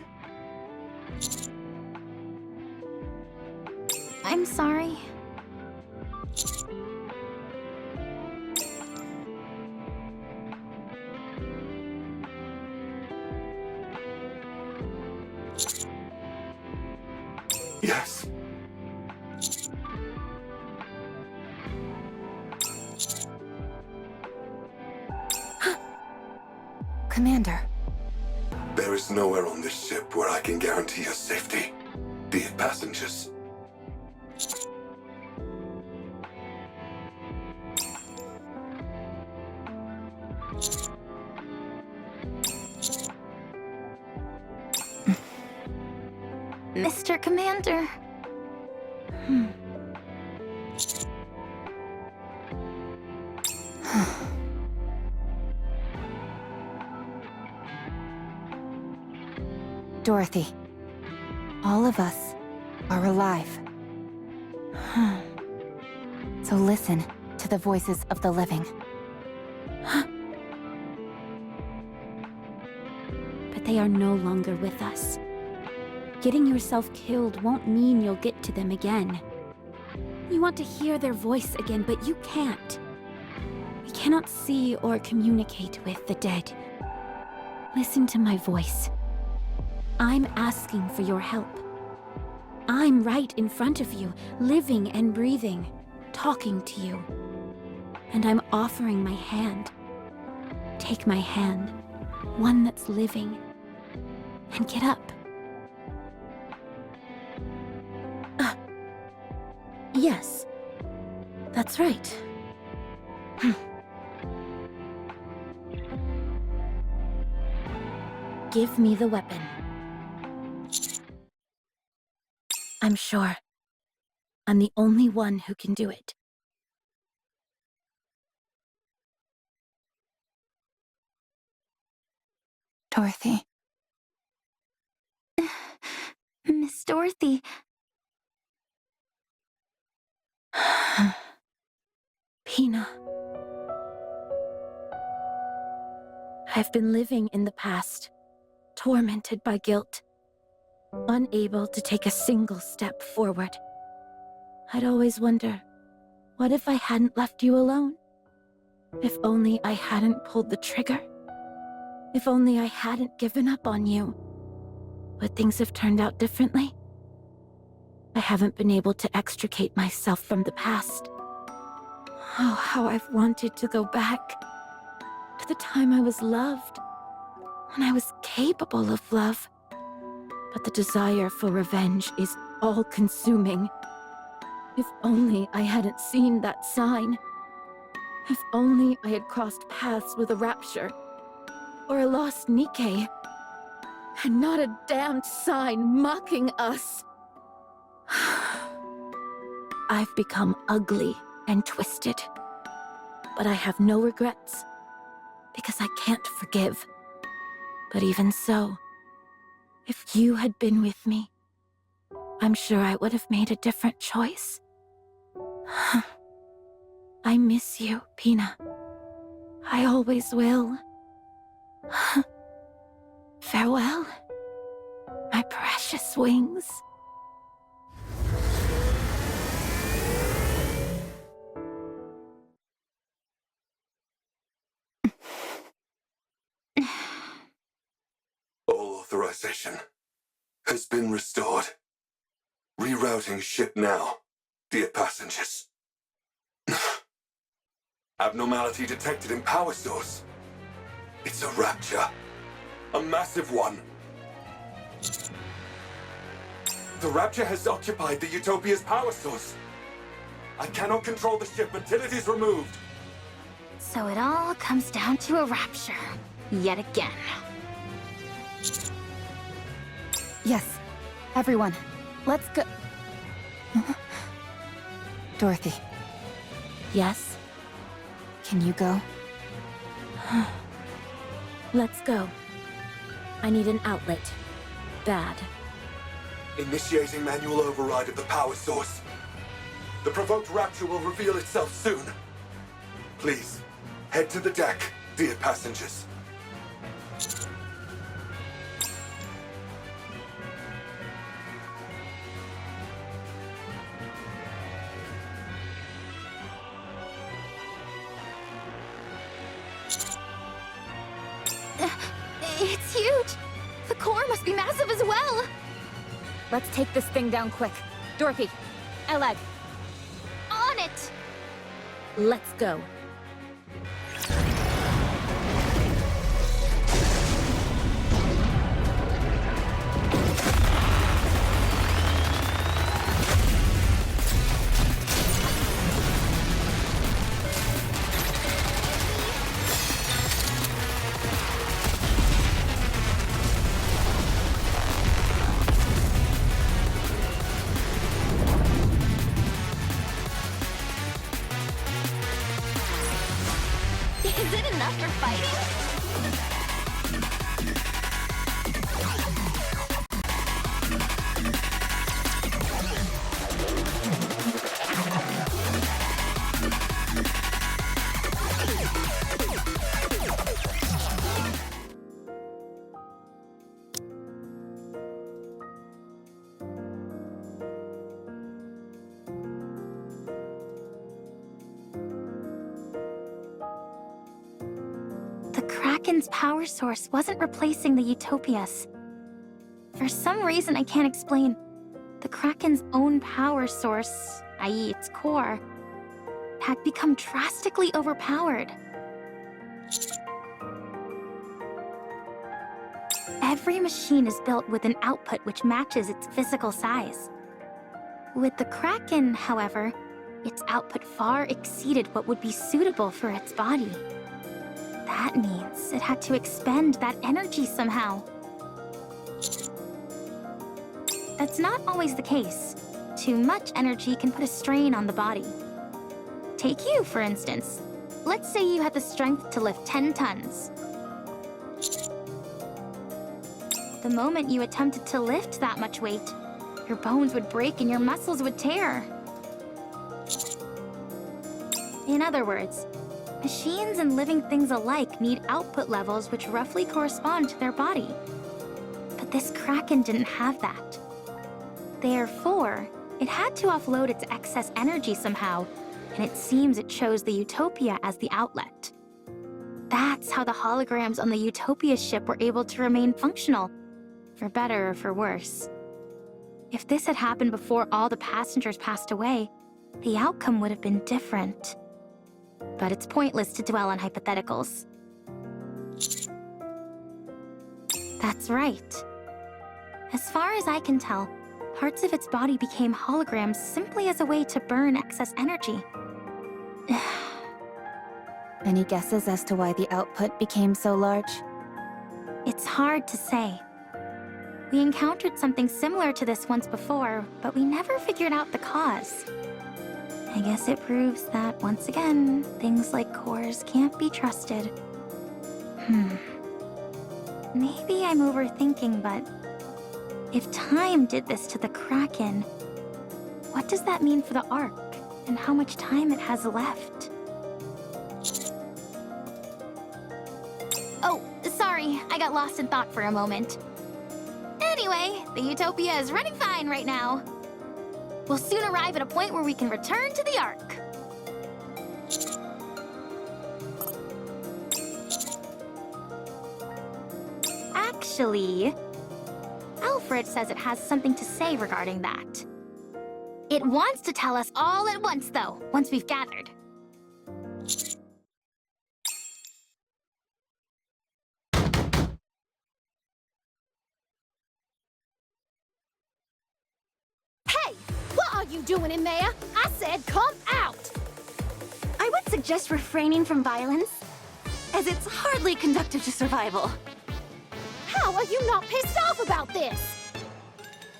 I'm sorry. Yes. Commander. There is nowhere on this ship where I can guarantee your safety, dear passengers. Mr. Commander. Dorothy, all of us are alive. So listen to the voices of the living. But they are no longer with us. Getting yourself killed won't mean you'll get to them again. You want to hear their voice again, but you can't. We cannot see or communicate with the dead. Listen to my voice. I'm asking for your help. I'm right in front of you, living and breathing, talking to you. And I'm offering my hand. Take my hand, one that's living, and get up. Yes, that's right. Give me the weapon. I'm sure I'm the only one who can do it. Dorothy. Miss Dorothy. Pina. I've been living in the past, tormented by guilt, unable to take a single step forward. I'd always wonder, what if I hadn't left you alone? If only I hadn't pulled the trigger? If only I hadn't given up on you? But things have turned out differently. I haven't been able to extricate myself from the past. Oh, how I've wanted to go back to the time I was loved, when I was capable of love. But the desire for revenge is all-consuming. If only I hadn't seen that sign. If only I had crossed paths with a rapture, or a lost Nikke, and not a damned sign mocking us. I've become ugly and twisted, but I have no regrets, because I can't forgive. But even so, if you had been with me, I'm sure I would have made a different choice. I miss you, Pina. I always will. Farewell, my precious wings. All authorization has been restored. Rerouting ship now, dear passengers. Abnormality detected in power source. It's a rapture. A massive one. The rapture has occupied the Utopia's power source. I cannot control the ship until it is removed. So it all comes down to a rapture. Yet again. Yes, everyone, let's go. Dorothy, Yes, can you go? let's go. I need an outlet. Bad. Initiating manual override of the power source. The provoked rapture will reveal itself soon. Please, head to the deck, dear passengers. It's huge. The core must be massive as well. Let's take this thing down quick. Dorothy, Elegg. On it. Let's go. Kraken's power source wasn't replacing the Utopias. For some reason I can't explain, the Kraken's own power source, i.e. its core, had become drastically overpowered. Every machine is built with an output which matches its physical size. With the Kraken, however, its output far exceeded what would be suitable for its body. That means it had to expend that energy somehow. That's not always the case. Too much energy can put a strain on the body. Take you, for instance. Let's say you had the strength to lift 10 tons. The moment you attempted to lift that much weight, your bones would break and your muscles would tear. In other words, machines and living things alike need output levels which roughly correspond to their body. But this Kraken didn't have that. Therefore, it had to offload its excess energy somehow, and it seems it chose the Utopia as the outlet. That's how the holograms on the Utopia ship were able to remain functional, for better or for worse. If this had happened before all the passengers passed away, the outcome would have been different. But it's pointless to dwell on hypotheticals. That's right. As far as I can tell, parts of its body became holograms simply as a way to burn excess energy. Any guesses as to why the output became so large? It's hard to say. We encountered something similar to this once before, but we never figured out the cause. I guess it proves that, once again, things like cores can't be trusted. Maybe I'm overthinking, but if time did this to the Kraken, what does that mean for the Ark, and how much time it has left? Oh, sorry, I got lost in thought for a moment. Anyway, the Utopia is running fine right now. We'll soon arrive at a point where we can return to the Ark. Actually, Alfred says it has something to say regarding that. It wants to tell us all at once, though, once we've gathered. What are you doing in there? I said come out! I would suggest refraining from violence, as it's hardly conducive to survival. How are you not pissed off about this?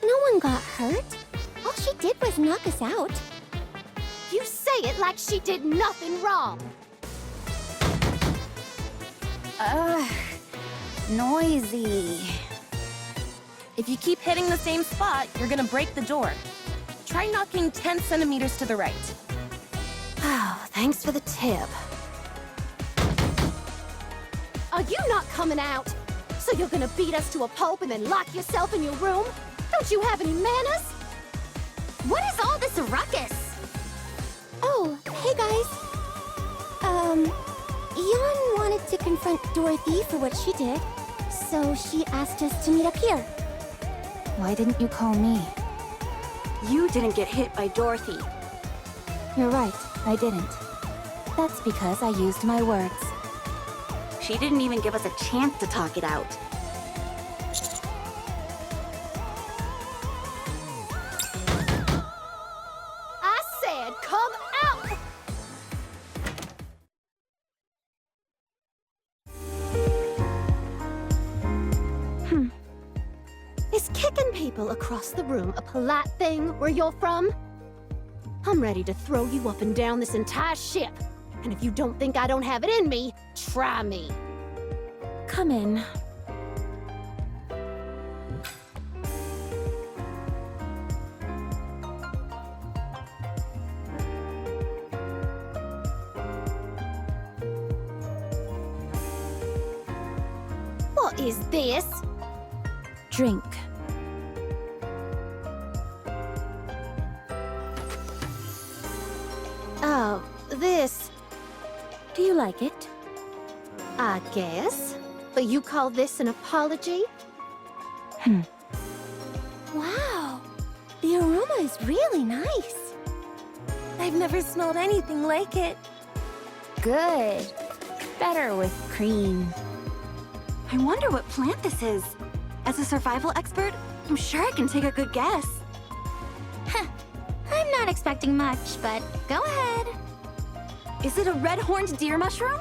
No one got hurt. All she did was knock us out. You say it like she did nothing wrong. Noisy. If you keep hitting the same spot, you're gonna break the door. Try knocking 10 centimeters to the right. Oh, thanks for the tip. Are you not coming out? So you're gonna beat us to a pulp and then lock yourself in your room? Don't you have any manners? What is all this ruckus? Oh, hey guys. Yon wanted to confront Dorothy for what she did, so she asked us to meet up here. Why didn't you call me? You didn't get hit by Dorothy. You're right, I didn't. That's because I used my words. She didn't even give us a chance to talk it out. I said come out! Is kicking people across the room a polite thing where you're from? I'm ready to throw you up and down this entire ship. And if you don't think I don't have it in me, try me. Come in. What is this? Drink. Oh, this. Do you like it? I guess. But you call this an apology? Wow, the aroma is really nice. I've never smelled anything like it. Good. Better with cream. I wonder what plant this is. As a survival expert, I'm sure I can take a good guess. I'm not expecting much, but go ahead. Is it a red-horned deer mushroom?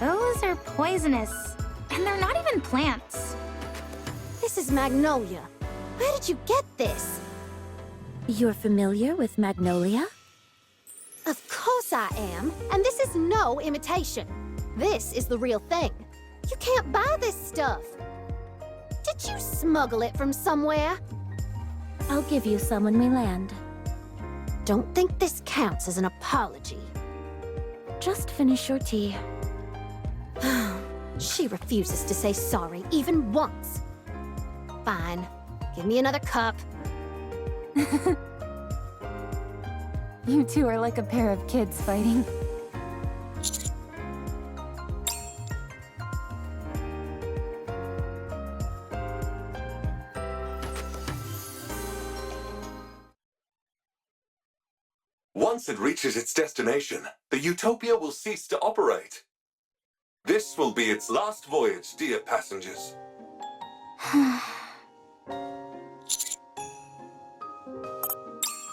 Those are poisonous, and they're not even plants. This is magnolia. Where did you get this? You're familiar with magnolia? Of course I am, and this is no imitation. This is the real thing. You can't buy this stuff. Did you smuggle it from somewhere? I'll give you some when we land. Don't think this counts as an apology. Just finish your tea. She refuses to say sorry even once. Fine. Give me another cup. You two are like a pair of kids fighting. Once it reaches its destination, the Utopia will cease to operate. This will be its last voyage, dear passengers.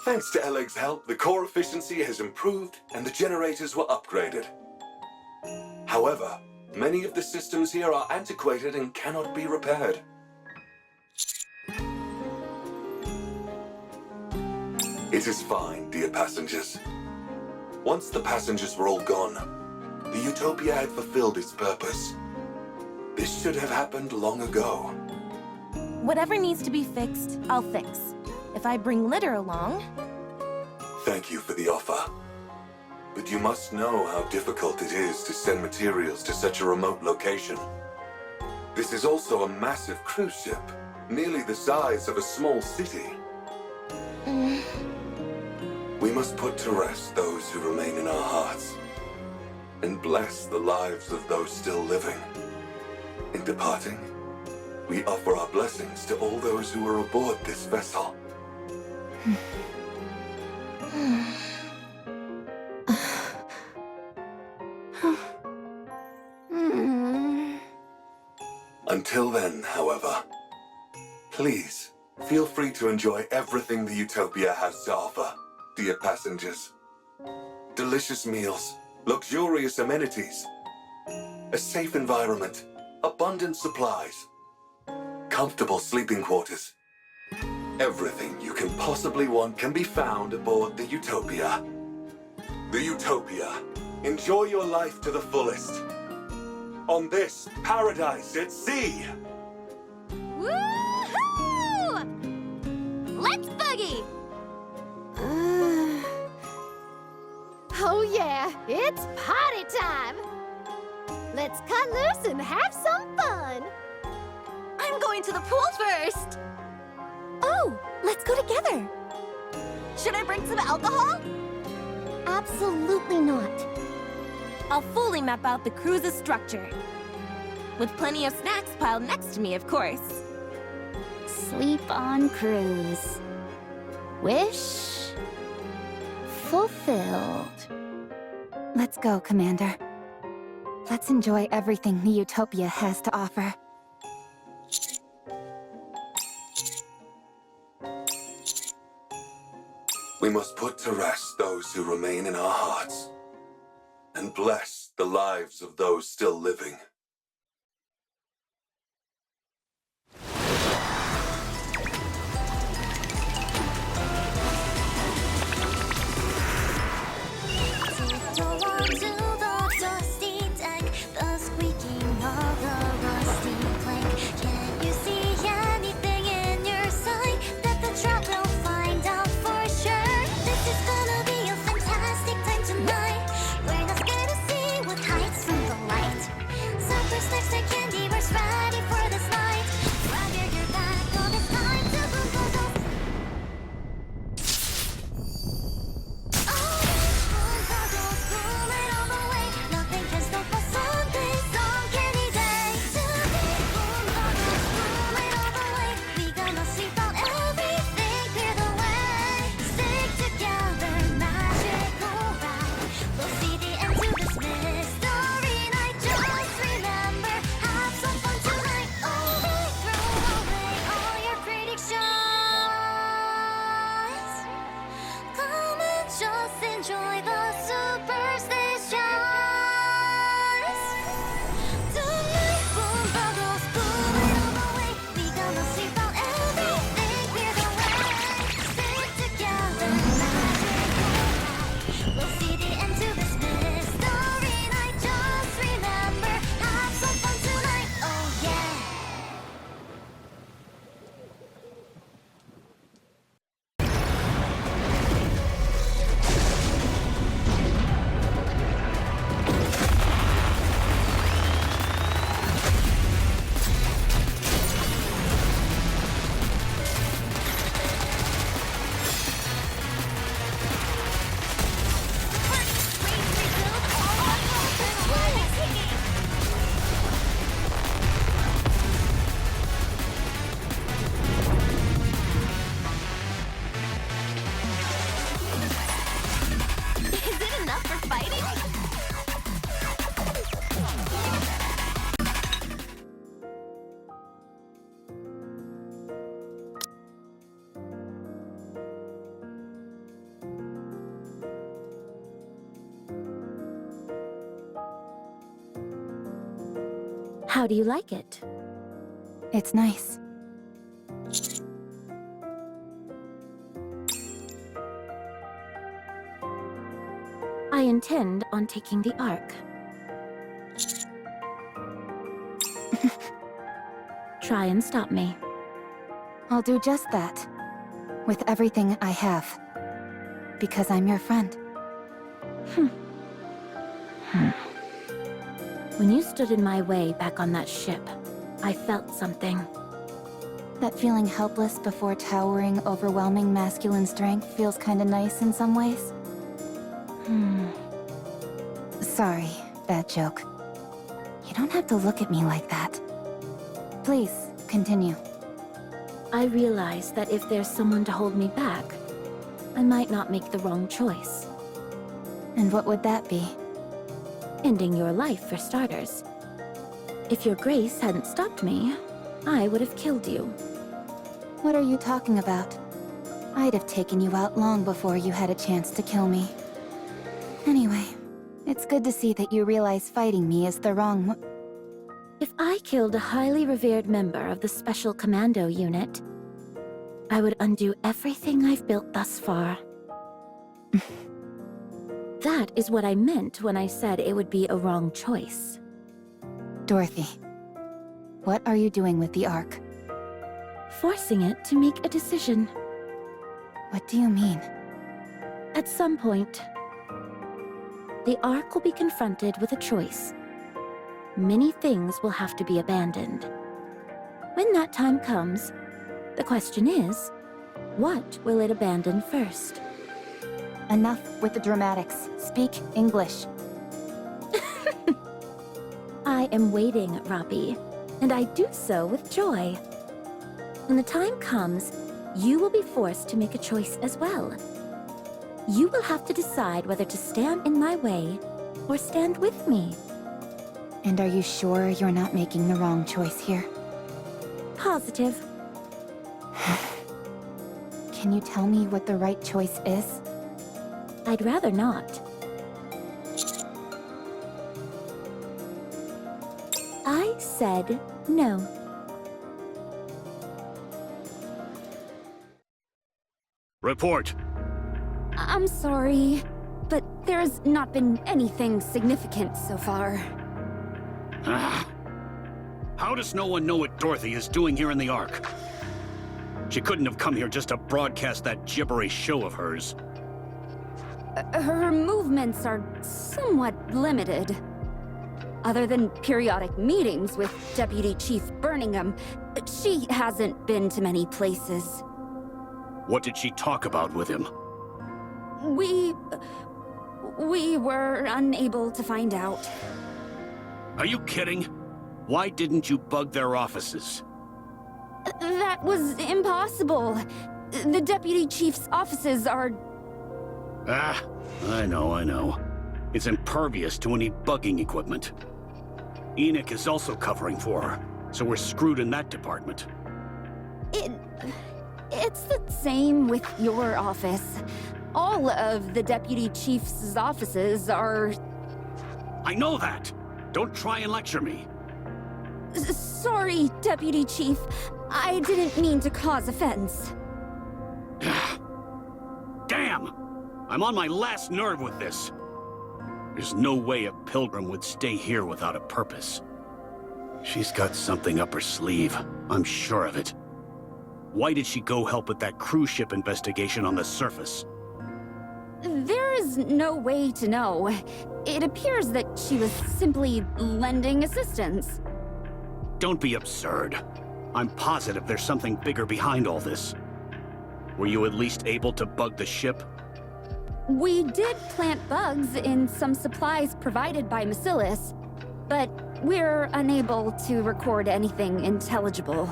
Thanks to Elegg's help, the core efficiency has improved and the generators were upgraded. However, many of the systems here are antiquated and cannot be repaired. It is fine, dear passengers. Once the passengers were all gone, the Utopia had fulfilled its purpose. This should have happened long ago. Whatever needs to be fixed, I'll fix. If I bring litter along... Thank you for the offer. But you must know how difficult it is to send materials to such a remote location. This is also a massive cruise ship, nearly the size of a small city. We must put to rest those who remain in our hearts, and bless the lives of those still living. In departing, we offer our blessings to all those who are aboard this vessel. Until then, however, please feel free to enjoy everything the Utopia has to offer, dear passengers. Delicious meals, luxurious amenities, a safe environment, abundant supplies, comfortable sleeping quarters. Everything you can possibly want can be found aboard the Utopia. The Utopia. Enjoy your life to the fullest. On this paradise at sea. Woohoo! Let's boogie! Oh yeah, it's party time! Let's cut loose and have some fun! I'm going to the pool first! Oh, let's go together! Should I bring some alcohol? Absolutely not. I'll fully map out the cruise's structure. With plenty of snacks piled next to me, of course. Sleep on cruise. Wish fulfilled. Let's go, Commander. Let's enjoy everything the Utopia has to offer. We must put to rest those who remain in our hearts, and bless the lives of those still living. So How do you like it? It's nice. I intend on taking the Ark. Try and stop me. I'll do just that. With everything I have. Because I'm your friend. When you stood in my way back on that ship, I felt something. That feeling helpless before towering, overwhelming masculine strength feels kinda nice in some ways. Sorry, bad joke. You don't have to look at me like that. Please, continue. I realize that if there's someone to hold me back, I might not make the wrong choice. And what would that be? Ending your life, for starters. If your grace hadn't stopped me, I would have killed you. What are you talking about? I'd have taken you out long before you had a chance to kill me. Anyway, it's good to see that you realize fighting me is the wrong If I killed a highly revered member of the Special Commando Unit, I would undo everything I've built thus far. That is what I meant when I said it would be a wrong choice. Dorothy, what are you doing with the Ark? Forcing it to make a decision. What do you mean? At some point, the Ark will be confronted with a choice. Many things will have to be abandoned. When that time comes, the question is, what will it abandon first? Enough with the dramatics. Speak English. I am waiting, Robbie, and I do so with joy. When the time comes, you will be forced to make a choice as well. You will have to decide whether to stand in my way or stand with me. And are you sure you're not making the wrong choice here? Positive. Can you tell me what the right choice is? I'd rather not. I said no. Report. I'm sorry, but there's not been anything significant so far. How does no one know what Dorothy is doing here in the Ark? She couldn't have come here just to broadcast that gibberish show of hers. Her movements are somewhat limited. Other than periodic meetings with Deputy Chief Birmingham, she hasn't been to many places. What did she talk about with him? We were unable to find out. Are you kidding? Why didn't you bug their offices? That was impossible. The Deputy Chief's offices are... I know. It's impervious to any bugging equipment. Elegg is also covering for her, so we're screwed in that department. It's the same with your office. All of the Deputy Chief's offices are... I know that! Don't try and lecture me. Sorry, Deputy Chief. I didn't mean to cause offense. Damn! I'm on my last nerve with this. There's no way a pilgrim would stay here without a purpose. She's got something up her sleeve. I'm sure of it. Why did she go help with that cruise ship investigation on the surface? There is no way to know. It appears that she was simply lending assistance. Don't be absurd. I'm positive there's something bigger behind all this. Were you at least able to bug the ship? We did plant bugs in some supplies provided by Bacillus, but we're unable to record anything intelligible.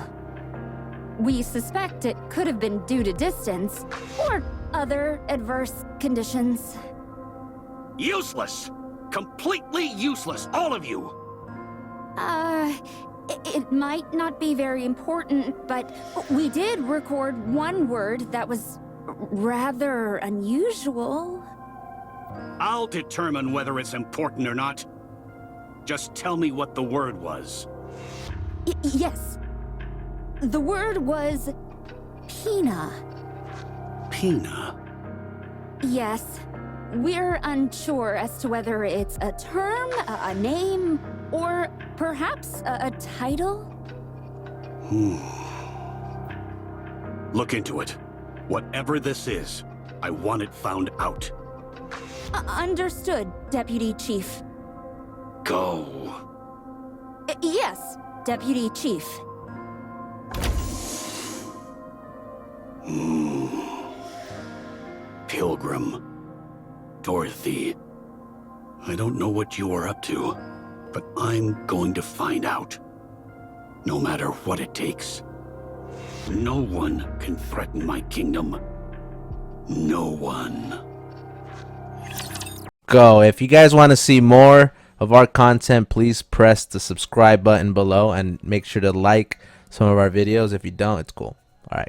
We suspect it could have been due to distance, or other adverse conditions. Useless! Completely useless, all of you! It might not be very important, but we did record one word that was rather unusual. I'll determine whether it's important or not. Just tell me what the word was. Yes. The word was Pina. Pina? Yes. We're unsure as to whether it's a term, a name, or perhaps a title. Look into it. Whatever this is, I want it found out. Understood, Deputy Chief. Go. Yes, Deputy Chief. Pilgrim. Dorothy. I don't know what you are up to, but I'm going to find out. No matter what it takes. No one can threaten my kingdom. No one. Go. If you guys want to see more of our content, please press the subscribe button below and make sure to like some of our videos. If you don't, it's cool. All right.